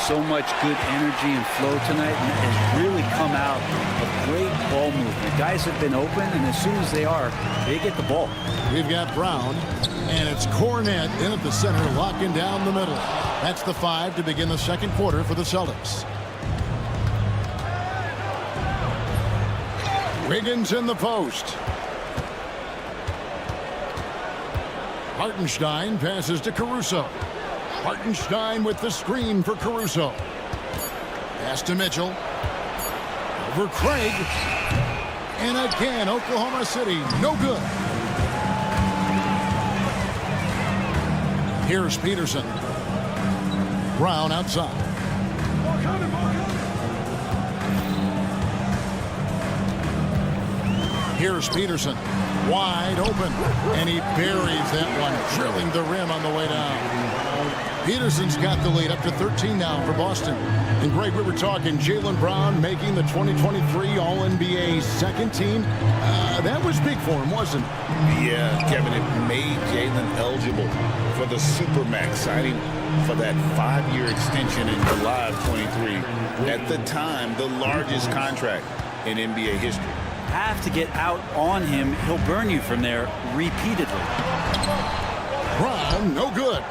So much good energy and flow tonight, and it has really come out of great ball movement. Guys have been open, and as soon as they are, they get the ball. We've got Brown, and it's Cornette in at the center, locking down the middle. That's the 5 to begin the second quarter for the Celtics. Wiggins in the post. Hartenstein passes to Caruso. Hartenstein with the screen for Caruso. Pass to Mitchell. Over Craig. And again, Oklahoma City, no good. Here's Peterson. Brown outside. Here's Peterson. Wide open. And he buries that one, drilling the rim on the way down. Peterson's got the lead up to 13 now for Boston. And Greg, we were talking Jaylen Brown making the 2023 All-NBA second team. That was big for him, wasn't it? Yeah, Kevin, it made Jaylen eligible for the Supermax signing for that 5-year extension in July of 23. At the time, the largest contract in NBA history. Have to get out on him. He'll burn you from there repeatedly. Brown, no good.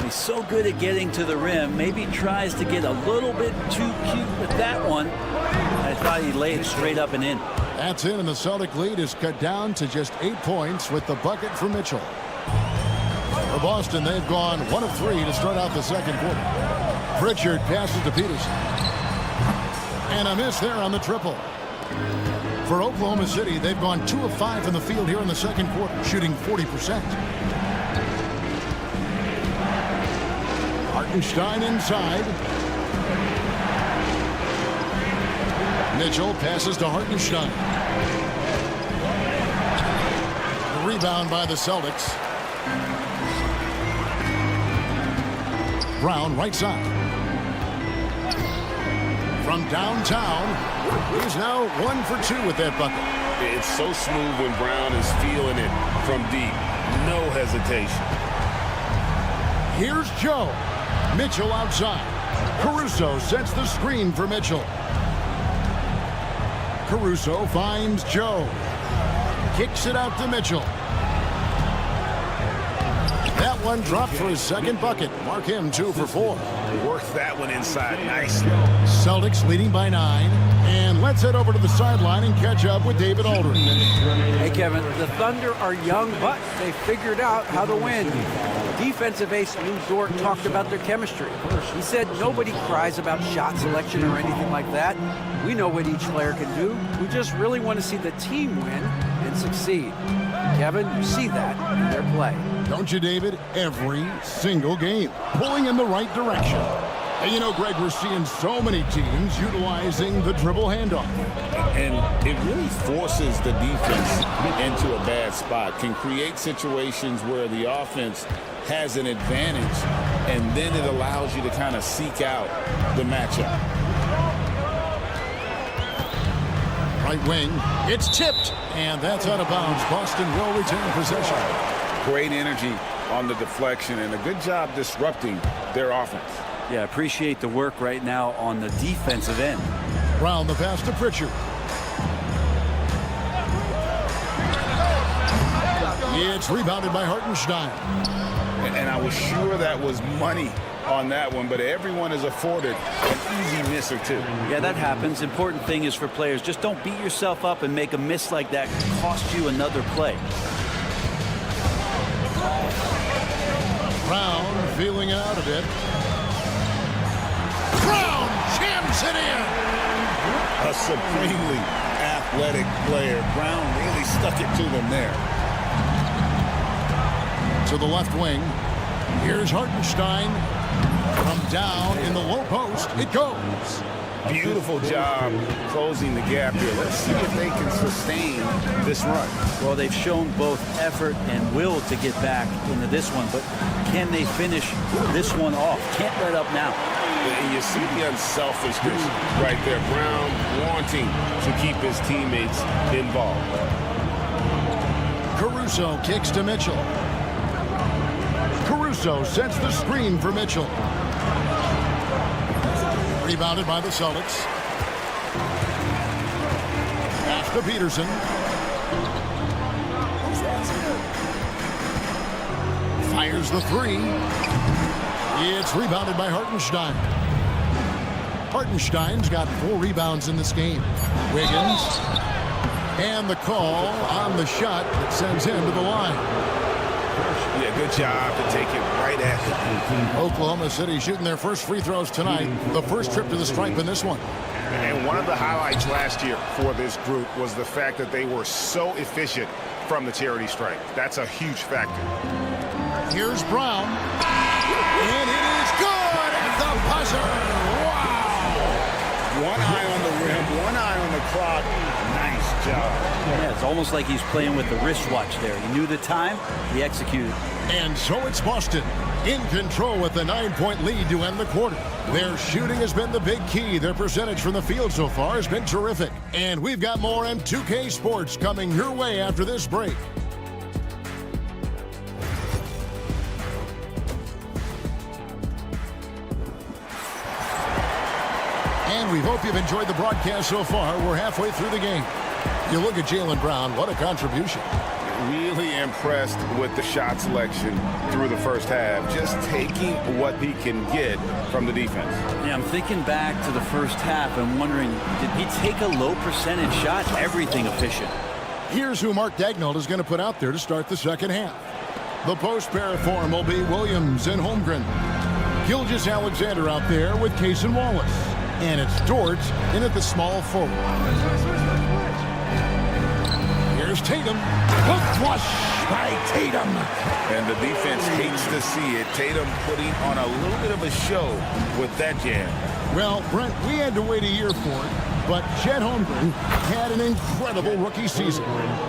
He's so good at getting to the rim. Maybe tries to get a little bit too cute with that one. I thought he laid it straight up and in. That's in, and the Celtic lead is cut down to just 8 points with the bucket for Mitchell. For Boston, they've gone 1 of 3 to start out the second quarter. Pritchard passes to Peterson. And a miss there on the triple. For Oklahoma City, they've gone 2 of 5 from the field here in the second quarter, shooting 40%. Hartenstein inside. Mitchell passes to Hartenstein. The rebound by the Celtics. Brown right side. From downtown, he's now 1 for 2 with that bucket. It's so smooth when Brown is feeling it from deep. No hesitation. Here's Joe. Mitchell outside. Caruso sets the screen for Mitchell. Caruso finds Joe. Kicks it out to Mitchell. That one dropped for his second bucket. Mark him 2 for 4. Works that one inside nicely. Celtics leading by 9. And let's head over to the sideline and catch up with David Aldridge. Hey, Kevin, the Thunder are young, but they figured out how to win. Defensive ace Lou Dort talked about their chemistry. He said nobody cries about shot selection or anything like that. We know what each player can do. We just really want to see the team win and succeed. Kevin, you see that in their play. Don't you, David? Every single game, pulling in the right direction. And you know, Greg, we're seeing so many teams utilizing the dribble handoff. And it really forces the defense into a bad spot, can create situations where the offense has an advantage, and then it allows you to kind of seek out the matchup. Right wing, it's tipped, and that's out of bounds. Boston will retain possession. Great energy on the deflection, and a good job disrupting their offense. Yeah, appreciate the work right now on the defensive end. Brown the pass to Pritchard. It's rebounded by Hartenstein. And I was sure that was money on that one, but everyone is afforded an easy miss or two. Yeah, that happens. Important thing is for players, just don't beat yourself up and make a miss like that cost you another play. Brown feeling it out a bit. Brown jams it in. A supremely athletic player. Brown really stuck it to them there. To the left wing. Here's Hartenstein. From down in the low post, it goes. Beautiful job closing the gap here. Let's see if they can sustain this run. Well, they've shown both effort and will to get back into this one, but can they finish this one off? Can't let up now. And you see the unselfishness right there. Brown wanting to keep his teammates involved. Caruso kicks to Mitchell. Caruso sets the screen for Mitchell. Rebounded by the Celtics. Pass to Peterson. Fires the three. It's rebounded by Hartenstein. Hartenstein's got 4 rebounds in this game. Wiggins. And the call on the shot that sends him to the line. Yeah, good job to take it right at him. Oklahoma City shooting their first free throws tonight. The first trip to the stripe in this one. And one of the highlights last year for this group was the fact that they were so efficient from the charity stripe. That's a huge factor. Here's Brown. And it is good at the buzzer. Wow! One eye on the rim, one eye on the clock. Nice job. Yeah, it's almost like he's playing with the wristwatch there. He knew the time, he executed. And so it's Boston in control with a 9-point lead to end the quarter. Their shooting has been the big key. Their percentage from the field so far has been terrific. And we've got more M2K Sports coming your way after this break. And we hope you've enjoyed the broadcast so far. We're halfway through the game. You look at Jaylen Brown, what a contribution. Really impressed with the shot selection through the first half. Just taking what he can get from the defense. Yeah, I'm thinking back to the first half and wondering, did he take a low percentage shot? Everything efficient. Here's who Mark Daigneault is going to put out there to start the second half. The post pair form will be Williams and Holmgren. Gilgeous-Alexander out there with Case and Wallace. And it's Dort in at the small forward. Here's Tatum. Hook flush by Tatum. And the defense hates to see it. Tatum putting on a little bit of a show with that jam. Well, Brent, we had to wait a year for it, but Chet Holmgren had an incredible rookie season.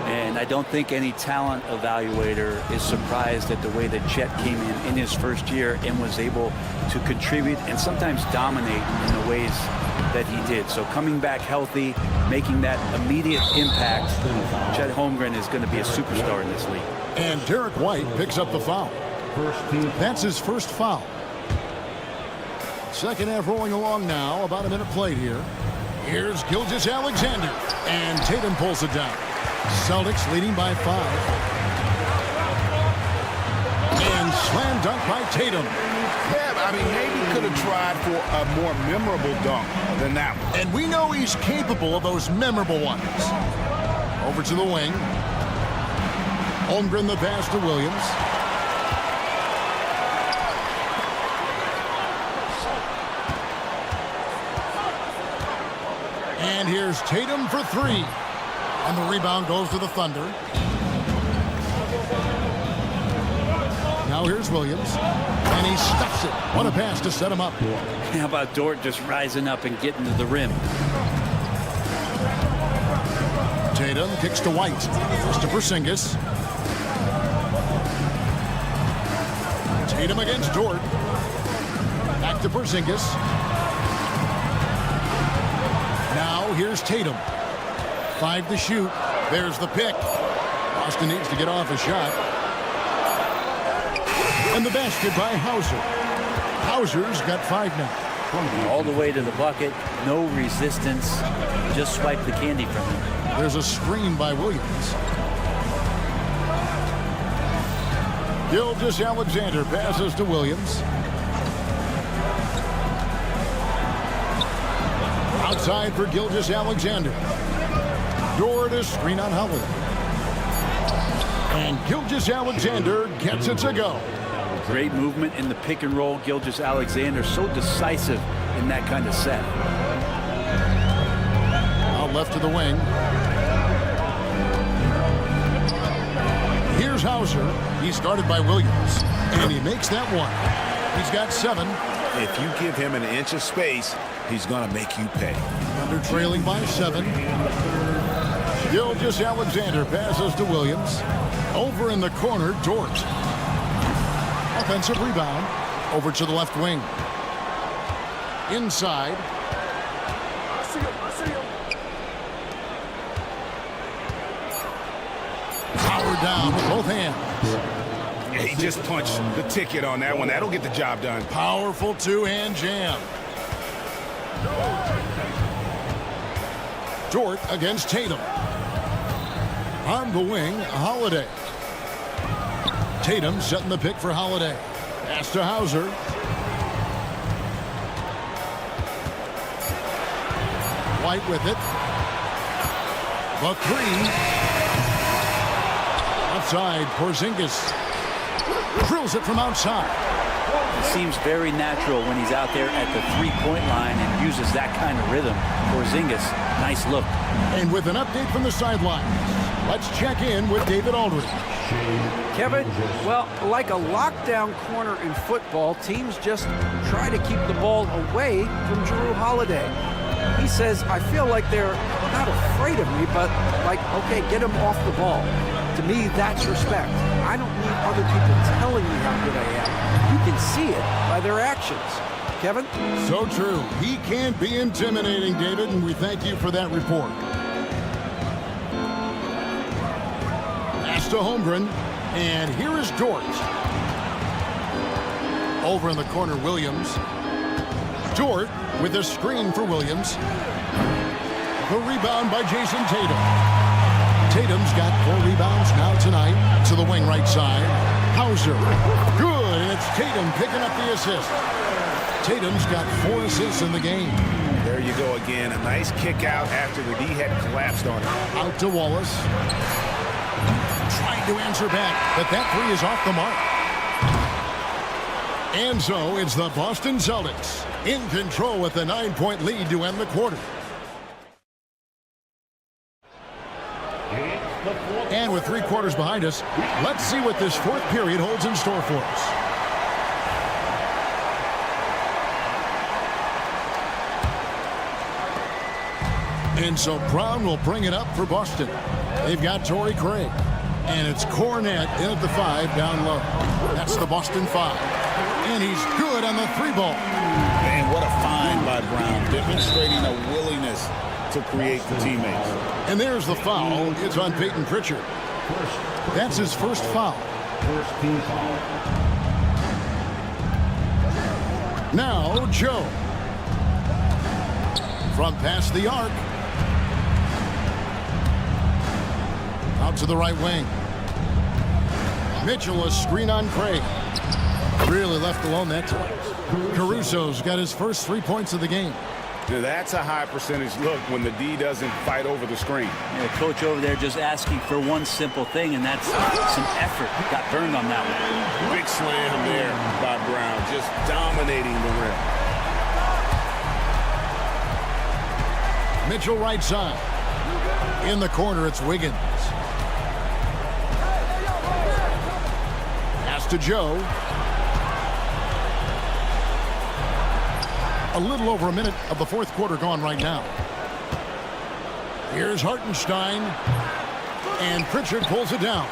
And I don't think any talent evaluator is surprised at the way that Chet came in his first year and was able to contribute and sometimes dominate in the ways that he did. So coming back healthy, making that immediate impact, Chet Holmgren is going to be a superstar in this league. And Derek White picks up the foul. That's his first foul. Second half rolling along now, about a minute played here. Here's Gilgeous-Alexander, and Tatum pulls it down. Celtics leading by 5. And slam dunk by Tatum. Yeah, I mean, maybe could have tried for a more memorable dunk than that one. And we know he's capable of those memorable ones. Over to the wing. Holmgren the pass to Williams. And here's Tatum for 3. And the rebound goes to the Thunder. Now here's Williams. And he stuffs it. What a pass to set him up. How about Dort just rising up and getting to the rim? Tatum kicks to White. First to Porzingis. Tatum against Dort. Back to Porzingis. Now here's Tatum. 5 to shoot. There's the pick. Boston needs to get off a shot. And the basket by Hauser. Hauser's got 5 now. All the way to the bucket. No resistance. Just swipe the candy from him. There's a screen by Williams. Gilgeous-Alexander passes to Williams. Outside for Gilgeous-Alexander. Dort to screen on Holiday. And Gilgeous-Alexander gets it to go. Great movement in the pick and roll. Gilgeous-Alexander so decisive in that kind of set. Out left to the wing. Here's Hauser. He's guarded by Williams. And he makes that one. He's got 7. If you give him an inch of space, he's going to make you pay. Under trailing by 7. Gilgeous-Alexander passes to Williams. Over in the corner, Dort. Offensive rebound. Over to the left wing. Inside. Powered down with both hands. Yeah, he just punched the ticket on that one. That'll get the job done. Powerful two-hand jam. Dort against Tatum. On the wing, Holiday. Tatum setting the pick for Holiday. Pass to Hauser. White with it. The 3. Outside, Porzingis. Drills it from outside. It seems very natural when he's out there at the three-point line and uses that kind of rhythm. Porzingis, nice look. And with an update from the sideline, let's check in with David Aldridge. Kevin, well, like a lockdown corner in football, teams just try to keep the ball away from Jrue Holiday. He says, I feel like they're not afraid of me, but like, okay, get him off the ball. To me, that's respect. I don't need other people telling me how good I am. You can see it by their actions. Kevin? So true. He can be intimidating, David, and we thank you for that report. Pass to Holmgren, and here is Dort. Over in the corner, Williams. Dort with a screen for Williams. The rebound by Jason Tatum. Tatum's got 4 rebounds now tonight. To the wing right side. Hauser. Good, and it's Tatum picking up the assist. Tatum's got 4 assists in the game. There you go again. A nice kick out after the D had collapsed on him. Out to Wallace. Trying to answer back, but that 3 is off the mark. And so it's the Boston Celtics in control with a 9-point lead to end the quarter. And with 3 quarters behind us, let's see what this 4th period holds in store for us. And so Brown will bring it up for Boston. They've got Torrey Craig. And it's Cornette in at the 5 down low. That's the Boston 5. And he's good on the 3 ball. Man, what a find by Brown. Demonstrating a willingness to create for teammates. And there's the foul. It's on Peyton Pritchard. That's his first foul. First team foul. Now Joe. From past the arc. Out to the right wing. Mitchell, a screen on Craig. Really left alone that time. Caruso's got his first 3 points of the game. Now, that's a high percentage look when the D doesn't fight over the screen. Yeah, coach over there just asking for one simple thing, and that's some effort. Got burned on that one. Big slam there by Brown, just dominating the rim. Mitchell right side. In the corner, it's Wiggins. Pass to Joe. A little over a minute of the 4th quarter gone right now. Here's Hartenstein. And Pritchard pulls it down.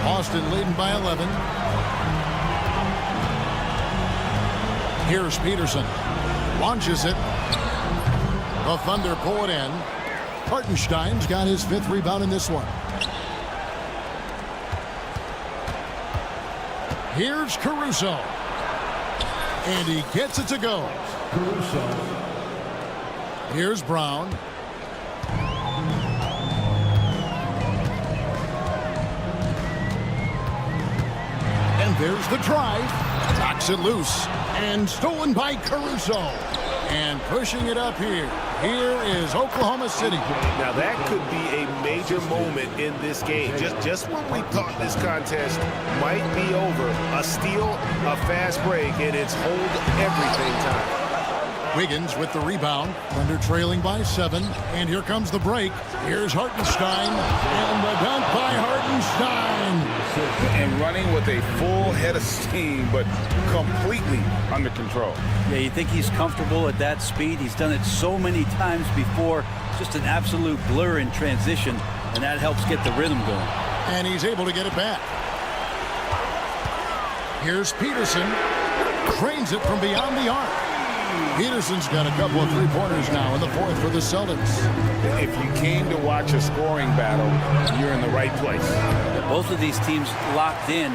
Boston leading by 11. Here's Peterson. Launches it. The Thunder pull it in. Hartenstein's got his 5th rebound in this one. Here's Caruso. And he gets it to go. Caruso. Here's Brown. there's the drive. Knocks it loose. And stolen by Caruso. And pushing it up here. Here is Oklahoma City. Now that could be a major moment in this game. Just when we thought this contest might be over, a steal, a fast break, and it's hold everything time. Wiggins with the rebound. Thunder trailing by 7. And here comes the break. Here's Hartenstein. And the dunk by Hartenstein. And running with a full head of steam, but completely under control. Yeah, you think he's comfortable at that speed. He's done it so many times before. Just an absolute blur in transition, and that helps get the rhythm going. And he's able to get it back. Here's Peterson. Drains it from beyond the arc. Peterson's got a couple of three-pointers now in the fourth for the Celtics. If you came to watch a scoring battle, you're in the right place. Both of these teams locked in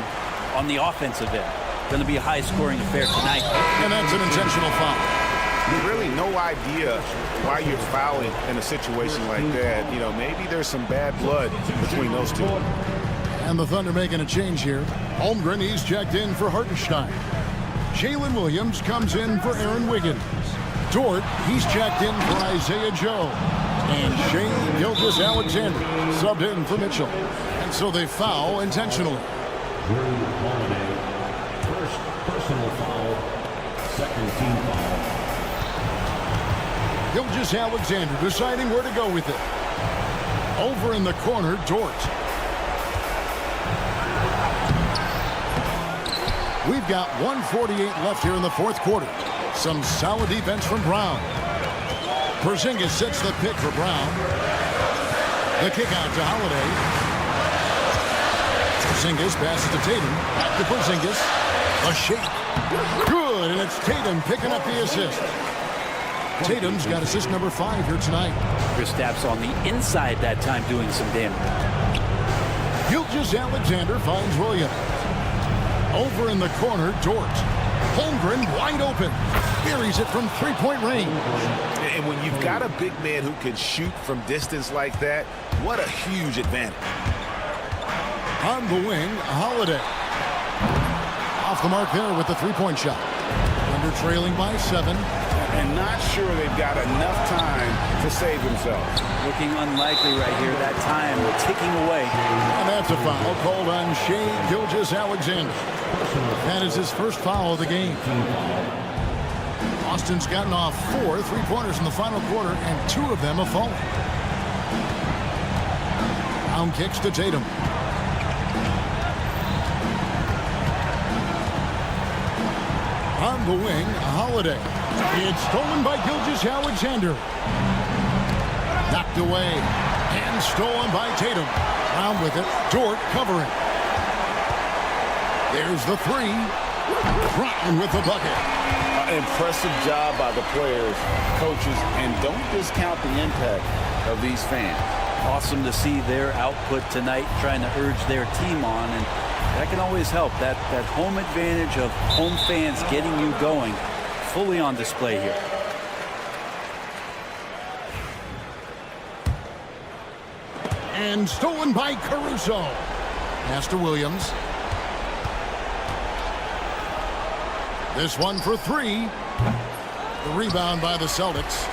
on the offensive end. Going to be a high-scoring affair tonight. And that's an intentional foul. Really no idea why you're fouling in a situation like that. You know, maybe there's some bad blood between those two. And the Thunder making a change here. Holmgren, he's checked in for Hartenstein. Jalen Williams comes in for Aaron Wiggins. Dort, he's checked in for Isaiah Joe. And Shane Gilgeous-Alexander subbed in for Mitchell. And so they foul intentionally. Drew Holiday, first personal foul, second team foul. Gilgeous-Alexander deciding where to go with it. Over in the corner, Dort. We've got 1:48 left here in the fourth quarter. Some solid defense from Brown. Porzingis sets the pick for Brown. The kick out to Holiday. Porzingis passes to Tatum. Back to Porzingis. A shake. Good, and it's Tatum picking up the assist. Tatum's got assist number 5 here tonight. Kristaps on the inside that time doing some damage. Gilgeous-Alexander finds Williams. Over in the corner, Dort. Holmgren wide open. Buries it from three-point range. And when you've got a big man who can shoot from distance like that, what a huge advantage. On the wing, Holiday. Off the mark there with the three-point shot. Thunder trailing by 7. And not sure they've got enough time to save themselves. Looking unlikely right here. That time ticking away. And that's a foul called on Shea Gilgeous-Alexander. That is his first foul of the game. Austin's gotten off 4 three-pointers in the final quarter, and 2 of them have fallen. Brown kicks to Tatum. On the wing, Holiday. It's stolen by Gilgeous-Alexander. Knocked away and stolen by Tatum. Brown with it. Dort covering. There's the 3. Brown with the bucket. Impressive job by the players, coaches, and don't discount the impact of these fans. Awesome to see their output tonight, trying to urge their team on, and that can always help. That home advantage of home fans getting you going, fully on display here. And stolen by Caruso. Pass to Williams. This one for 3. The rebound by the Celtics.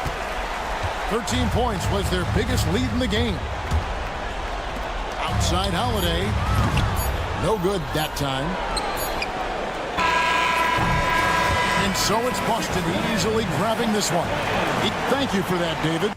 13 points was their biggest lead in the game. Outside Holiday. No good that time. And so it's Boston easily grabbing this one. Thank you for that, David.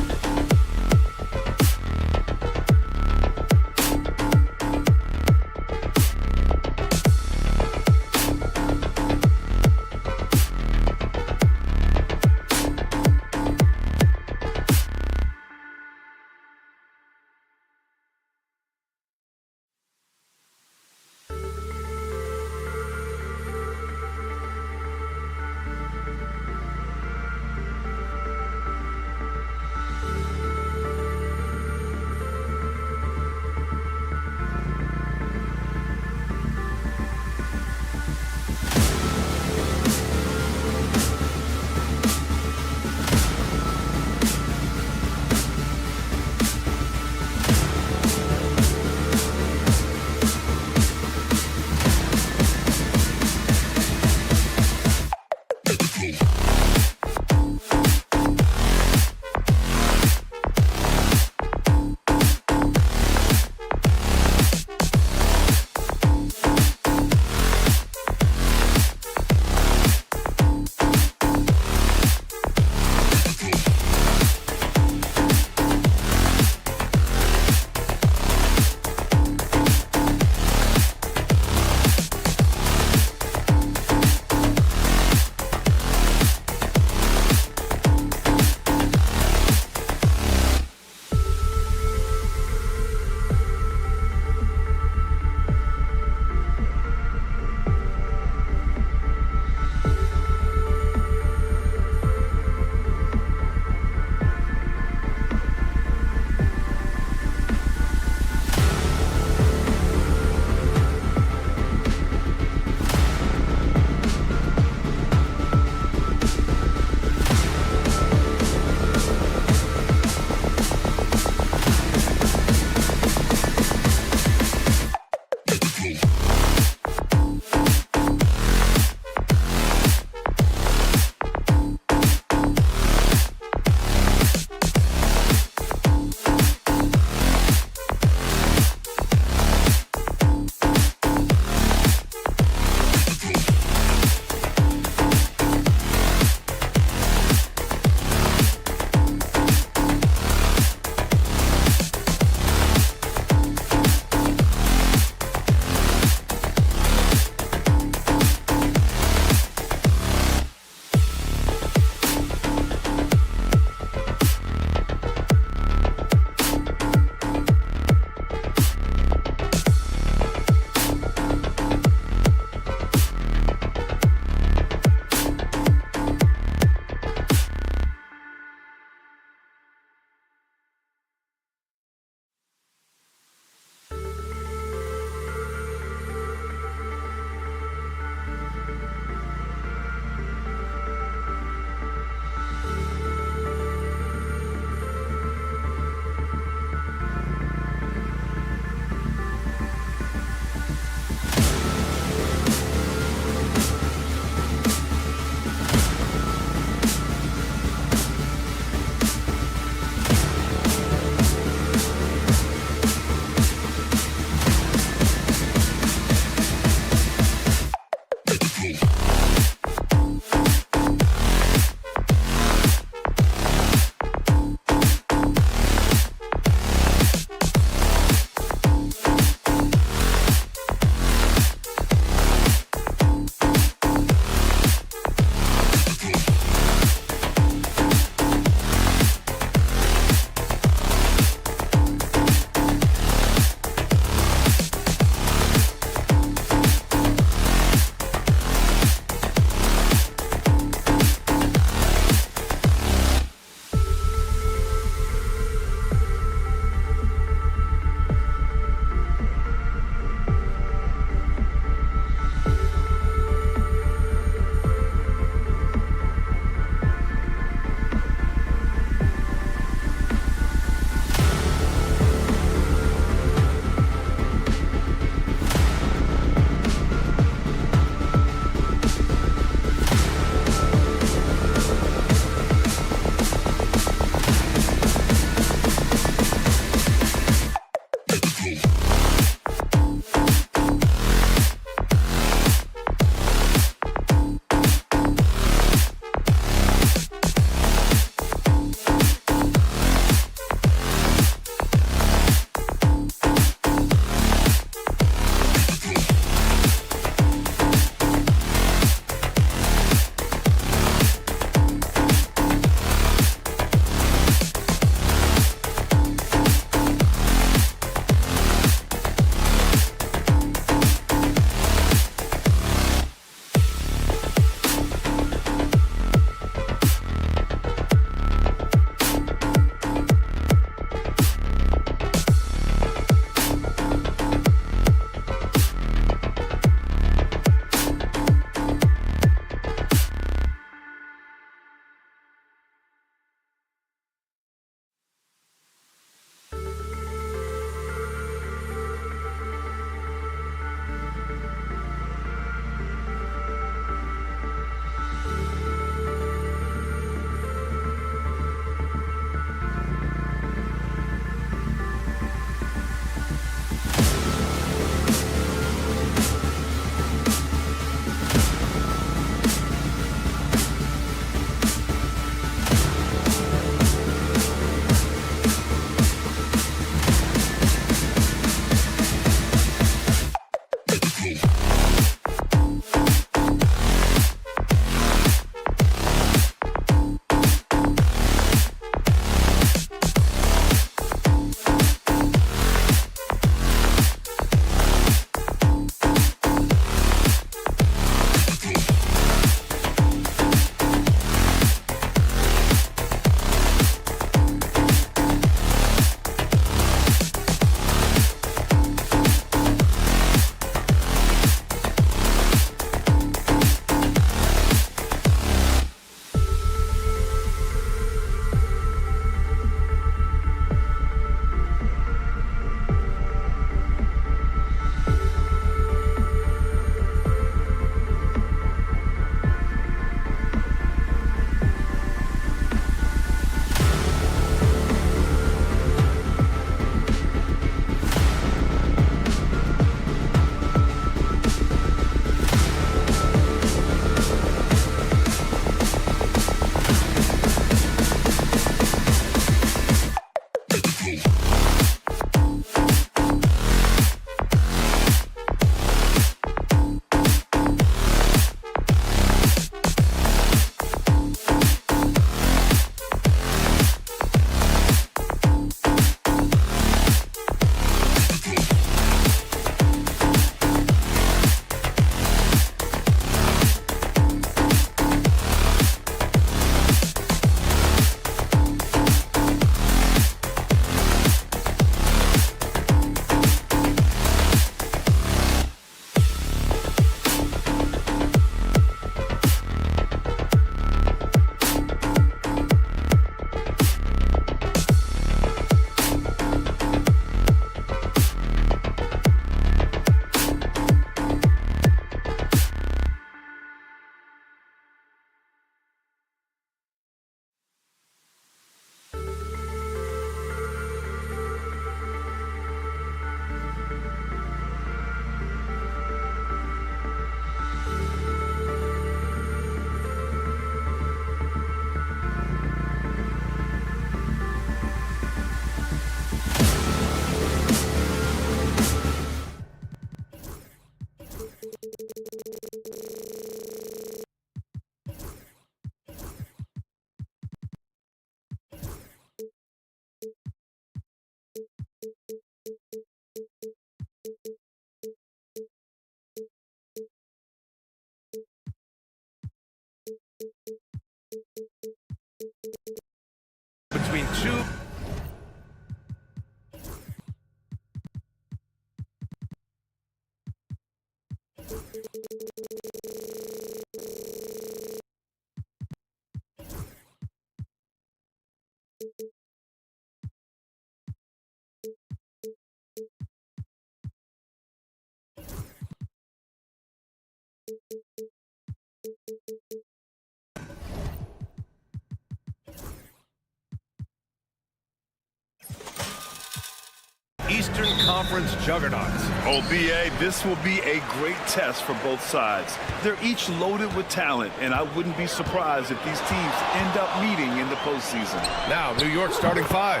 Eastern Conference juggernauts. Oh, B.A., this will be a great test for both sides. They're each loaded with talent, and I wouldn't be surprised if these teams end up meeting in the postseason. Now, New York starting five.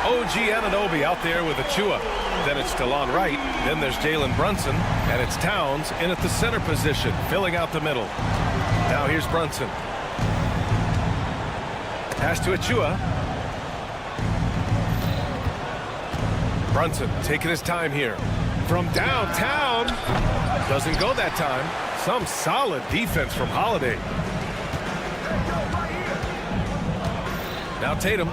OG Anunoby out there with Achua. Then it's DeLon Wright. Then there's Jalen Brunson. And it's Towns in at the center position, filling out the middle. Now here's Brunson. Pass to Achua. Brunson taking his time here. From downtown. Doesn't go that time. Some solid defense from Holiday. Now Tatum.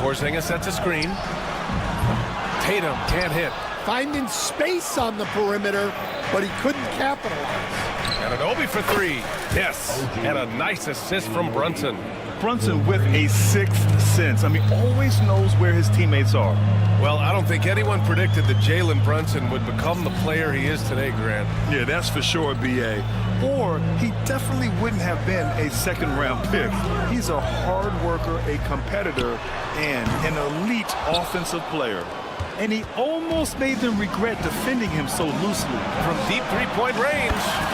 Porzingis sets a screen. Tatum can't hit. Finding space on the perimeter, but he couldn't capitalize. Anunoby for three. Yes. And a nice assist from Brunson. Brunson with a sixth sense. I mean, always knows where his teammates are. Well, I don't think anyone predicted that Jalen Brunson would become the player he is today, Grant. Yeah, that's for sure, B.A. Or he definitely wouldn't have been a second-round pick. He's a hard worker, a competitor, and an elite offensive player. And he almost made them regret defending him so loosely. From deep three-point range,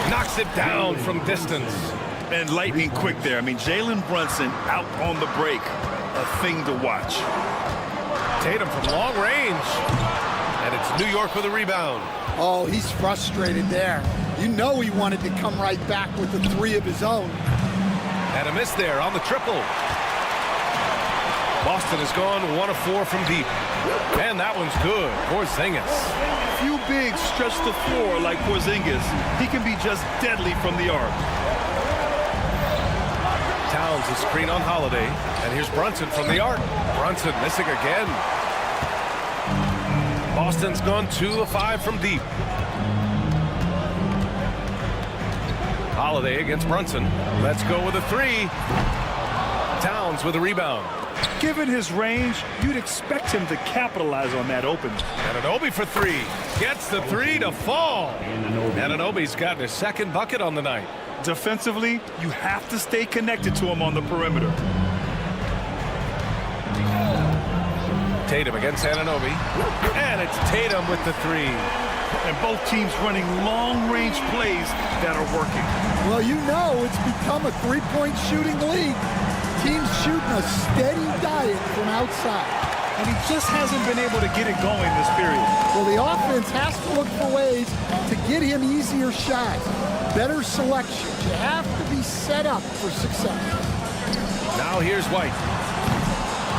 knocks it down from distance. And lightning quick there. I mean, Jalen Brunson out on the break. A thing to watch. Tatum from long range. And it's New York with a rebound. Oh, he's frustrated there. You know he wanted to come right back with the three of his own. And a miss there on the triple. Boston has gone 1 of 4 from deep. And that one's good. Porzingis. Few bigs stretch the floor like Porzingis. He can be just deadly from the arc. Towns a screen on Holiday. And here's Brunson from the arc. Brunson missing again. Boston's gone 2 of 5 from deep. Holiday against Brunson. Let's go with a three. Towns with a rebound. Given his range, you'd expect him to capitalize on that open. Anunoby for three. Gets the three to fall. Anunoby's got his second bucket on the night. Defensively, you have to stay connected to him on the perimeter. Tatum against Anunoby. And it's Tatum with the three. And both teams running long-range plays that are working. Well, you know it's become a three-point shooting league. Teams shooting a steady diet from outside. And he just hasn't been able to get it going this period. Well, the offense has to look for ways to get him easier shots, better selection. You have to be set up for success. Now here's White.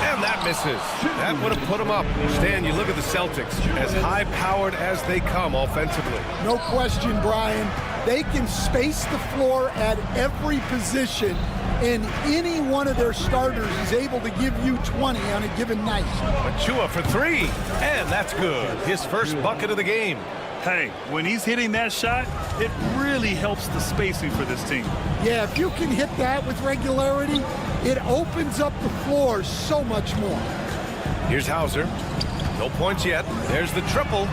And that misses. That would have put him up. Stan, you look at the Celtics, as high-powered as they come offensively. No question, Brian. They can space the floor at every position, and any one of their starters is able to give you 20 on a given night. Achua for three, and that's good. His first bucket of the game. Hey, when he's hitting that shot, it really helps the spacing for this team. Yeah, if you can hit that with regularity, it opens up the floor so much more. Here's Hauser. No points yet. There's the triple.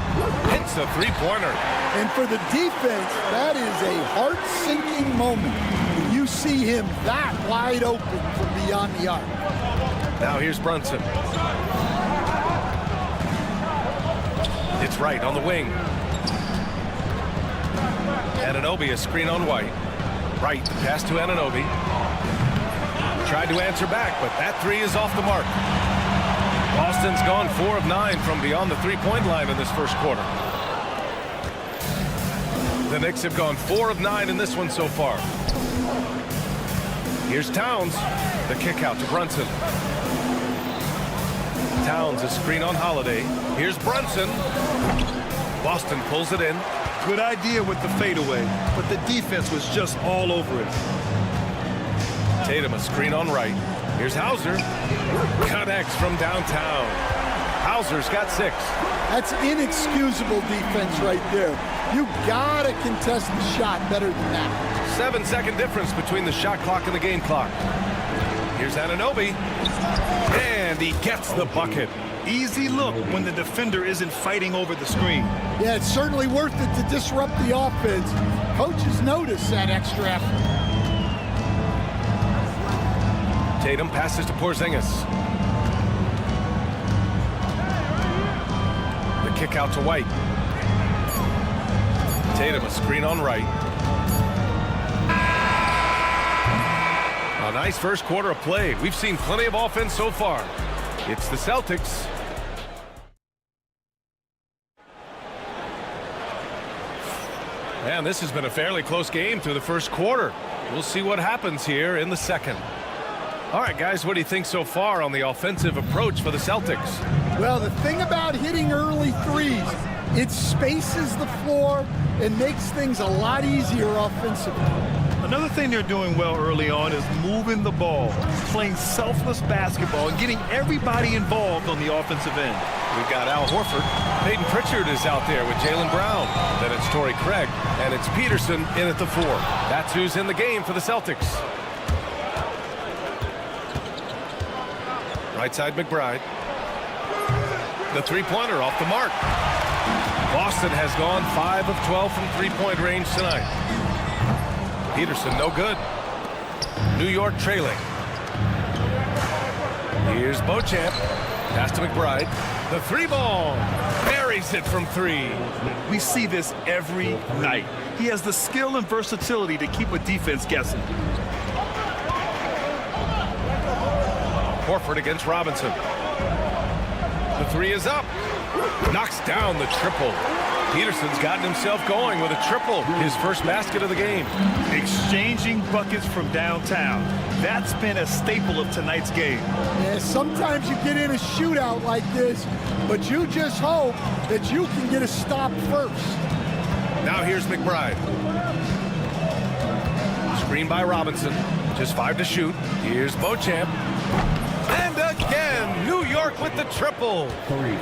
It's a three-pointer. And for the defense, that is a heart-sinking moment when you see him that wide open from beyond the arc. Now here's Brunson. It's Wright on the wing. Anunoby, a screen on White. Wright, the pass to Anunoby. Tried to answer back, but that three is off the mark. Boston's gone 4 of 9 from beyond the three-point line in this first quarter. The Knicks have gone 4 of 9 in this one so far. Here's Towns. The kick out to Brunson. Towns, a screen on Holiday. Here's Brunson. Boston pulls it in. Good idea with the fadeaway, but the defense was just all over it. Tatum, a screen on Wright. Here's Hauser. Connects from downtown. Hauser's got 6. That's inexcusable defense right there. You gotta contest the shot better than that. 7-second difference between the shot clock and the game clock. Here's Anunoby, and he gets the bucket. Easy look when the defender isn't fighting over the screen. Yeah, it's certainly worth it to disrupt the offense. Coaches notice that extra effort. Tatum passes to Porzingis. The kick out to White. Tatum, a screen on Wright. A nice first quarter of play. We've seen plenty of offense so far. It's the Celtics. And this has been a fairly close game through the first quarter. We'll see what happens here in the second. All right, guys, what do you think so far on the offensive approach for the Celtics? Well, the thing about hitting early threes, it spaces the floor and makes things a lot easier offensively. Another thing they're doing well early on is moving the ball, playing selfless basketball, and getting everybody involved on the offensive end. We've got Al Horford. Peyton Pritchard is out there with Jaylen Brown. Then it's Torrey Craig, and it's Peterson in at the 4. That's who's in the game for the Celtics. Right side, McBride. The three-pointer off the mark. Boston has gone 5 of 12 from three-point range tonight. Peterson, no good. New York trailing. Here's Beauchamp. Pass to McBride. The three ball. Buries it from 3. We see this every night. He has the skill and versatility to keep a defense guessing. Horford against Robinson. The 3 is up. Knocks down the triple. Peterson's gotten himself going with a triple. His first basket of the game. Exchanging buckets from downtown. That's been a staple of tonight's game. Yeah, sometimes you get in a shootout like this, but you just hope that you can get a stop first. Now here's McBride. Screen by Robinson. Just 5 to shoot. Here's Beauchamp. And again, New York with the triple.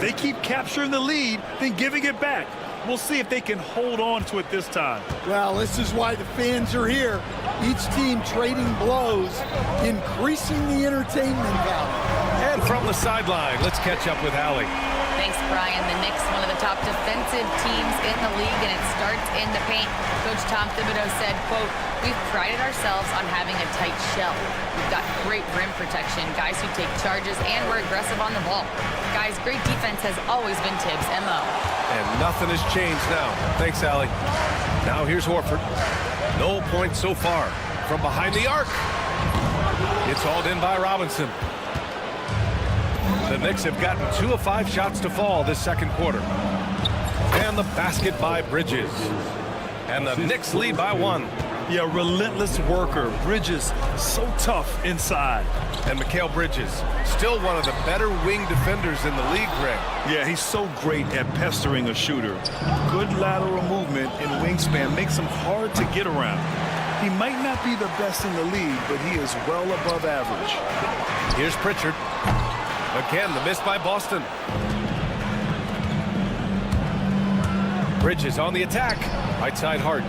They keep capturing the lead, then giving it back. We'll see if they can hold on to it this time. Well, this is why the fans are here. Each team trading blows, increasing the entertainment value. And from the sideline, let's catch up with Allie. Thanks, Brian. The Knicks, one of the top defensive teams in the league, and it starts in the paint. Coach Tom Thibodeau said, quote, "We've prided ourselves on having a tight shell. We've got great rim protection, guys who take charges, and we're aggressive on the ball. Guys, great defense has always been Tibbs' MO." And nothing has changed now. Thanks, Allie. Now here's Horford. No points so far. From behind the arc. It's hauled in by Robinson. The Knicks have gotten 2 of 5 shots to fall this second quarter. And the basket by Bridges. And the Knicks lead by 1. Yeah, relentless worker. Bridges, so tough inside. And Mikal Bridges, still one of the better wing defenders in the league, Greg. Yeah, he's so great at pestering a shooter. Good lateral movement and wingspan makes him hard to get around. He might not be the best in the league, but he is well above average. Here's Pritchard. Again, the miss by Boston. Bridges on the attack. Right side, Hart.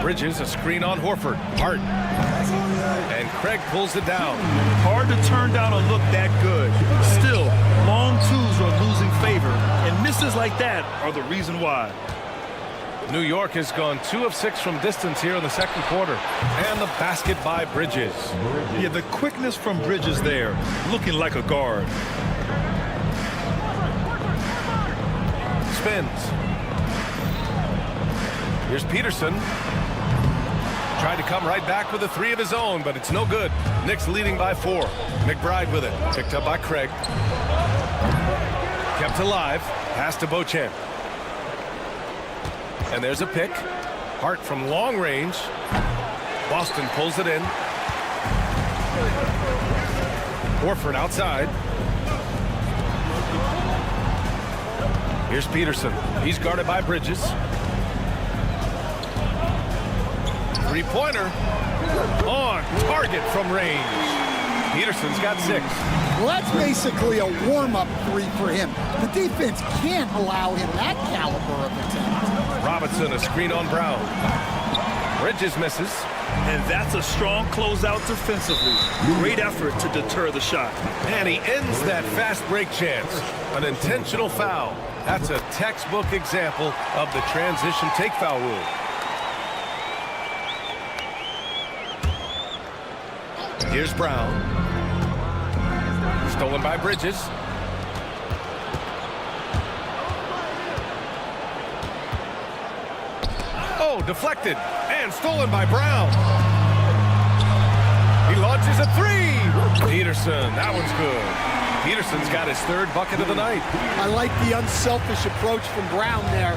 Bridges, a screen on Horford. Hart. And Craig pulls it down. Hard to turn down a look that good. Still, long twos are losing favor, and misses like that are the reason why. New York has gone 2 of 6 from distance here in the second quarter. And the basket by Bridges. Yeah, the quickness from Bridges there, looking like a guard. Spins. Here's Peterson. Tried to come right back with a 3 of his own, but it's no good. Knicks leading by 4. McBride with it. Picked up by Craig. Kept alive. Pass to Beauchamp. And there's a pick. Hart from long range. Boston pulls it in. Horford outside. Here's Peterson. He's guarded by Bridges. Three-pointer on target from range. Peterson's got 6. Well, that's basically a warm-up 3 for him. The defense can't allow him that caliber of attempt. Robinson, a screen on Brown. Bridges misses. And that's a strong closeout defensively. Great effort to deter the shot. And he ends that fast break chance. An intentional foul. That's a textbook example of the transition take foul rule. Here's Brown. Stolen by Bridges. Oh, deflected and stolen by Brown. He launches a three. Peterson, that one's good. Peterson's got his third bucket of the night. I like the unselfish approach from Brown there,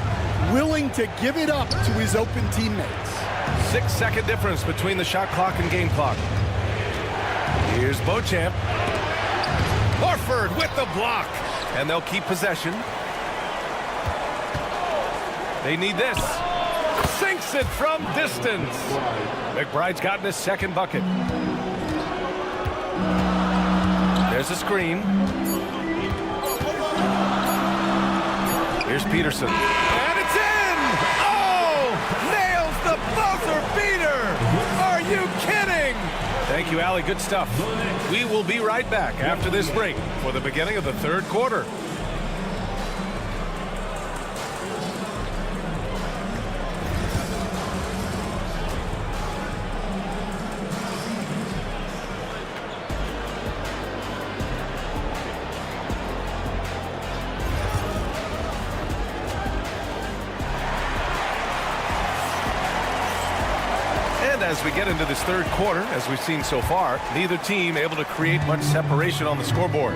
willing to give it up to his open teammates. 6-second difference between the shot clock and game clock. Here's Beauchamp. Horford with the block. And they'll keep possession. They need this. Sinks it from distance. McBride's gotten his second bucket. There's a screen. Here's Peterson. And it's in! Oh! Nails the buzzer beater! Are you kidding? Thank you, Allie. Good stuff. We will be right back after this break for the beginning of the third quarter. As we get into this third quarter, as we've seen so far, neither team able to create much separation on the scoreboard.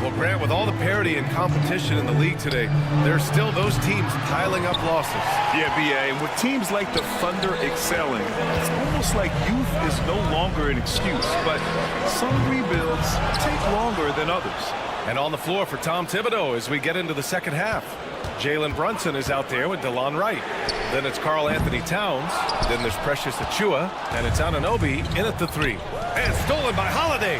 Well, Grant, with all the parity and competition in the league today, there are still those teams piling up losses. Yeah, B.A., and with teams like the Thunder excelling, it's almost like youth is no longer an excuse, but some rebuilds take longer than others. And on the floor for Tom Thibodeau as we get into the second half. Jalen Brunson is out there with DeLon Wright. Then it's Karl Anthony Towns. Then there's Precious Achiuwa. And it's Anunoby in at the three. And stolen by Holiday.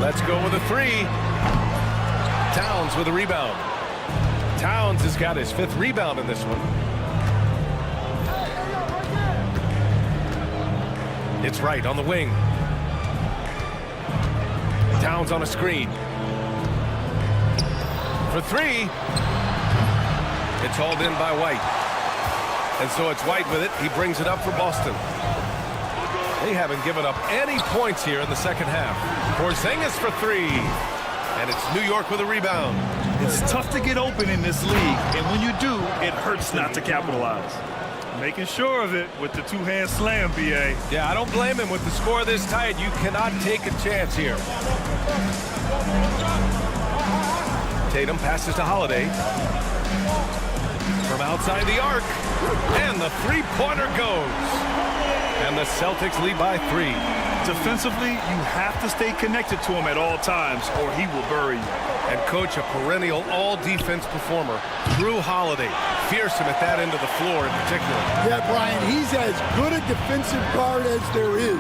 Let's go with a three. Towns with a rebound. Towns has got his fifth rebound in this one. It's Wright on the wing. Towns on a screen. For three. It's hauled in by White. And so it's White with it. He brings it up for Boston. They haven't given up any points here in the second half. Porzingis for three. And it's New York with a rebound. It's tough to get open in this league, and when you do, it hurts not to capitalize. Making sure of it with the two-hand slam, B.A. Yeah, I don't blame him with the score this tight. You cannot take a chance here. Tatum passes to Holiday. From outside the arc. And the three-pointer goes. And the Celtics lead by 3. Defensively, you have to stay connected to him at all times, or he will bury you. And coach, a perennial all-defense performer, Drew Holiday. Fearsome at that end of the floor in particular. Yeah, Brian, he's as good a defensive guard as there is.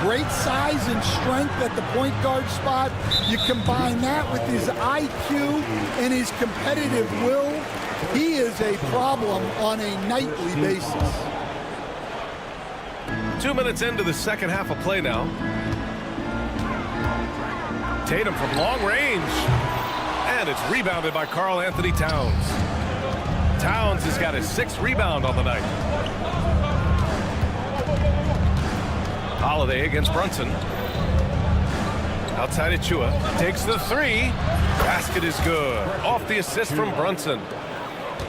Great size and strength at the point guard spot. You combine that with his IQ and his competitive will, he is a problem on a nightly basis. 2 minutes into the second half of play now. Tatum from long range. And it's rebounded by Karl Anthony Towns. Towns has got his 6th rebound on the night. Holiday against Brunson. Outside Achiuwa. Takes the 3. Basket is good. Off the assist from Brunson.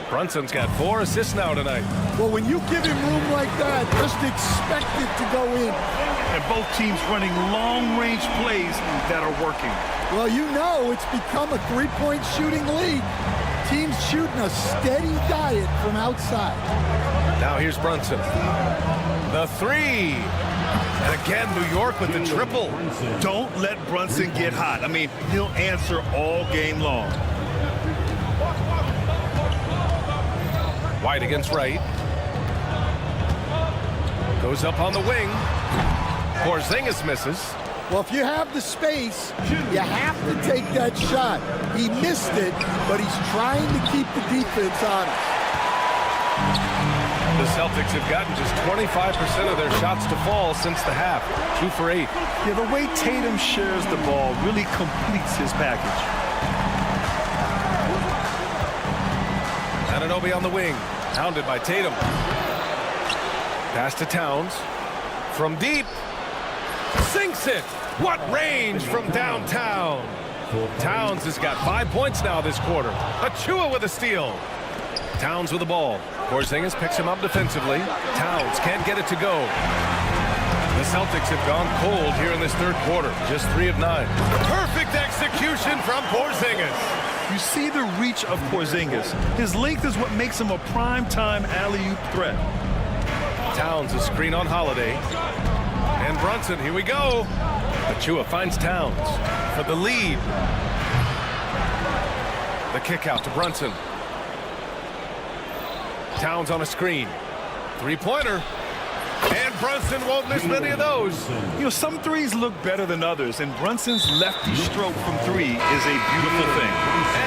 Brunson's got 4 assists now tonight. Well, when you give him room like that, just expect it to go in. And both teams running long-range plays that are working. Well, you know it's become a three-point shooting league. Teams shooting a steady diet from outside. Now here's Brunson. The 3. And again, New York with the triple. Don't let Brunson get hot. I mean, he'll answer all game long. White against Wright. Goes up on the wing. Porzingis misses. Well, if you have the space, you have to take that shot. He missed it, but he's trying to keep the defense honest. The Celtics have gotten just 25% of their shots to fall since the half. 2 for 8. Yeah, the way Tatum shares the ball really completes his package. Anunoby on the wing, hounded by Tatum. Pass to Towns. From deep. Sinks it. What range from downtown. Towns has got 5 points now this quarter. Achua with a steal. Towns with the ball. Porzingis picks him up defensively. Towns can't get it to go. The Celtics have gone cold here in this third quarter. Just 3 of 9. Perfect execution from Porzingis. You see the reach of Porzingis. His length is what makes him a prime-time alley-oop threat. Towns a screen on Holiday. And Brunson, here we go. Achua finds Towns for the lead. The kick out to Brunson. Towns on a screen. 3-pointer. And Brunson won't miss many of those. You know, some threes look better than others, and Brunson's lefty stroke from 3 is a beautiful thing.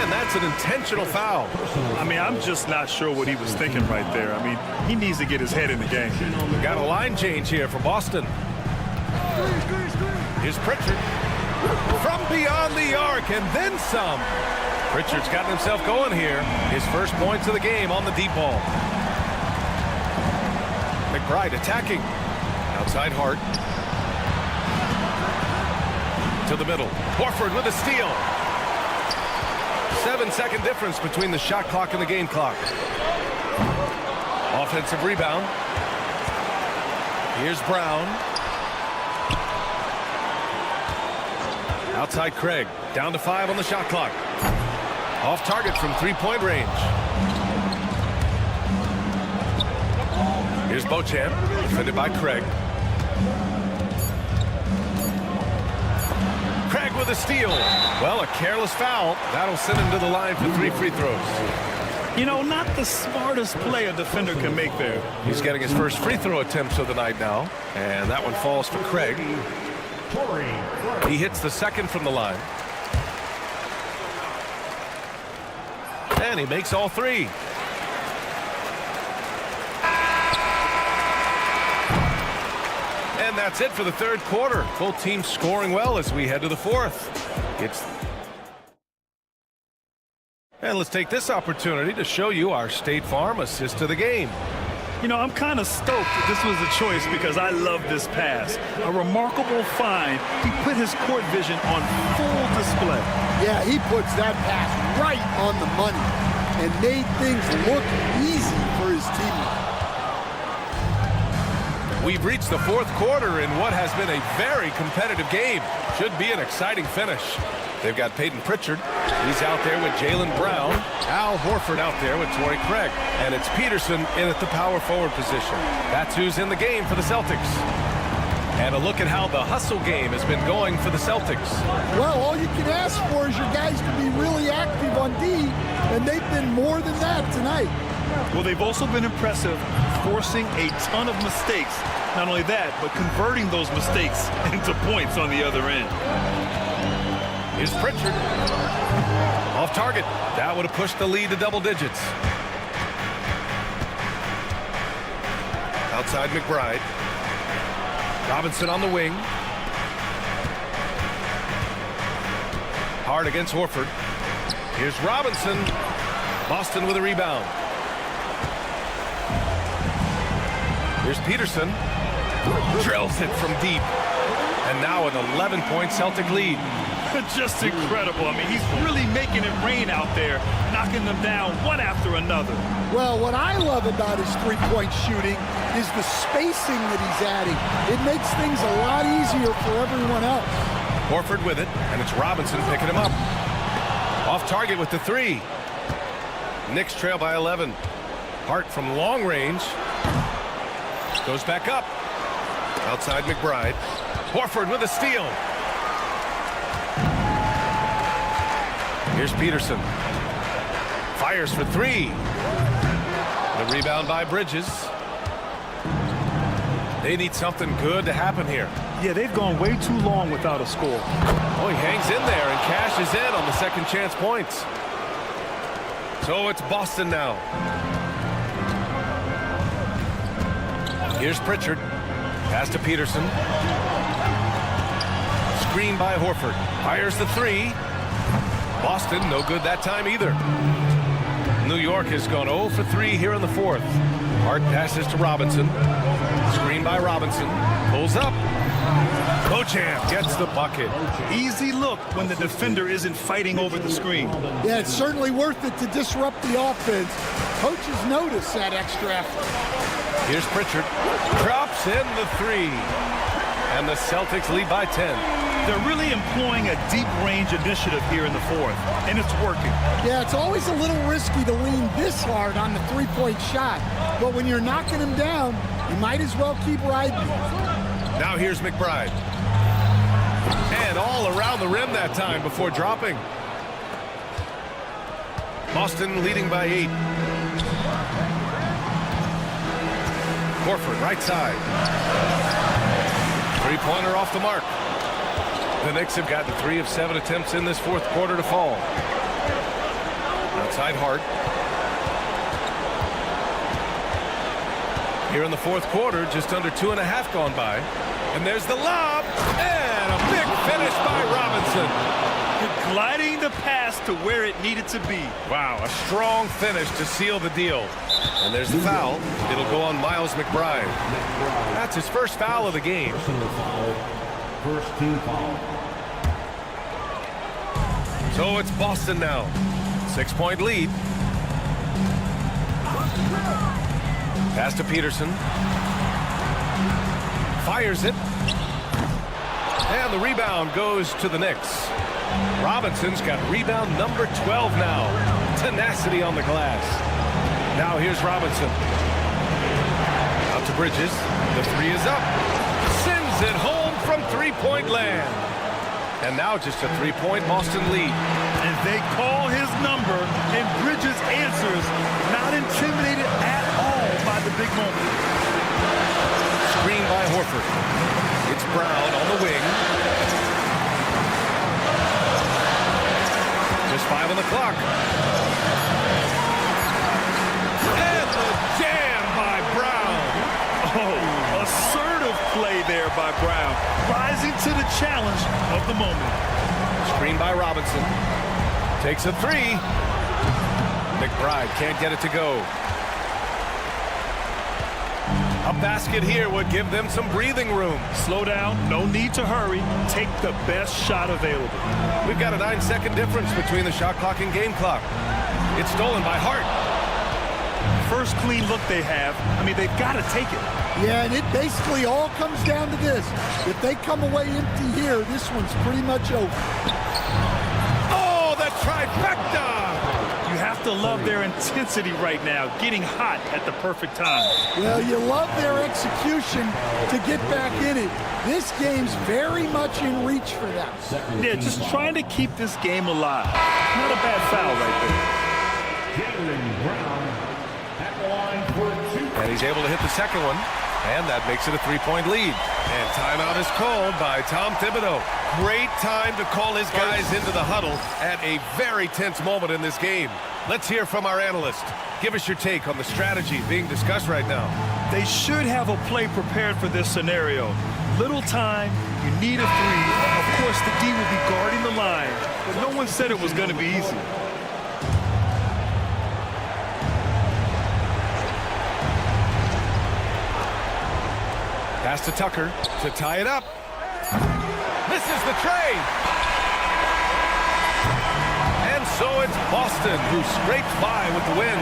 And that's an intentional foul. I mean, I'm just not sure what he was thinking right there. I mean, he needs to get his head in the game. Got a line change here for Boston. Here's Pritchard. From beyond the arc, and then some. Pritchard's gotten himself going here. His first points of the game on the deep ball. McBride attacking. Outside Hart. To the middle. Horford with a steal. 7-second difference between the shot clock and the game clock. Offensive rebound. Here's Brown. Outside Craig. Down to 5 on the shot clock. Off target from 3-point range. Here's Beauchamp, defended by Craig. Craig with a steal. Well, a careless foul. That'll send him to the line for 3 free throws. You know, not the smartest play a defender can make there. He's getting his first free throw attempts of the night now. And that one falls for Craig. He hits the second from the line. And he makes all 3. And that's it for the third quarter. Both teams scoring well as we head to the fourth. And let's take this opportunity to show you our State Farm assist to the game. You know, I'm kind of stoked that this was a choice because I love this pass. A remarkable find. He put his court vision on full display. Yeah, he puts that pass right on the money and made things look easy for his teammate. We've reached the fourth quarter in what has been a very competitive game. Should be an exciting finish. They've got Peyton Pritchard. He's out there with Jaylen Brown. Al Horford out there with Torrey Craig. And it's Peterson in at the power forward position. That's who's in the game for the Celtics. And a look at how the hustle game has been going for the Celtics. Well, all you can ask for is your guys to be really active on D, and they've been more than that tonight. Well, they've also been impressive, forcing a ton of mistakes. Not only that, but converting those mistakes into points on the other end. Here's Pritchard. Off target. That would have pushed the lead to double digits. Outside McBride. Robinson on the wing. Hard against Horford. Here's Robinson. Boston with a rebound. Here's Peterson. Drills it from deep. And now an 11-point Celtic lead. Just incredible. I mean, he's really making it rain out there, knocking them down one after another. Well, what I love about his three-point shooting is the spacing that he's adding. It makes things a lot easier for everyone else. Horford with it, and it's Robinson picking him up. Off target with the 3. Knicks trail by 11. Hart from long range. Goes back up. Outside McBride. Horford with a steal. Here's Peterson. Fires for 3. The rebound by Bridges. They need something good to happen here. Yeah, they've gone way too long without a score. Oh, he hangs in there and cashes in on the second chance points. So it's Boston now. Here's Pritchard. Pass to Peterson. Screen by Horford. Fires the three. Boston, no good that time either. New York has gone 0 for 3 here in the fourth. Hart passes to Robinson. Screen by Robinson. Pulls up. Beauchamp gets the bucket. Easy look when the defender isn't fighting over the screen. Yeah, it's certainly worth it to disrupt the offense. Coaches notice that extra effort. Here's Pritchard. Drops in the three. And the Celtics lead by 10. They're really employing a deep range initiative here in the fourth, and it's working. Yeah, it's always a little risky to lean this hard on the three-point shot. But when you're knocking them down, you might as well keep riding. Now here's McBride. And all around the rim that time before dropping. Boston leading by 8. Horford, right side. Three-pointer off the mark. The Knicks have gotten 3 of 7 attempts in this fourth quarter to fall. Outside Hart. Here in the fourth quarter, just under 2.5 gone by. And there's the lob. And a big finish by Robinson. Gliding the pass to where it needed to be. Wow, a strong finish to seal the deal. And there's the foul. It'll go on Miles McBride. That's his first foul of the game. First team foul. So it's Boston now. 6-point lead. Pass to Peterson. Fires it. And the rebound goes to the Knicks. Robinson's got rebound number 12 now. Tenacity on the glass. Now here's Robinson. Out to Bridges. The three is up. Sends it home from three-point land. And now just a three-point Boston lead. And they call his number, and Bridges answers, not intimidated at all by the big moment. Screen by Horford. It's Brown on the wing. Just 5 on the clock. And the jam by Brown. Oh, assertive play there by Brown, rising to the challenge of the moment. Screen by Robinson. Takes a three. McBride can't get it to go. A basket here would give them some breathing room. Slow down, no need to hurry. Take the best shot available. We've got a 9-second difference between the shot clock and game clock. It's stolen by Hart. First clean look they have. I mean, they've got to take it. Yeah, and it basically all comes down to this. If they come away empty here, this one's pretty much over. Oh, the trifecta! You have to love their intensity right now, getting hot at the perfect time. Well, you love their execution to get back in it. This game's very much in reach for them. Yeah, just trying to keep this game alive. Not a bad foul right there. And he's able to hit the second one. And that makes it a 3-point lead. And timeout is called by Tom Thibodeau. Great time to call his guys into the huddle at a very tense moment in this game. Let's hear from our analyst. Give us your take on the strategy being discussed right now. They should have a play prepared for this scenario. Little time, you need a three. Of course, the D will be guarding the line, but no one said it was going to be easy. Pass to Tucker to tie it up. Misses the tray. And so it's Boston who scrapes by with the win.